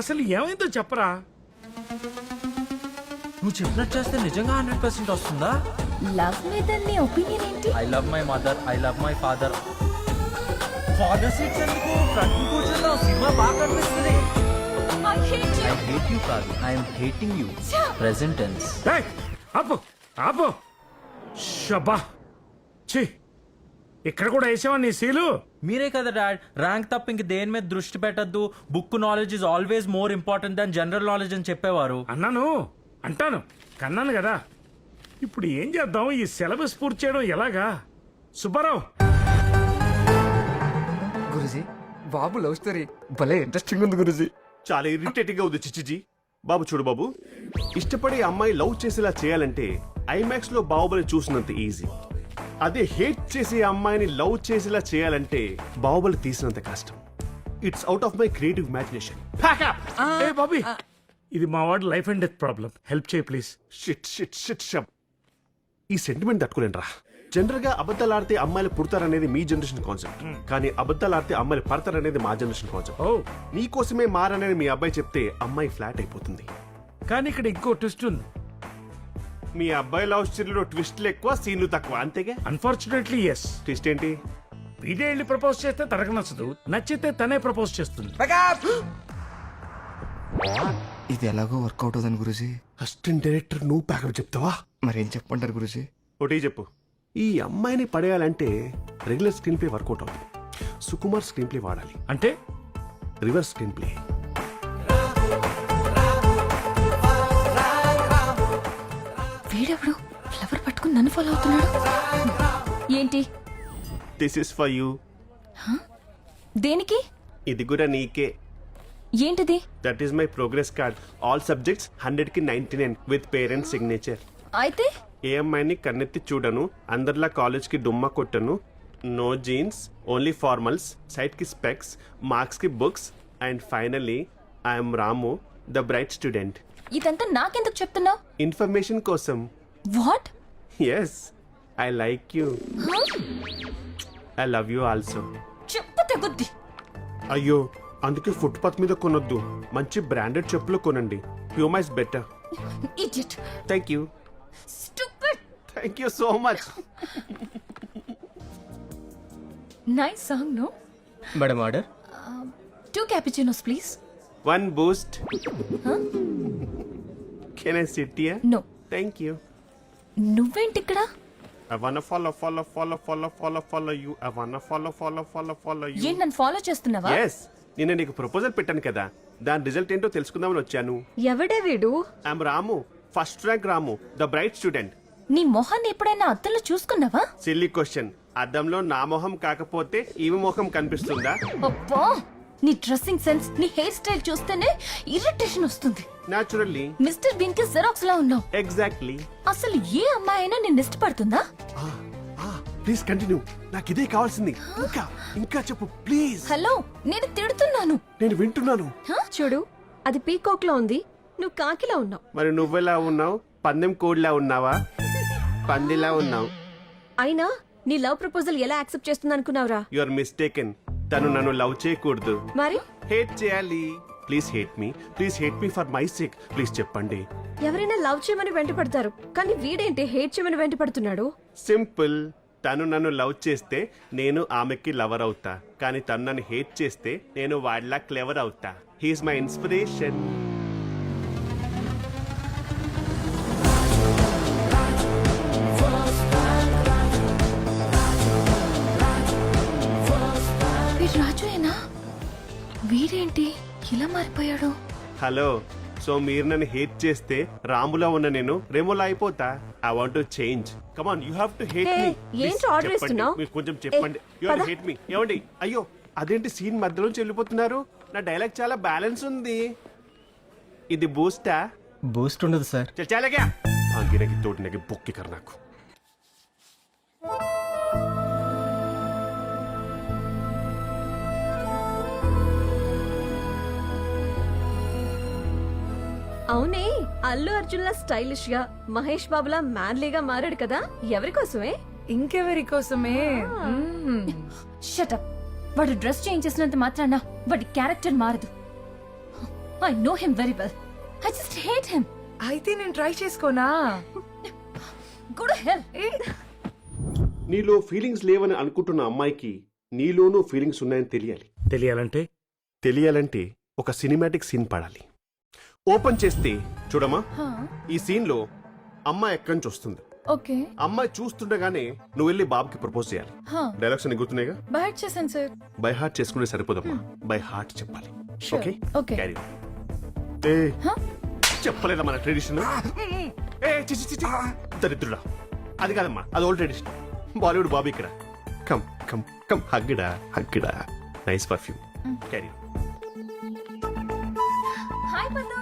అసలు ఏమైందో చెప్పరా. నువ్వు చెప్పినట్టు చేస్తే నిజంగా 100% వస్తుందా? లవ్ మీద నీ ఒపీనియన్ ఏంటి? I love my mother, I love my father. Corner seats ఎందుకు ఫ్రంట్ కూర్చుందాం సినిమా బాగా కనిపిస్తుంది I hate you. I hate you కాదు I'm hating you present tense. ఏయ్, ఆపు ఆపు షబ్బా ఛీ ఇక్కడ కూడా వేసావా నీ సీలు? మీరే కదా డాడ్ ర్యాంక్ తప్ప ఇంక దేని మీద దృష్టి పెట్టద్దు, book knowledge is always more important than general knowledge అని చెప్పేవారు. అన్నాను అంటాను కన్నాను కదా. ఇప్పుడు ఏం చేద్దాం? ఈ సిలబస్ పూర్తి చేయడం ఎలాగా? సుబ్బారావు, గురుజీ బాబు లవ్ స్టోరీ భలే ఇంట్రెస్టింగ్ ఉంది గురుజీ. చాలా ఇరిటేటింగ్ గా ఉంది చిచ్చిజీ. బాబు చూడు బాబు, ఇష్టపడే అమ్మాయి లవ్ చేసేలా చేయాలంటే ఐమాక్స్ లో బాహుబలి చూసినంత ఈజీ. అదే హేట్ చేసే అమ్మాయిని లవ్ చేసేలా చేయాలంటే బాహుబలి తీసినంత కష్టం. It's out of my creative imagination. ఏ బాబీ, ఇది మా వాడు life and death problem. Help చేయి ప్లీజ్. షిట్ షిట్ షిట్ షప్. ఈ సెంటిమెంట్ తట్టుకోలేనరా. జనరల్ గా అబద్ధాలు ఆడితే అమ్మాయిలు పుడతారనేది మీ జనరేషన్ కాన్సెప్ట్, కానీ అబద్ధాలు ఆడితే అమ్మాయిలు పడతారనేది మా జనరేషన్ కాన్సెప్ట్. నీకోసమే మారనేది మీ అబ్బాయి చెప్తే అమ్మాయి ఫ్లాట్ అయిపోతుంది. కానీ ఇక్కడ ఇంకో ట్విస్ట్ ఉంది. మీ అబ్బాయి లవ్ స్టోరీలో ట్విస్ట్లు ఎక్కువ, సీన్లు తక్కువ, అంతేగా? Unfortunately yes. ట్విస్ట్ ఏంటి? వీడే వెళ్ళి ప్రపోజ్ చేస్తే తనకు నచ్చదు, నచ్చితే తనే ప్రపోజ్ చేస్తుంది. ఇది ఎలాగో వర్కౌట్ అవుతుంది గురుజీ. అసిస్టెంట్ డైరెక్టర్ నువ్వు ప్యాకప్ చెప్తావా? మరేం చెప్పంటారు గురుజీ? ఒకటి చెప్పు. ఈ అమ్మాయిని పడేయాలంటే రెగ్యులర్ స్క్రీన్ ప్లే వర్కౌట్ అవుతుంది. సుకుమార్ స్క్రీన్ ప్లే వాడాలి. అంటే రివర్స్ స్క్రీన్ ప్లే. వీడెవడు ఫ్లవర్ పట్టుకుని నన్ను ఫాలో అవుతున్నాడు? ఏంటి? This is for you. దేనికి? ఇది కూడా నీకే. ఏంటిది? That is my progress card. All subjects 100కి 99 విత్ పేరెంట్స్ సిగ్నేచర్. అయితే ఏ అమ్మాయిని కన్నెత్తి చూడను, అందరిలా కాలేజ్కి డుమ్మా కొట్టను, నో జీన్స్, ఓన్లీ ఫార్మల్స్, సైట్కి స్పెక్స్, మార్క్స్కి books, and finally I'm Ramu, the bright student. ఇదంతా నాకెందుకు చెప్తున్నావు? ఇన్ఫర్మేషన్ కోసం. What? Yes, I like you. I love you also. చెప్పు తెగుద్ది. అయ్యో, అందుకే ఫుట్పాత్ మీద కొనొద్దు, మంచి బ్రాండెడ్ చెప్పులు కొనండి. Huma is better. Idiot. Thank you. Stupid. Thank you so much. Nice song no? Madam order. 2 cappuccinos please. 1 boost. Can I sit here? No. Thank you. నువ్వేంటి ఇక్కడ? I wanna follow you. I wanna follow you. ఏంటి నన్ను follow చేస్తున్నావా? Yes. నిన్న నీకు proposal పెట్టాను కదా, దాని రిజల్ట్ ఏంటో తెలుసుకుందామని వచ్చాను. ఎవడే వీడు? I'm Ramu, first rank Ramu, the bright student. నీ మొహాన్ని ఎప్పుడైనా అద్దంలో చూసుకున్నావా? Silly question. అద్దంలో నా మొహం కాకపోతే ఈమె మొహం కనిపిస్తుందా? అబ్బా, నీ డ్రెస్సింగ్ సెన్స్, నీ హెయిర్ స్టైల్ చూస్తేనే ఇరిటేషన్ వస్తుంది. Naturally. మిస్టర్ బీన్ కి జెరాక్స్ లా ఉన్నావు. Exactly. అసలు ఏ అమ్మాయి అయినా నిన్ను ఇష్టపడుతుందా? ప్లీజ్ కంటిన్యూ, నాకు ఇదే కావాల్సింది. ఇంకా చెప్పు ప్లీజ్. హలో, నేను తిడుతున్నాను. నేను వింటున్నాను. చూడు, అది పీకాక్ లో ఉంది, నువ్వు కాకిలా ఉన్నావు. మరి నువ్వెలా ఉన్నావు? పందెం కోడిలా ఉన్నావా? పందిలా ఉన్నావు. అయినా నీ లవ్ ప్రపోజల్ ఎలా యాక్సెప్ట్ చేస్తుంది అనుకున్నావురా? You are mistaken. తను నన్ను లవ్ చేయకూడదు, మరి హేట్ చేయాలి. Please hate me for my sake. Please చెప్పండి. ఎవరైనా లవ్ చేయమని వెంట పడతారు, కానీ వీడేంటి హేట్ చేయమని వెంట పడుతున్నాడు? సింపుల్. తను నన్ను లవ్ చేస్తే నేను ఆమెకి లవర్ అవుతా, కానీ తను నన్ను హేట్ చేస్తే నేను వాడిలా క్లెవర్ అవుతా. He is my inspiration. రాజుయేనా? వీడేంటి ఇలా మారిపోయాడు? హలో, సో మీరు నన్ను హేట్ చేస్తే రాములా ఉన్న నేను రేమోలా అయిపోతా. I want to change. Come on, you have to hate me. ఏంటి ఆర్డర్ ఇస్తున్నావు? మీరు కొంచెం చెప్పండి. You have to hate me. ఏమండి? అయ్యో, అదేంటి సీన్ మధ్యలోంచి వెళ్ళిపోతున్నారు? నా డైలాగ్ చాలా బ్యాలెన్స్ ఉంది. ఇది బూస్టా? బూస్ట్ ఉండదు సార్. చాలాగా గిరకి తోటినకి బొక్కి కర్ నాకు. అవునే, అల్లు అర్జున్ లా స్టైలిష్ గా, మహేష్ బాబులా మ్యాన్లీగా మారాడు కదా, ఎవరి కోసమే? ఇంకెవరి కోసమే? Shut up. వాడు డ్రెస్ చేంజ్ చేసినంత మాత్రాన వాడి క్యారెక్టర్ మారదు. I know him very well. I just hate him. అయితే నేను ట్రై చేసుకోనా? గుడ్ హెల్. నీలో ఫీలింగ్స్ లేవని అనుకుంటున్న అమ్మాయికి నీలోనూ ఫీలింగ్స్ ఉన్నాయని తెలియాలి. తెలియాలంటే ఒక సినిమాటిక్ సీన్ పడాలి. ఓపెన్ చేస్తే చూడమ్మా, ఈ సీన్ లో అమ్మాయి ఎక్కడి నుంచి వస్తుంది. ఓకే. అమ్మాయి చూస్తుండగానే నువ్వు వెళ్ళి బాబుకి ప్రపోజ్ చేయాలి. డైలాగ్స్ అన్ని గుర్తున్నాయిగా? బై హార్ట్ చేశాను సార్. బై హార్ట్ చేసుకుంటే సరిపోదమ్మా, బై హార్ట్ చెప్పాలి. Okay okay. క్యారీ. ఏ చెప్పలేదా మన ట్రెడిషన్? ఏ చిచి చిచి దరిద్రుడా, అది కాదమ్మా, అది ఓల్డ్ ట్రెడిషన్. బాలీవుడ్ బాబీ ఇక్కడ. కమ్ కమ్ కమ్, హగ్గిడా హగ్గిడా, nice perfume. Carry. Hi Paddu.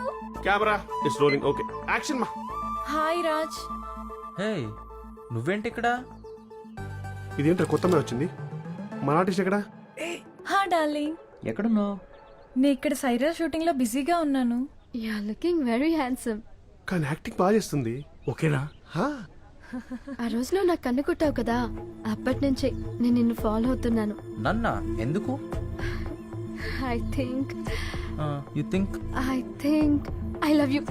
Camera is rolling. Okay action మా. హాయ్ రాజ్. హే, నువ్వేంటి ఇక్కడ? ఇదేంట్రా కొత్త మీద వచ్చింది? మన ఆర్టిస్ట్ ఎక్కడ? హా డార్లింగ్. ఎక్కడున్నావు? నేను ఇక్కడ సైరా షూటింగ్ లో బిజీగా ఉన్నాను. Yeah looking very handsome. కానీ యాక్టింగ్ బాగా చేస్తుంది. ఓకేనా? ఆ రోజులో నాకు కన్ను కొట్టావు కదా, అప్పటి నుంచే నేను నిన్ను ఫాలో అవుతున్నాను. నన్నా? ఎందుకు? I think you think I love you.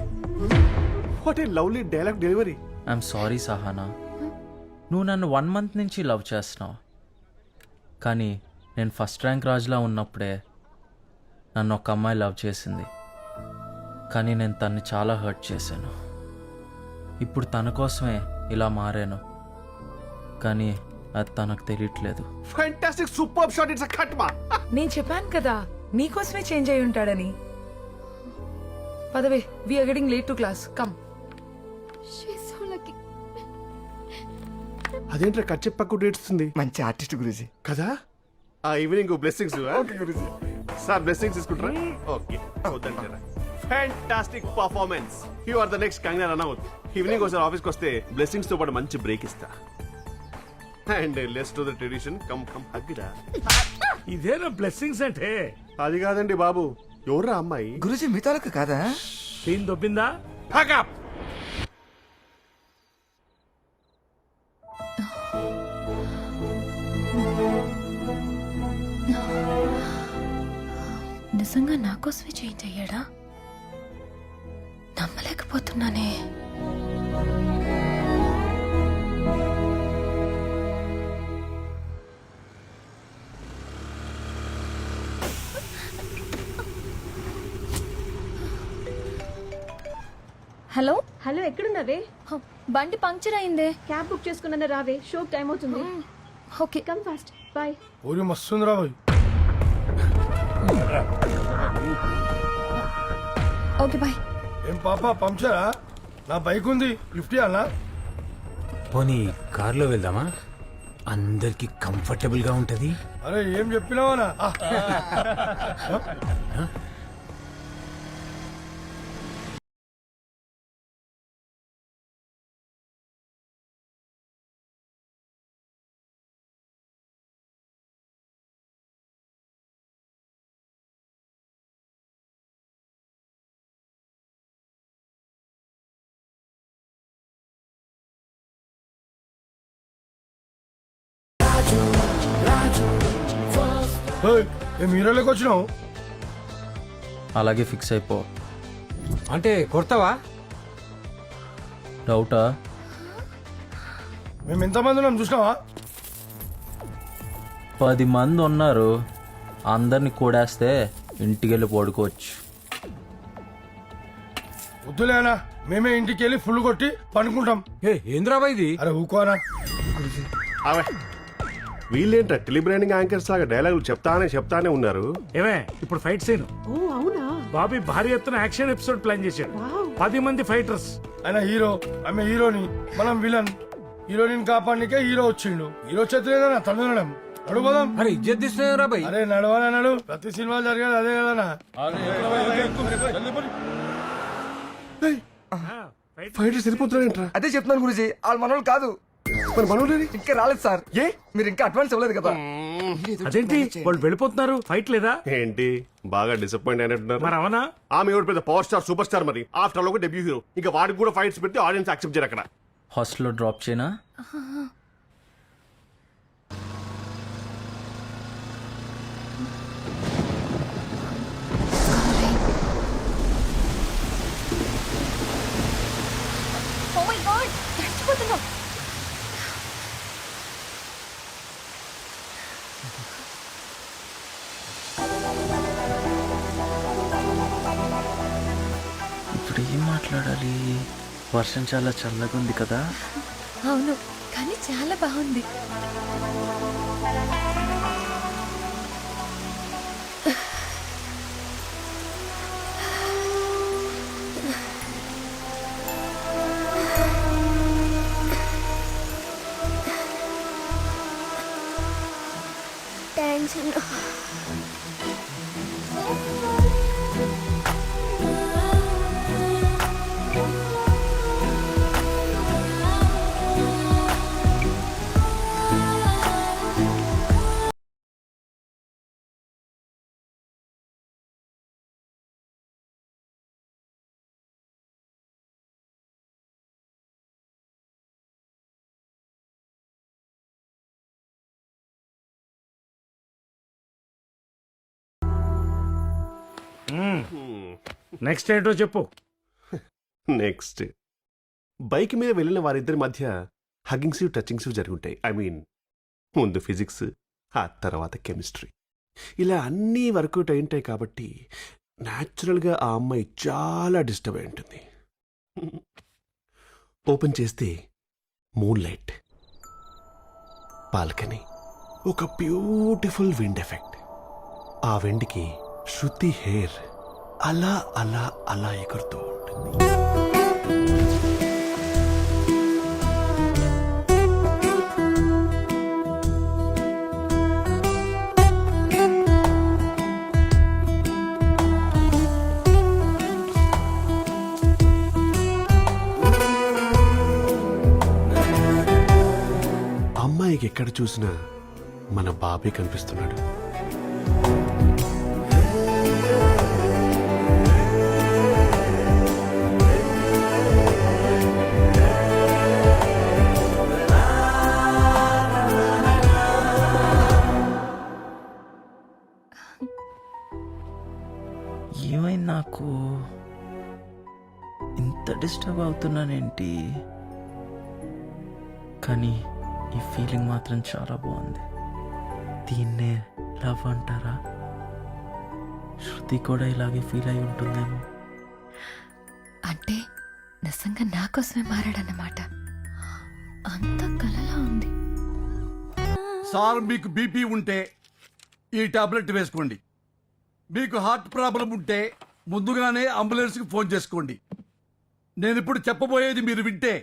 What a lovely dialogue delivery. I'm sorry Sahana, నువ్వు నన్ను 1 month నుంచి లవ్ చేస్తున్నావు. కానీ నేను ఫస్ట్ ర్యాంక్ రాజులా ఉన్నప్పుడే నన్ను ఒక అమ్మాయి లవ్ చేసింది. కానీ నేను తన్ని చాలా హర్ట్ చేశాను. ఇప్పుడు తన కోసమే ఇలా మారాను, కానీ అది తనకు తెలియట్లేదు. Fantastic super shot. It's a cut మా. నేను చెప్పాను కదా నీకోసమే చేంజ్ అయి ఉంటాడని. పదవే, we are getting late to class. Come. అదేంట్రా కట్ చెప్పకు ఏడుస్తుంది? మంచి ఆర్టిస్ట్ గురుజీ కదా. ఆ ఈవినింగ్ బ్లెస్సింగ్స్ సార్, బ్లెస్సింగ్స్ తీసుకుంటారా? ఓకే వద్దంటారా. Fantastic performance. You are the next Kangana Ranaut. Evening ఒకసారి ఆఫీస్కి వస్తే బ్లెస్సింగ్స్ తో పాటు మంచి బ్రేక్ ఇస్తా. And let's to the tradition. Come come హగ్గిడా. ఇదేనా బ్లెస్సింగ్స్ అంటే? అది కాదండి బాబు, ఎవరా అమ్మాయి? గురుజీ మీ తాలూకు కాదా? సీన్ దొబ్బిందా? నిజంగా నా కోసమే చేంజ్ అయ్యాడా? నమ్మలేకపోతున్నానే. హలో హలో, ఎక్కడున్నావే? బండి పంక్చర్ అయిందే. క్యాబ్ బుక్ చేసుకున్నా, రావే, షో టైం అవుతుంది. Okay come fast. బాయ్. ఊరి మస్తుందిరా బాయ్. Okay bye. ఏం పాప పంచరా? నా బైక్ ఉంది, లిఫ్ట్ ఇవ్వాలా? పోనీ కార్లో వెళ్దామా? అందరికి కంఫర్టబుల్ గా ఉంటది. అరే ఏం చెప్పినావనా? ఏం హీరోలోకి వచ్చినావు? అలాగే ఫిక్స్ అయిపో. అంటే కొడతావా? డౌటా? మేము ఎంతమంది ఉన్నాం చూసినావా? 10 మంది ఉన్నారు. అందరిని కూడేస్తే ఇంటికి వెళ్ళి పడుకోవచ్చు. వద్దులేనా, మేమే ఇంటికి వెళ్ళి ఫుల్ కొట్టి పండుకుంటాం. ఏంద్రాబా ఇది? అరే ఊకోనా. వీళ్ళేంట్రా టెలిబ్రాండింగ్ యాంకర్స్ లాగా డైలాగులు చెప్తానే ఉన్నారు. ఏమే ఇప్పుడు ఫైట్ సీన్. అవునా? బాబీ భారీ ఎత్తున యాక్షన్ ఎపిసోడ్ ప్లాన్ చేశాడు. 10 మంది ఫైటర్స్. ఆయన హీరో, ఆమె హీరోని, మనం విలన్. హీరోయిన్ కాపాడనికే హీరో వచ్చిండు. హీరో చేతులేదన్నా తమిళం అడుగుదాం. అరే ఇజ్జత్ తీస్తున్నారా బాయ్? అరే నడవనా నడు, ప్రతి సినిమా జరిగేది అదే కదనా. ఫైటర్స్ వెళ్ళిపోతున్నారేంట్రా? అదే చెప్తున్నాను గురుజీ, వాళ్ళు మనోళ్ళు కాదు. మరి మనోళ్ళు ఇంకా రాలేదు సార్. ఏ మీరు ఇంకా అడ్వాన్స్ అవ్వలేదు కదా? అదేంటి వాళ్ళు వెళ్ళిపోతున్నారు? ఫైట్ లేదా ఏంటి? బాగా డిసప్పాయింట్ అయినట్టున్నారు. మరి అవునా? ఆమె ఎవరు పెద్ద పవర్ స్టార్, సూపర్ స్టార్. మరి ఆఫ్టర్ ఆల్ ఒక డెబ్యూ హీరో. ఇంకా వాడికి కూడా ఫైట్స్ పెడితే ఆడియన్స్ యాక్సెప్ట్ చేయరు. అక్కడ హాస్టల్లో డ్రాప్ చేయనా? ఓ మై గాడ్, చచ్చిపోతున్నాం. ఇప్పుడు ఏం మాట్లాడాలి? వర్షం చాలా చల్లగా ఉంది కదా. అవును, కానీ చాలా బాగుంది. థ్యాంక్స్ అన్న. నెక్స్ట్ ఏంటో చెప్పు. నెక్స్ట్ బైక్ మీద వెళ్ళిన వారిద్దరి మధ్య హగ్గింగ్స్ టచింగ్స్ జరుగుంటాయి. ఐ మీన్ ముందు ఫిజిక్స్, ఆ తర్వాత కెమిస్ట్రీ, ఇలా అన్నీ వర్కౌట్ అయి ఉంటాయి. కాబట్టి న్యాచురల్గా ఆ అమ్మాయి చాలా డిస్టర్బ్ అయి ఉంటుంది. ఓపెన్ చేస్తే మూన్ లైట్, బాల్కనీ, ఒక బ్యూటిఫుల్ విండ్ ఎఫెక్ట్. ఆ విండ్కి శృతి హెయిర్ అలా అలా అలా ఎగురుతూ ఉంటుంది. అమ్మాయికి ఎక్కడ చూసినా మన బాబే కనిపిస్తున్నాడు. ఏమైంది నాకు? ఇంత డిస్టర్బ్ అవుతున్నానేంటి? కానీ ఈ ఫీలింగ్ మాత్రం చాలా బాగుంది. దీన్నే లవ్ అంటారా? శృతి కూడా ఇలాగే ఫీల్ అయి ఉంటుందేమో. అంటే నిజంగా నా కోసమే మారాడన్నమాట. అంత కలలా ఉంది. సార్, మీకు బీపీ ఉంటే ఈ టాబ్లెట్ వేసుకోండి. మీకు హార్ట్ ప్రాబ్లం ఉంటే ముందుగానే అంబులెన్స్కి ఫోన్ చేసుకోండి. నేను ఇప్పుడు చెప్పబోయేది మీరు వింటే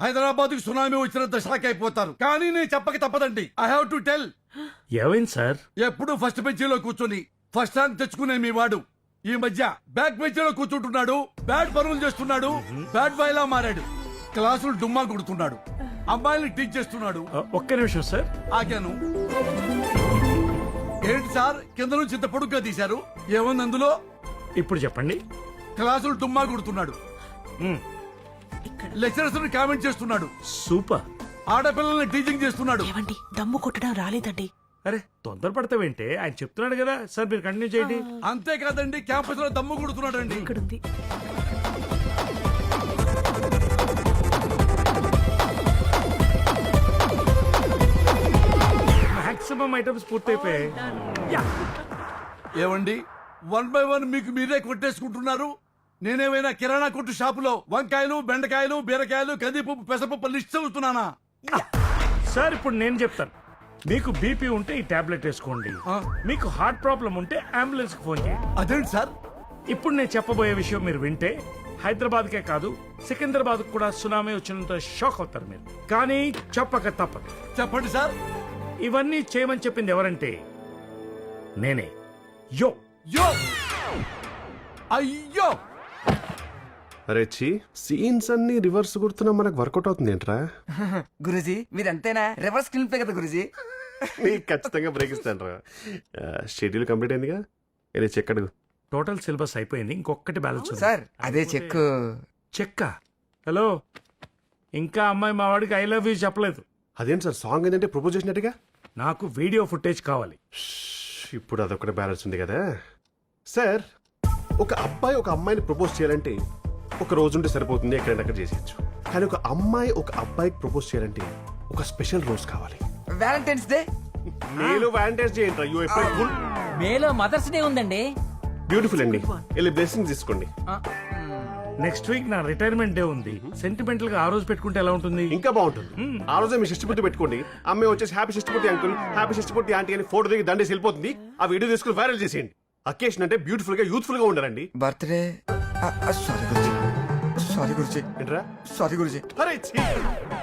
హైదరాబాద్కి సునామీ వచ్చినంత షాక్ అయిపోతారు. కానీ నేను చెప్పక తప్పదండి. I have to tell. ఏమైంది సార్? ఎప్పుడు ఫస్ట్ బెంచీలో కూర్చొని ఫస్ట్ ర్యాంక్ తెచ్చుకునే మీ వాడు ఈ మధ్య బ్యాక్ బెంచీలో కూర్చుంటున్నాడు, బ్యాడ్ పనులు చేస్తున్నాడు, బ్యాడ్ బాయ్ లా మారాడు, క్లాసులు డుమ్మా కొడుతున్నాడు, అమ్మాయిల్ని టీచ్ చేస్తున్నాడు. ఒక్క నిమిషం సార్. ఆగాను. ఏంటి సార్ కింద నుంచి ఇంత పొడుగ్గా తీశారు? ఏముంది అందులో? ఇప్పుడు చెప్పండి. క్లాసులు డుమ్మా కొడుతున్నాడు, లెక్చరర్స్ కామెంట్ చేస్తున్నాడు, సూపర్, ఆడపిల్లల్ని టీచింగ్ చేస్తున్నాడు. దమ్ము కొట్టడం రాలేదండి. అరే తొందరపడతావేంటే? ఆయన చెప్తున్నాడు కదా సార్, మీరు కంటిన్యూ చేయండి. అంతేకాదండి, క్యాంపస్ లో దమ్ము కొడుతున్నాడు అండి. మాక్సిమం ఐటమ్స్ పూర్తయిపోయాయి. ఏమండి, 1 by 1 మీకు మీరే కొట్టేసుకుంటున్నారు. నేనేమైనా కిరాణా కొట్టు షాపులో వంకాయలు, బెండకాయలు, బీరకాయలు, కందిపప్పు, పెసరపప్పు లిస్ట్ చదువుతున్నానా? సార్ ఇప్పుడు నేను చెప్తాను. మీకు బీపీ ఉంటే ఈ టాబ్లెట్ వేసుకోండి. మీకు హార్ట్ ప్రాబ్లం ఉంటే అంబులెన్స్ కి ఫోన్ చేయండి. అదేంటి సార్? ఇప్పుడు నేను చెప్పబోయే విషయం మీరు వింటే హైదరాబాద్కే కాదు సికింద్రాబాద్ కూడా సునామీ వచ్చినంత షాక్ అవుతారు మీరు. కానీ చెప్పక తప్పదు. చెప్పండి సార్. ఇవన్నీ చేయమని చెప్పింది ఎవరంటే నేనే. యో యో అయ్యో. అరే ఛీ, సీన్స్ అన్ని రివర్స్ కొడుతున్నా మనకు వర్కౌట్ అవుతుంది ఏంట్రా? గురుజీ మీదంతేనా? రివర్స్ స్క్రీన్ ప్లే కదా గురుజీ. నీకు ఖచ్చితంగా బ్రేక్ ఇస్తాను రా. షెడ్యూల్ కంప్లీట్ అయిందిగా, వెళ్ళి చెక్ అడుగు. టోటల్ సిలబస్ అయిపోయింది, ఇంకొకటి బ్యాలెన్స్ ఉంది. సార్ అదే చెక్. చెక్కా? హలో, ఇంకా అమ్మాయి మా వాడికి ఐ లవ్ యూ చెప్పలేదు. అదేంటి సార్, సాంగ్ ఏంటంటే ప్రపోజ్ చేసినట్టుగా? నాకు వీడియో ఫుటేజ్ కావాలి. ఇప్పుడు అదొకటి బ్యాలెన్స్ ఉంది కదా సార్. ఒక అబ్బాయి ఒక అమ్మాయిని ప్రపోజ్ చేయాలంటే ఒక రోజు ఉంటే సరిపోతుంది, ఎక్కడైనా అక్కడ చేసేయచ్చు. కానీ ఒక అమ్మాయి ఒక అబ్బాయికి ప్రపోజ్ చేయాలంటే ఒక స్పెషల్ రోజు కావాలి. Valentine's day. మేలో వ్యాలంటైన్స్ డే ఏంట్రా యు ఏప్రిల్ ఫుల్. మేలో మదర్స్ డే ఉందండి. బ్యూటిఫుల్ అండి, వెళ్ళి బ్లెస్సింగ్ తీసుకోండి. నెక్స్ట్ వీక్ నా రిటైర్మెంట్ డే ఉంది. సెంటిమెంటల్ గా ఆ రోజు పెట్టుకుంటే ఎలా ఉంటుంది? ఇంకా బాగుంటుంది. ఆ రోజే మీ షష్టిపూర్తి పెట్టుకోండి. అమ్మాయి వచ్చేసి హ్యాపీ షష్టిపూర్తి అంకుల్, హ్యాపీ షష్టిపూర్తి ఆంటీ అని ఫోటో దిగి దండేసి వెళ్ళిపోతుంది. ఆ వీడియో తీసుకుని వైరల్ చేసేయండి. అకేషన్ అంటే బ్యూటిఫుల్ గా యూత్ఫుల్ గా ఉండాలండి. బర్త్డే సారీ గురుజీ ఏంట్రా సారీ గురుజీ. అరే ఛీ!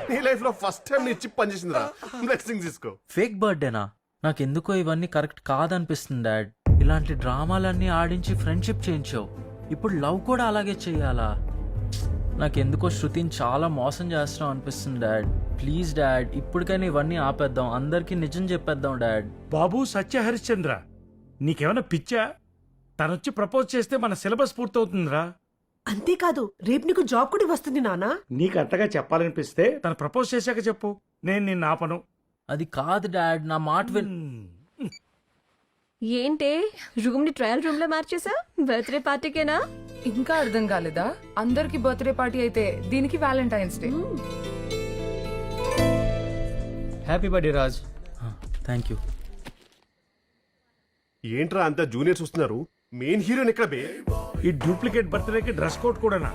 నీ లైఫ్ లో ఫస్ట్ టైం నీ చిప్ పనిచేసిందిరా. బ్లెస్సింగ్ తీసుకో. ఫేక్ బర్త్డేనా? నాకెందుకో ఇవన్నీ కరెక్ట్ కాదనిపిస్తుంది డాడ్. ఇలాంటి డ్రామాలన్నీ ఆడించి ఫ్రెండ్షిప్ చేయించావు, ఇప్పుడు లవ్ కూడా అలాగే చెయ్యాలా? నాకెందుకో శృతిని చాలా మోసం చేస్తున్నావు అనిపిస్తుంది డాడ్. ప్లీజ్ డాడ్, ఇప్పటికైనా ఇవన్నీ ఆపేద్దాం, అందరికీ నిజం చెప్పేద్దాం డాడ్. బాబు సత్య హరిశ్చంద్ర, నీకేమైనా పిచ్చా? తనొచ్చి ప్రపోజ్ చేస్తే మన సిలబస్ పూర్తవుతుందిరా. అంతేకాదు రేపు నీకు జాబ్ కూడా వస్తుంది నానా. నీకు అంతగా చెప్పాలనిపిస్తే తను ప్రపోజ్ చేశాక చెప్పు, నేను నిన్ను ఆపను. అది కాదు డాడ్, నా మాట విన్. ఏంటే రూమ్ ని ట్రయల్ రూమ్ లో మార్చేసా? బర్త్డే పార్టీకేనా? ఇంకా అర్థం కాలేదా? అందరికి బర్త్డే పార్టీ అయితే దీనికి Valentine's day. Happy birthday Raj. Thank you. ఏంట్రా అంతా జూనియర్స్ వస్తున్నారు, మెయిన్ హీరోని ఎక్కడ బే? ఈ డూప్లికేట్ బర్త్డేకి డ్రెస్ కోడ్ కూడానా?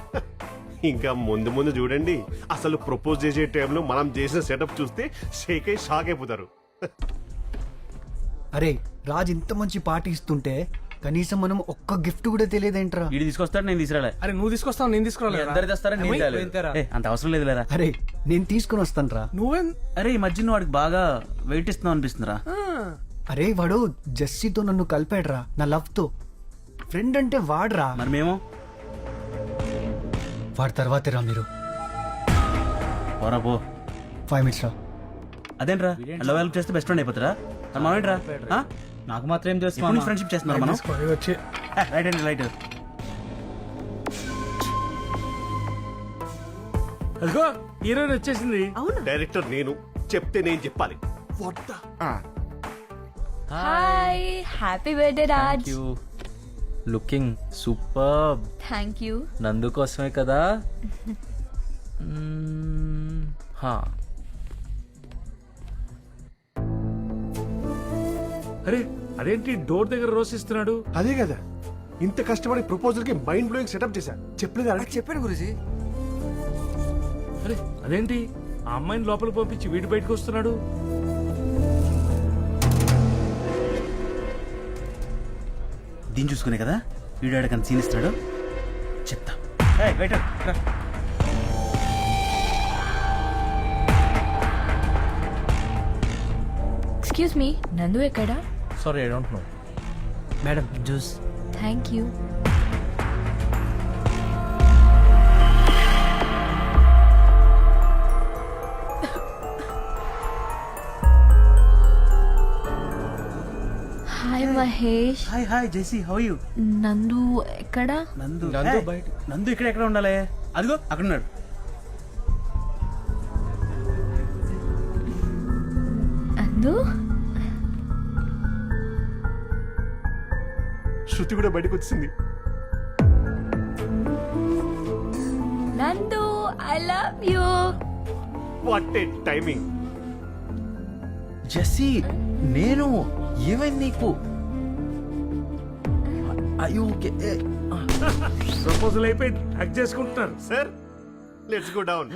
ఇంకా ముందు ముందు చూడండి, అసలు ప్రపోజ్ చేసే టైంలో మనం చేసిన సెటప్ చూస్తే షేక్ అయి షాక్ అయిపోతారు. అరే రాజ్ ఇంత మంచి పార్టీ ఇస్తుంటే కనీసం మనం ఒక్క గిఫ్ట్ కూడా తెలియదేంట్రా? వీడు తీసుకొస్తాడు, నేను తీసుకురాలే. అరే నువ్వు తీసుకొస్తావు, నేను తీసుకురాలేదు. అంత అవసరం లేదు లేరా. అరే నేను తీసుకుని వస్తాను రా. నువ్వేం? అరే ఈ మధ్య నువ్వు వాడికి బాగా వెయిట్ ఇస్తున్నావు అనిపిస్తుందిరా. అరే వాడు జెస్సీతో నన్ను కలిపాడురా, నా లవ్ తో. ఫ్రెండ్ అంటే వాడ్రా. మరి మేము వాడి తర్వాతే రా మీరు. పోరా పో. 5 minutes రా. అదేంట్రా లవ్ హెల్ప్ చేస్తే బెస్ట్ ఫ్రెండ్ అయిపోతారా? మామేంట్రా నాకు మాత్రం ఏం చేస్తున్నావు? ఇప్పుడు ఫ్రెండ్షిప్ చేస్తున్నారు మనం. వచ్చి రైట్ అండి రైట్. అదిగో హీరోయిన్ వచ్చేసింది. డైరెక్టర్ నేను, చెప్తే నేను చెప్పాలి. Hi, happy birthday Raj. Looking super. Thank you. నందు కోసమే కదా? హా. అరే అదేంటి డోర్ దగ్గర రోసిస్తున్నాడు? అదే కదా, ఇంత కష్టపడి ప్రపోజల్ కి మైండ్ బ్లోయింగ్ సెటప్ చేశా. చెప్పలేదు చెప్పాను గురుజీ. అరే అదేంటి ఆ అమ్మాయిని లోపలికి పంపించి వీడి బయటకు వస్తున్నాడు? దీన్ని చూసుకునే కదా వీడియో కానీ సీన్ ఇస్తాడు. చెప్తా. ఎక్స్క్యూజ్ మీ, నందు ఎక్కడా? Sorry, I don't know. Madam juice. Thank you. Hi Mahesh. Hi Jessie, how you? Nandu ఎక్కడా? నందు బయట. నందు ఇక్కడ ఉండాలి. అదిగో అక్కడ ఉన్నాడు. నందు. శృతి కూడా బయటకు వచ్చింది. Nandu, I love you. What a timing. Jessie, నేను ఏమైంది నీకు? అయ్యో ఓకే. ప్రపోజల్ అయిపోయింది, హక్ చేసుకుంటున్నారు. Sir let's go down.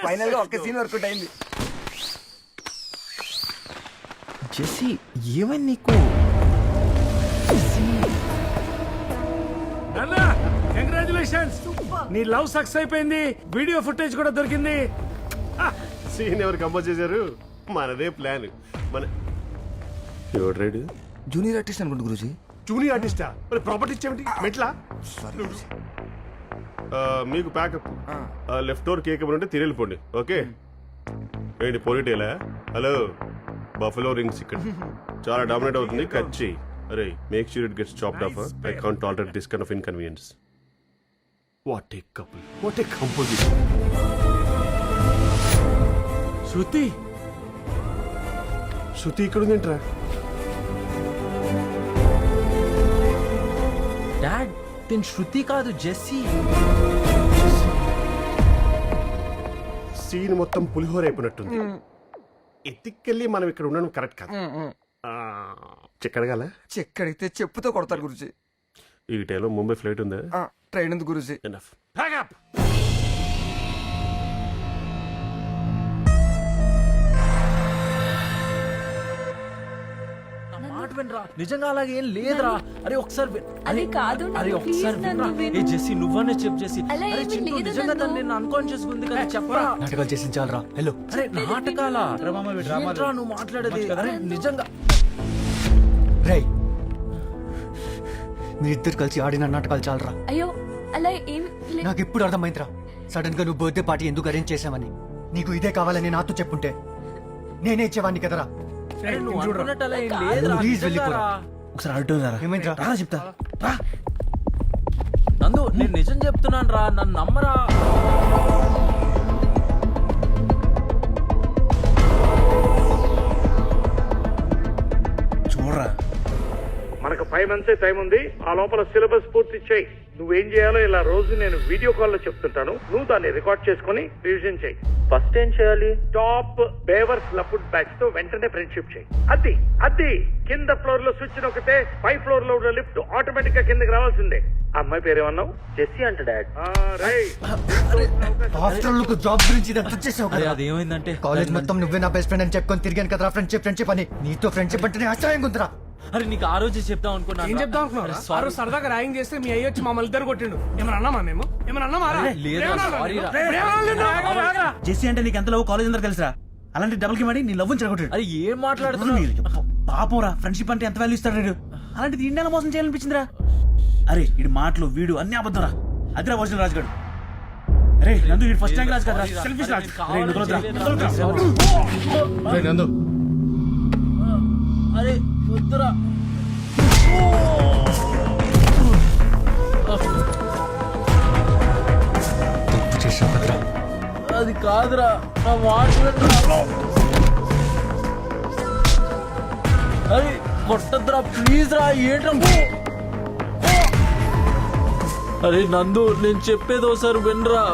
Final గా ఒక్క సీన్ వర్కౌట్ అయింది. జెస్సీ ఏమైంది నీకు? కంగ్రాచులేషన్స్, నీ లవ్ సక్సెస్ అయిపోయింది. వీడియో ఫుటేజ్ కూడా దొరికింది. సీన్ ఎవరు కంపోజ్ చేశారు? మనదే ప్లాన్. మన ఎవడు రైడ్? జూనియర్ ఆర్టిస్ట్ అనుకుంటు గురుజీ. జూనియర్ ఆర్టిస్టా? మరి ప్రాపర్టీ ఇచ్చేమిటి మెట్లా? మీకు ప్యాకప్. లెఫ్ట్ డోర్ కేక్ ఉంటే తిరిగిపోండి. ఓకే ఏంటి పోలీటేలా? హలో, బఫలో రింగ్స్ ఇక్కడ చాలా డామినేట్ అవుతుంది. కచ్చి. అరే make sure it gets chopped off. I can't tolerate this kind of inconvenience. What a couple, what a composition. Shruti, Shruti ఇక్కడ ఉందేంట్రా? డాడ్, తిన్ శృతి కాదు జెస్సీ. సీన్ మొత్తం పులిహోర అయిపోయినట్టుంది. ఎత్తికెళ్ళి మనం ఇక్కడ ఉండడం కరెక్ట్ కాదు. చెక్కడగాల చెక్కడితే చెప్పుతో కొడతారు గురుజీ. ఈ టైంలో ముంబై ఫ్లైట్ ఉందా? ట్రైన్ ఉంది గురుజీ. ఎనఫ్. Pack up. నిజంగా అలాగే ఏం లేదురా. అరే ఒకసారి అది కాదు అరే ఒకసారి వినరా. ఏ జెస్సీ నువ్వనే చెప్పు జెస్సీ. అలా అరే ఏమీ చింటూ లేదు నిజంగా నన్ను. తను నిన్ను అన్కాన్షియస్ ఉంది కదా చెప్పరా. నాటకాలు చేసి చాలరా. హలో అరే నాటకాలా? ఏంట్రా నువ్వు మాట్లాడేది? అరే నిజంగా రే మీరిద్దరు కలిసి ఆడిన నాటకాలు చాలరా. అయ్యో అలా ఏం నాకు ఇప్పుడు అర్థమైందిరా సడన్ గా నువ్వు బర్త్డే పార్టీ ఎందుకు అరేంజ్ చేసామని. నీకు ఇదే కావాలని నాతో చెప్పుంటే నేనే ఇచ్చేవాడిని కదరా. నువ్వు అనుకున్నట్టు అలా ఏం లేదురా. ప్లీజ్ వెళ్ళిపోరా. ఒకసారి ఆడిటోర్ రా. ఏమైందిరా? రా చెప్తా. రా. నందు నేను నిజం చెప్తున్నాను రా, నన్ను నమ్మరా. చూడరా. మనకు 5 months టైం ఉంది. ఆ లోపల సిలబస్ పూర్తి చేయి. నువ్వేం చేయాలో ఇలా రోజు నేను వీడియో కాల్లో చెప్తుంటాను. నువ్వు దాన్ని రికార్డ్ చేసుకుని రివిజన్ చేయి. ఫస్ట్ ఏం చేయాలి? టాప్ బేవర్స్ లఫుడ్ బ్యాచ్ తో వెంటనే ఫ్రెండ్షిప్ చేయి. అది కింద ఫ్లోర్ లో స్విచ్ నొక్కితే 5th floor లో ఉన్న లిఫ్ట్ ఆటోమేటిక్ గా కిందకి రావాల్సిందే. అమ్మాయి పేరేమన్నావు? జెస్సీ అంట డాడ్. ఆఫ్టర్ ఆల్ జాబ్ గురించి ఇదంతా చేసావు అరే కదా. అది ఏమైందంటే కాలేజ్ మొత్తం నువ్వే నా బెస్ట్ ఫ్రెండ్ అని చెప్పుకొని తిరిగాను కదరా. ఫ్రెండ్షిప్ అని. నీతో ఫ్రెండ్షిప్ అంటేనే అసహ్యంగా ఉందిరా. అరే నీకు ఆ రోజు చెప్తాం అనుకున్నాను. ఏం చెప్దాం అనుకున్నారా? ఆ రోజు సరదాగా ర్యాగింగ్ చేస్తే మీ అయ్యి వచ్చి మమ్మల్ని ఇద్దరు కొట్టిండు. ఏమన్నా అన్నామా మేము? ఏమన్నా అన్నామా? జెస్సీ అంటే నీకు ఎంత లవ్ కాలేజ్ అందరూ తెలుసా? అలాంటి డబుల్ కి మాడి నీ లవ్ చెడగొట్టాడు. అరే ఏం మాట్లాడుతున్నావు? పాపం రా. ఫ్రెండ్షిప్ అంటే ఎంత వాల్యూ ఇస్తాడు. అలాంటిది ఇండియాలో మోసం చేయాలనిపించిందిరా. అరే వీడి మాటలు వీడు అన్ని అబద్ధం రా. అదిరా ఒరిజినల్ రాజుగాడు. అరే నందు వీడు ఫస్ట్ ర్యాంక్ రాజు కదా. సెల్ఫిష్ రాజు. అరే నందు అరే వద్దురా. తప్పు చేసావు కదరా. అది కాదురా నా మాట్లాడు. అరే కొట్టద్దురా ప్లీజ్ రా. ఏంట్రా? అరే నందు నేను చెప్పేది ఒకసారి వినరా.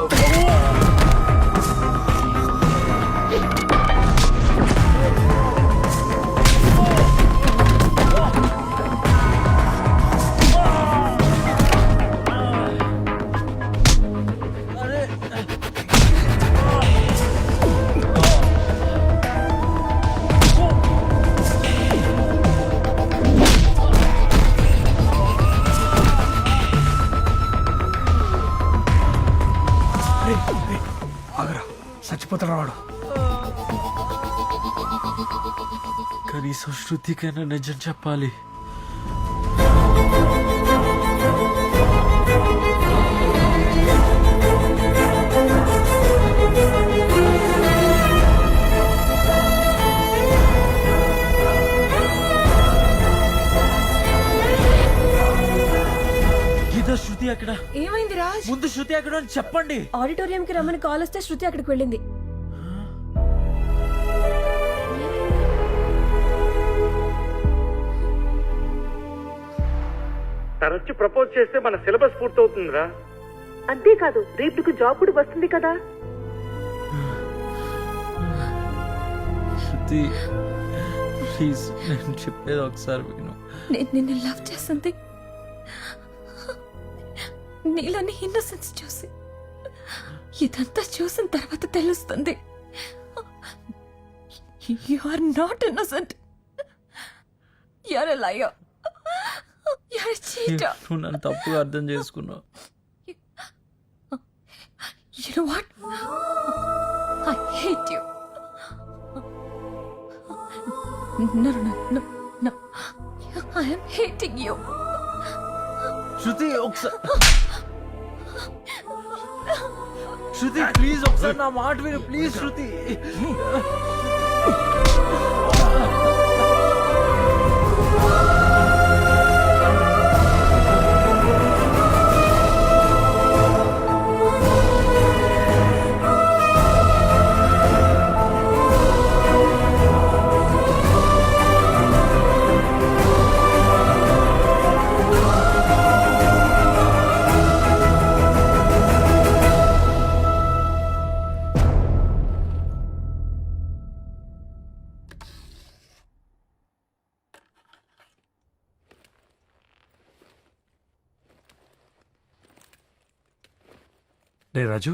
ఆగరా, చచ్చిపోతాడు వాడు. కనీసం శృతికైనా నిజం చెప్పాలి. శృతి అక్కడ ఏమైంది రాజ్? ముందు శృతి అక్కడ చెప్పండి. ఆడిటోరియం కి రమ్మని కాల్ వస్తే శృతి అక్కడికి వెళ్ళింది. తనొచ్చి ప్రపోజ్ చేస్తే మన సిలబస్ పూర్తవుతుందిరా. అంతేకాదు రేపుకు జాబ్ కూడా వస్తుంది కదా. శృతి ప్లీజ్ నేను చెప్పేది ఒకసారి విను. నేను నిన్ను లవ్ చేస్తుంది నీలోని ఇన్నోసెన్స్ చూసి. ఇదంతా చూసిన తర్వాత తెలుస్తుంది you are not innocent. You are a liar. You are a cheater. నువ్వు నన్ను తప్పుగా అర్థం చేసుకున్నావు. You know what? I hate you. No. I am hating you. Shruti ఒకసారి శృతి ప్లీజ్ ఒకసారి నా మాట విను ప్లీజ్ శృతి. రే రాజు,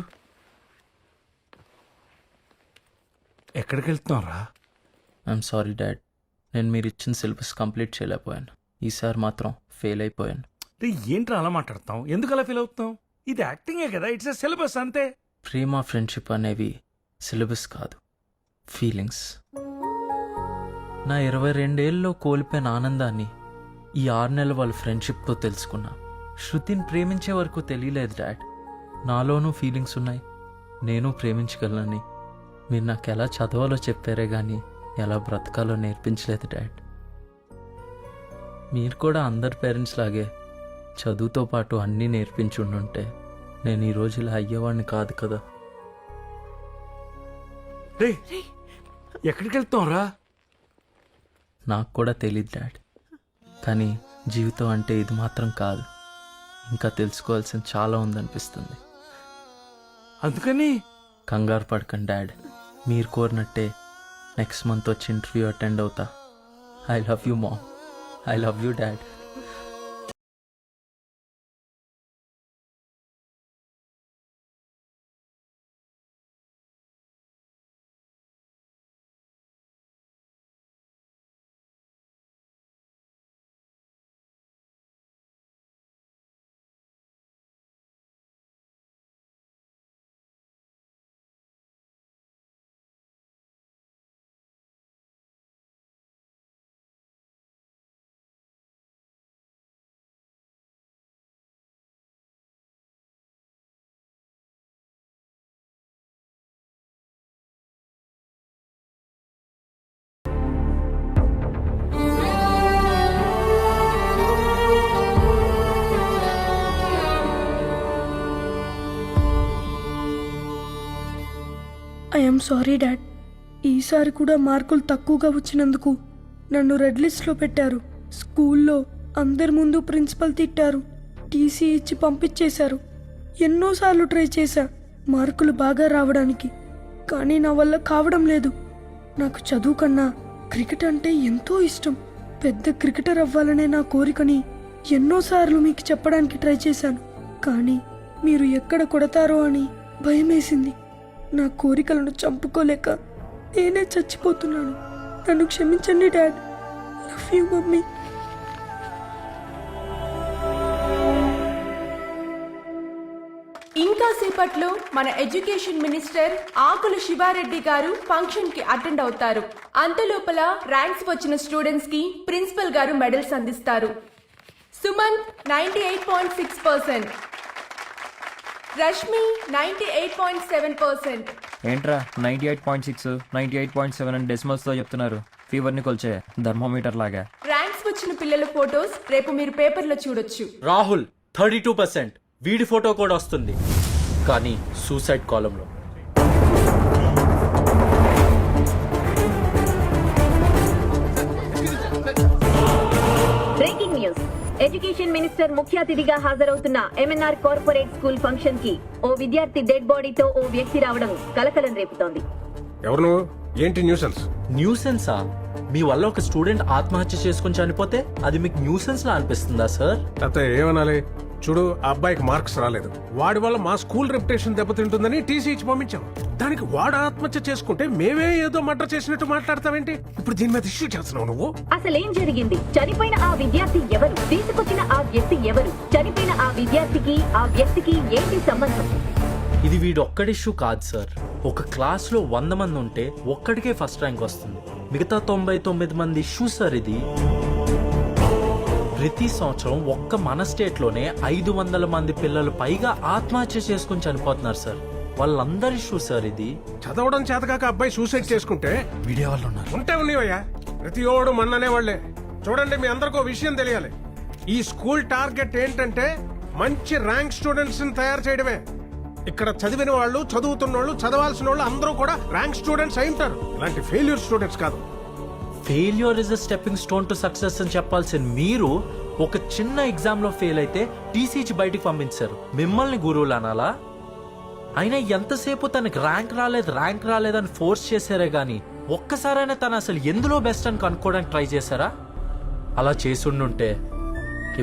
ఎక్కడికి వెళ్తున్నావురా? ఐఎమ్ సారీ డాడ్, నేను మీరు ఇచ్చిన సిలబస్ కంప్లీట్ చేయలేకపోయాను. ఈసారి మాత్రం ఫెయిల్ అయిపోయాను. రే ఏంట్రా అలా మాట్లాడతాం? ఎందుకు అలా ఫీల్ అవుతున్నావు? ఇది యాక్టింగే కదా, ఇట్స్ ఎ సిలబస్ అంతే. ప్రేమ ఫ్రెండ్షిప్ అనేవి సిలబస్ కాదు, ఫీలింగ్స్. నా 22 ఏళ్ళలో కోల్పోయిన ఆనందాన్ని ఈ 6 నెలల వాళ్ళ ఫ్రెండ్షిప్తో తెలుసుకున్నా. శృతిని ప్రేమించే వరకు తెలియలేదు డాడ్, నాలోనూ ఫీలింగ్స్ ఉన్నాయి, నేను ప్రేమించగలనని. మీరు నాకు ఎలా చదవాలో చెప్పారే కానీ ఎలా బ్రతకాలో నేర్పించలేదు డాడ్. మీరు కూడా అందరి పేరెంట్స్ లాగే చదువుతో పాటు అన్నీ నేర్పించి ఉండుంటే నేను ఈ రోజు ఇలా అయ్యేవాడిని కాదు కదా. రే ఎక్కడికి వెళ్తావురా? నాకు కూడా తెలియదు డాడ్, కానీ జీవితం అంటే ఇది మాత్రం కాదు, ఇంకా తెలుసుకోవాల్సిన చాలా ఉందనిపిస్తుంది. అందుకని కంగారు పడకండి డాడ్, మీరు కోరినట్టే నెక్స్ట్ మంత్ వచ్చి ఇంటర్వ్యూ అటెండ్ అవుతా. I love you mom, I love you dad. I'm sorry dad, ఈసారి కూడా మార్కులు తక్కువగా వచ్చినందుకు నన్ను రెడ్ లిస్ట్లో పెట్టారు. స్కూల్లో అందరి ముందు ప్రిన్సిపల్ తిట్టారు, టీసీ ఇచ్చి పంపించేశారు. ఎన్నోసార్లు ట్రై చేశా మార్కులు బాగా రావడానికి, కానీ నా వల్ల కావడం లేదు. నాకు చదువు కన్నా క్రికెట్ అంటే ఎంతో ఇష్టం. పెద్ద క్రికెటర్ అవ్వాలనే నా కోరికని ఎన్నోసార్లు మీకు చెప్పడానికి ట్రై చేశాను, కానీ మీరు ఎక్కడ కొడతారో అని భయమేసింది. నా కోరికలను చంపుకోలేక నేనే చచ్చిపోతున్నాను. నన్ను క్షమించండి డాడ్. Love you mummy. ఇంకా సేపట్లో మన ఎడ్యుకేషన్ మినిస్టర్ ఆకుల శివారెడ్డి గారు ఫంక్షన్ కి అటెండ్ అవుతారు. అంతలోపల ర్యాంక్స్ వచ్చిన స్టూడెంట్స్ కి ప్రిన్సిపల్ గారు మెడల్స్ అందిస్తారు. సుమంత్ 98.6%, రష్మి 98.7%. ఏంట్రా 98.6 98.7 అని డెసిమల్స్తో చెప్తున్నారు? ఫీవర్ని కొల్చే థర్మోమీటర్ లాగా. ర్యాంక్స్ వచ్చిన పిల్లల ఫోటోస్ రేపు మీరు పేపర్లో చూడొచ్చు. రాహుల్ 32%, వీడి ఫోటో కూడా వస్తుంది, కానీ సూసైడ్ కాలంలో. Breaking news. ఎడ్యుకేషన్ మినిస్టర్ ముఖ్య అతిథిగా హాజరవుతున్న ఎంఎన్ఆర్ కార్పొరేట్ స్కూల్ ఫంక్షన్ కి ఓ విద్యార్థి డెడ్ బాడీతో ఓ వ్యక్తి రావడం కలకలం రేపుతోంది. ఎవరు? ఏంటి న్యూసెన్స్? న్యూసెన్సా? మీ వల్ల ఒక స్టూడెంట్ ఆత్మహత్య చేసుకుని చనిపోతే అది మీకు న్యూసెన్స్ లా అనిపిస్తుందా సార్? అయితే ఏమనాలి? చూడు, ఆ అబ్బాయికి మార్క్స్ రాలేదు, వాడి వల్ల మా స్కూల్ రెప్యుటేషన్ దెబ్బతింటుందని టీసీ ఇచ్చి పంపించాం. దానికి వాడు ఆత్మహత్య చేసుకుంటే మేమే ఏదో మర్డర్ చేసినట్టు మాట్లాడతావేంటి? ఇప్పుడు దీని మీద ఇష్యూ చేస్తున్నావు నువ్వు. అసలేం జరిగింది? చనిపోయిన ఆ విద్యార్థి ఎవరు? తీసుకొచ్చిన ఆ వ్యక్తి ఎవరు? చనిపోయిన ఆ విద్యార్థికి ఆ వ్యక్తికి ఏంటి సంబంధం? ఇది వీడు ఒక్కడి ఇష్యూ కాదు సార్. ఒక క్లాస్ లో 100 మంది ఉంటే ఒక్కడికే ఫస్ట్ ర్యాంక్ వస్తుంది, మిగతా 99 మంది ఇష్యూ సార్ ఇది. ప్రతి సంవత్సరం ఒక్క మన స్టేట్ లోనే 500 మంది పిల్లలు పైగా ఆత్మహత్య చేసుకుని చనిపోతున్నారు సార్. వాళ్ళందరి ఇష్యూ సార్ ఇది. చదవడం చేతకాక అబ్బాయి సూసైడ్ చేసుకుంటే వీడియో వాళ్ళు ఉన్నారు. ఉంటే ఉన్నాయా? ప్రతి ఓడు మన్ననే వాళ్లే. చూడండి, మీ అందరికీ విషయం తెలియాలి. ఈ స్కూల్ టార్గెట్ ఏంటంటే మంచి ర్యాంక్ స్టూడెంట్స్ ని తయారు చేయడమే. ఇక్కడ చదివిన వాళ్ళు, చదువుతున్న వాళ్ళు, చదవాల్సిన వాళ్ళు అందరూ కూడా ర్యాంక్ స్టూడెంట్స్ అయి ఉంటారు. ఇలాంటి ఫెయిల్యూర్ స్టూడెంట్స్ కాదు. Failure is a stepping stone to success అని చెప్పాల్సిన మీరు ఒక చిన్న ఎగ్జామ్ లో ఫెయిల్ అయితే టీసీచి బయటికి పంపించారు. మిమ్మల్ని గురువులు అనాలా? అయినా ఎంతసేపు తనకి ర్యాంక్ రాలేదని ఫోర్స్ చేశారే గానీ ఒక్కసారైనా తను అసలు ఎందులో బెస్ట్ అని కనుక్కోవడానికి ట్రై చేశారా? అలా చేసుండుంటే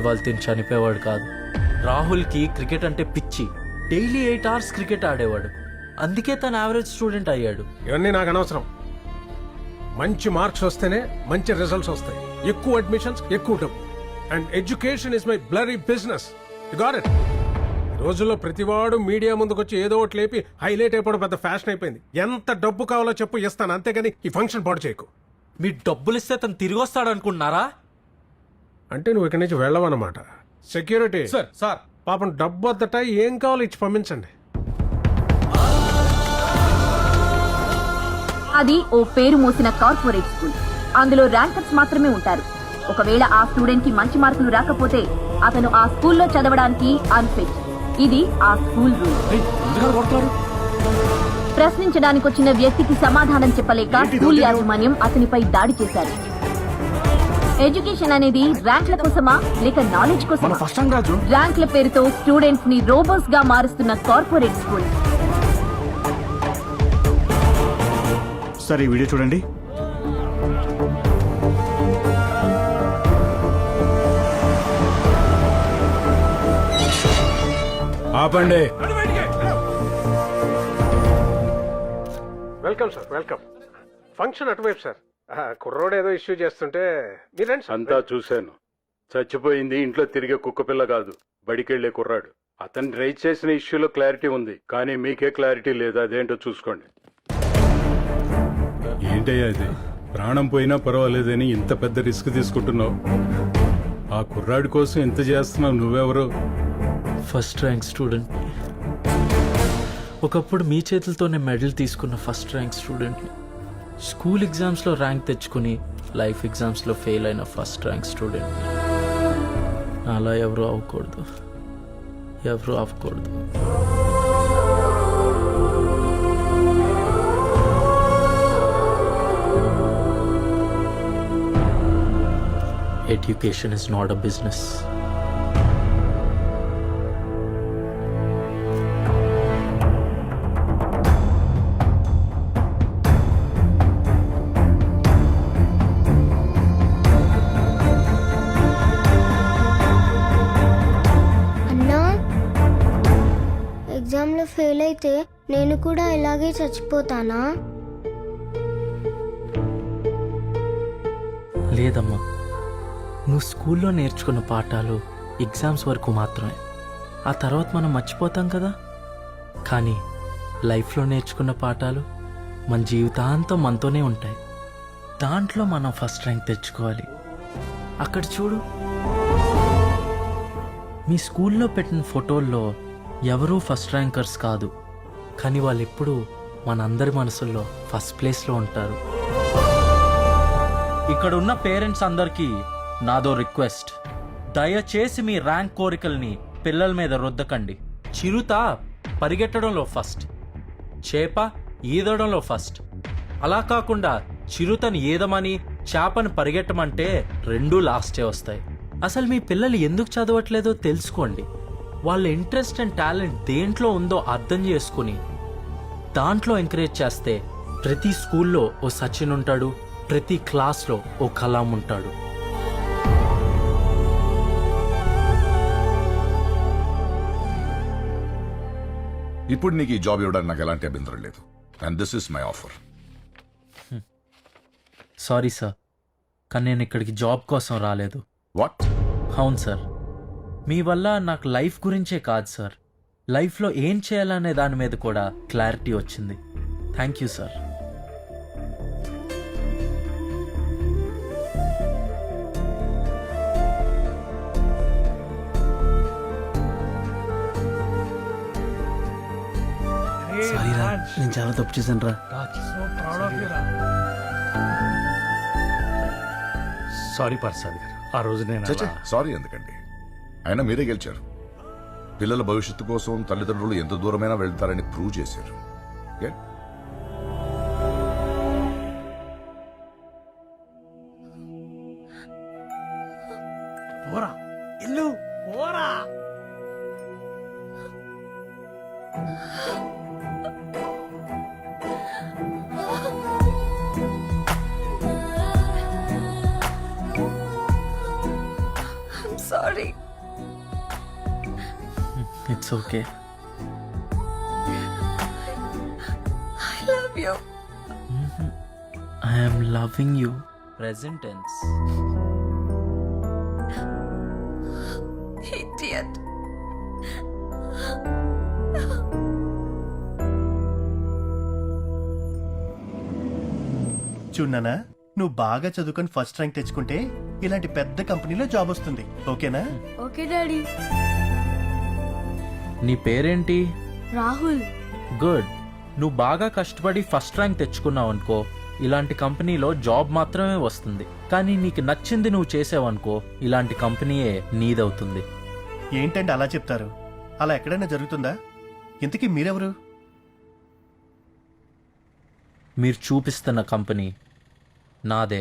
ఇవాళ తిని చనిపోయేవాడు కాదు. రాహుల్కి క్రికెట్ అంటే పిచ్చి, డైలీ 8 hours క్రికెట్ ఆడేవాడు. అందుకే తను యావరేజ్ స్టూడెంట్ అయ్యాడు. ఇవన్నీ నాకు అనవసరం. మంచి మార్క్స్ వస్తేనే మంచి రిజల్ట్స్ వస్తాయి. ఎక్కువ అడ్మిషన్స్, ఎక్కువ డబ్బు. And education is my bloody business. You got it. ఈ రోజుల్లో ప్రతివాడు మీడియా ముందుకు వచ్చి ఏదో ఒకటి లేపి హైలైట్ అయిపోవడం పెద్ద ఫ్యాషన్ అయిపోయింది. ఎంత డబ్బు కావాలో చెప్పు, ఇస్తాను. అంతేగాని ఈ ఫంక్షన్ పాడు చేయకు. మీ డబ్బులు ఇస్తే తను తిరిగి వస్తాడు అనుకుంటున్నారా? అంటే నువ్వు ఇక్కడి నుంచి వెళ్ళవన్నమాట. సెక్యూరిటీ సార్ పాపం డబ్బు వద్దట, ఏం కావాలో ఇచ్చి పంపించండి. అది ఓ పేరు మోసిన కార్పొరేట్ స్కూల్. అందులో ర్యాంకర్స్ మాత్రమే ఉంటారు. ఒకవేళ ఆ స్టూడెంట్ కి మంచి మార్కులు రాకపోతే అతను ఆ స్కూల్లో చదవడానికి అన్ఫిట్. ఇది ఆ స్కూల్ రూల్. ప్రశ్నించడానికి వచ్చిన వ్యక్తికి సమాధానం చెప్పలేక స్కూల్ యాజమాన్యం అతనిపై దాడి చేశారు. ఎడ్యుకేషన్ అనేది ర్యాంక్ల కోసమా లేక నాలెడ్జ్ కోసమా? ర్యాంక్ల పేరుతో స్టూడెంట్స్ ని రోబోట్స్ గా మారుస్తున్న కార్పొరేట్ స్కూల్. సరే ఈ వీడియో చూడండి. ఆపండి. Welcome sir, welcome. ఫంక్షన్ అటువైపు సార్. కుర్రోడు ఏదో ఇష్యూ చేస్తుంటే మీరేంటి సార్? అంతా చూశాను. చచ్చిపోయింది ఇంట్లో తిరిగే కుక్కపిల్ల కాదు, బడికెళ్లే కుర్రాడు. అతను రైజ్ చేసిన ఇష్యూలో క్లారిటీ ఉంది, కానీ మీకే క్లారిటీ లేదు. అదేంటో చూసుకోండి. ఏంటయ్యా ఇది? ప్రాణం పోయినా పర్వాలేదని ఇంత పెద్ద రిస్క్ తీసుకుంటున్నావు. ఆ కుర్రాడి కోసం ఎంత చేస్తున్నావు? నువ్వెవరు? First rank student. ఒకప్పుడు మీ చేతులతోనే మెడల్ తీసుకున్న ఫస్ట్ ర్యాంక్ స్టూడెంట్ని. స్కూల్ ఎగ్జామ్స్లో ర్యాంక్ తెచ్చుకుని లైఫ్ ఎగ్జామ్స్లో ఫెయిల్ అయిన ఫస్ట్ ర్యాంక్ స్టూడెంట్. అలా ఎవరు అవ్వకూడదు, ఎవరు అవ్వకూడదు. Education is not a business. అన్నా, ఎగ్జామ్లో ఫెయిల్ అయితే నేను కూడా ఇలాగే చచ్చిపోతానా? లేదమ్మా, నువ్వు స్కూల్లో నేర్చుకున్న పాఠాలు ఎగ్జామ్స్ వరకు మాత్రమే. ఆ తర్వాత మనం మర్చిపోతాం కదా. కానీ లైఫ్లో నేర్చుకున్న పాఠాలు మన జీవితాంతం మనతోనే ఉంటాయి. దాంట్లో మనం ఫస్ట్ ర్యాంక్ తెచ్చుకోవాలి. అక్కడ చూడు, మీ స్కూల్లో పెట్టిన ఫోటోల్లో ఎవరూ ఫస్ట్ ర్యాంకర్స్ కాదు, కానీ వాళ్ళు ఎప్పుడూ మనందరి మనసుల్లో ఫస్ట్ ప్లేస్లో ఉంటారు. ఇక్కడ ఉన్న పేరెంట్స్ అందరికీ నాదో రిక్వెస్ట్, దయచేసి మీ ర్యాంక్ కోరికల్ని పిల్లల మీద రుద్దకండి. చిరుత పరిగెట్టడంలో ఫస్ట్, చేప ఈదడంలో ఫస్ట్. అలా కాకుండా చిరుతని ఈదమని చేపని పరిగెట్టమంటే రెండూ లాస్టే వస్తాయి. అసలు మీ పిల్లలు ఎందుకు చదవట్లేదో తెలుసుకోండి. వాళ్ళ ఇంట్రెస్ట్ అండ్ టాలెంట్ దేంట్లో ఉందో అర్థం చేసుకుని దాంట్లో ఎంకరేజ్ చేస్తే ప్రతి స్కూల్లో ఓ సచిన్ ఉంటాడు, ప్రతి క్లాస్లో ఓ కలాం ఉంటాడు. ఇప్పుడు నీకు ఈ జాబ్ ఇవ్వడానికి నాకు ఎలాంటి అభ్యంతరం లేదు. And this is my offer. Sorry sir, కానీ నేను ఇక్కడికి జాబ్ కోసం రాలేదు. వాట్? అవును సార్, మీ వల్ల నాకు లైఫ్ గురించే కాదు సార్, లైఫ్లో ఏం చేయాలనే దాని మీద కూడా క్లారిటీ వచ్చింది. Thank you sir. సారీరా, నేను చాలా తప్పు చేశాను రా. సారీ పర్సాద్ గారు, ఆ రోజు నేను సారీ ఎందుకండి, అయినా మీరే గెలిచారు. పిల్లల భవిష్యత్తు కోసం తల్లిదండ్రులు ఎంత దూరమైనా వెళ్తారని ప్రూవ్ చేశారు. పోరా ఇల్లు పోరా. Sorry. It's okay. You. I'm loving you. Present tense. Idiot. చూడనా, నువ్వు బాగా చదువుకొని ఫస్ట్ ర్యాంక్ తెచ్చుకుంటే ఇలాంటి పెద్ద కంపెనీలో జాబ్ వస్తుంది. ఓకేనా? Okay daddy. నీ పేరేంటి? రాహుల్. గుడ్. నువ్వు బాగా కష్టపడి ఫస్ట్ ర్యాంక్ తెచ్చుకున్నావు అనుకో, ఇలాంటి కంపెనీలో జాబ్ మాత్రమే వస్తుంది. కానీ నీకు నచ్చింది నువ్వు చేసావనుకో, ఇలాంటి కంపెనీయే నీదవుతుంది. ఏంటండి అలా చెప్తారు? అలా ఎక్కడైనా జరుగుతుందా? ఇంతకీ మీరెవరు? మీరు చూపిస్తున్న కంపెనీ నాదే.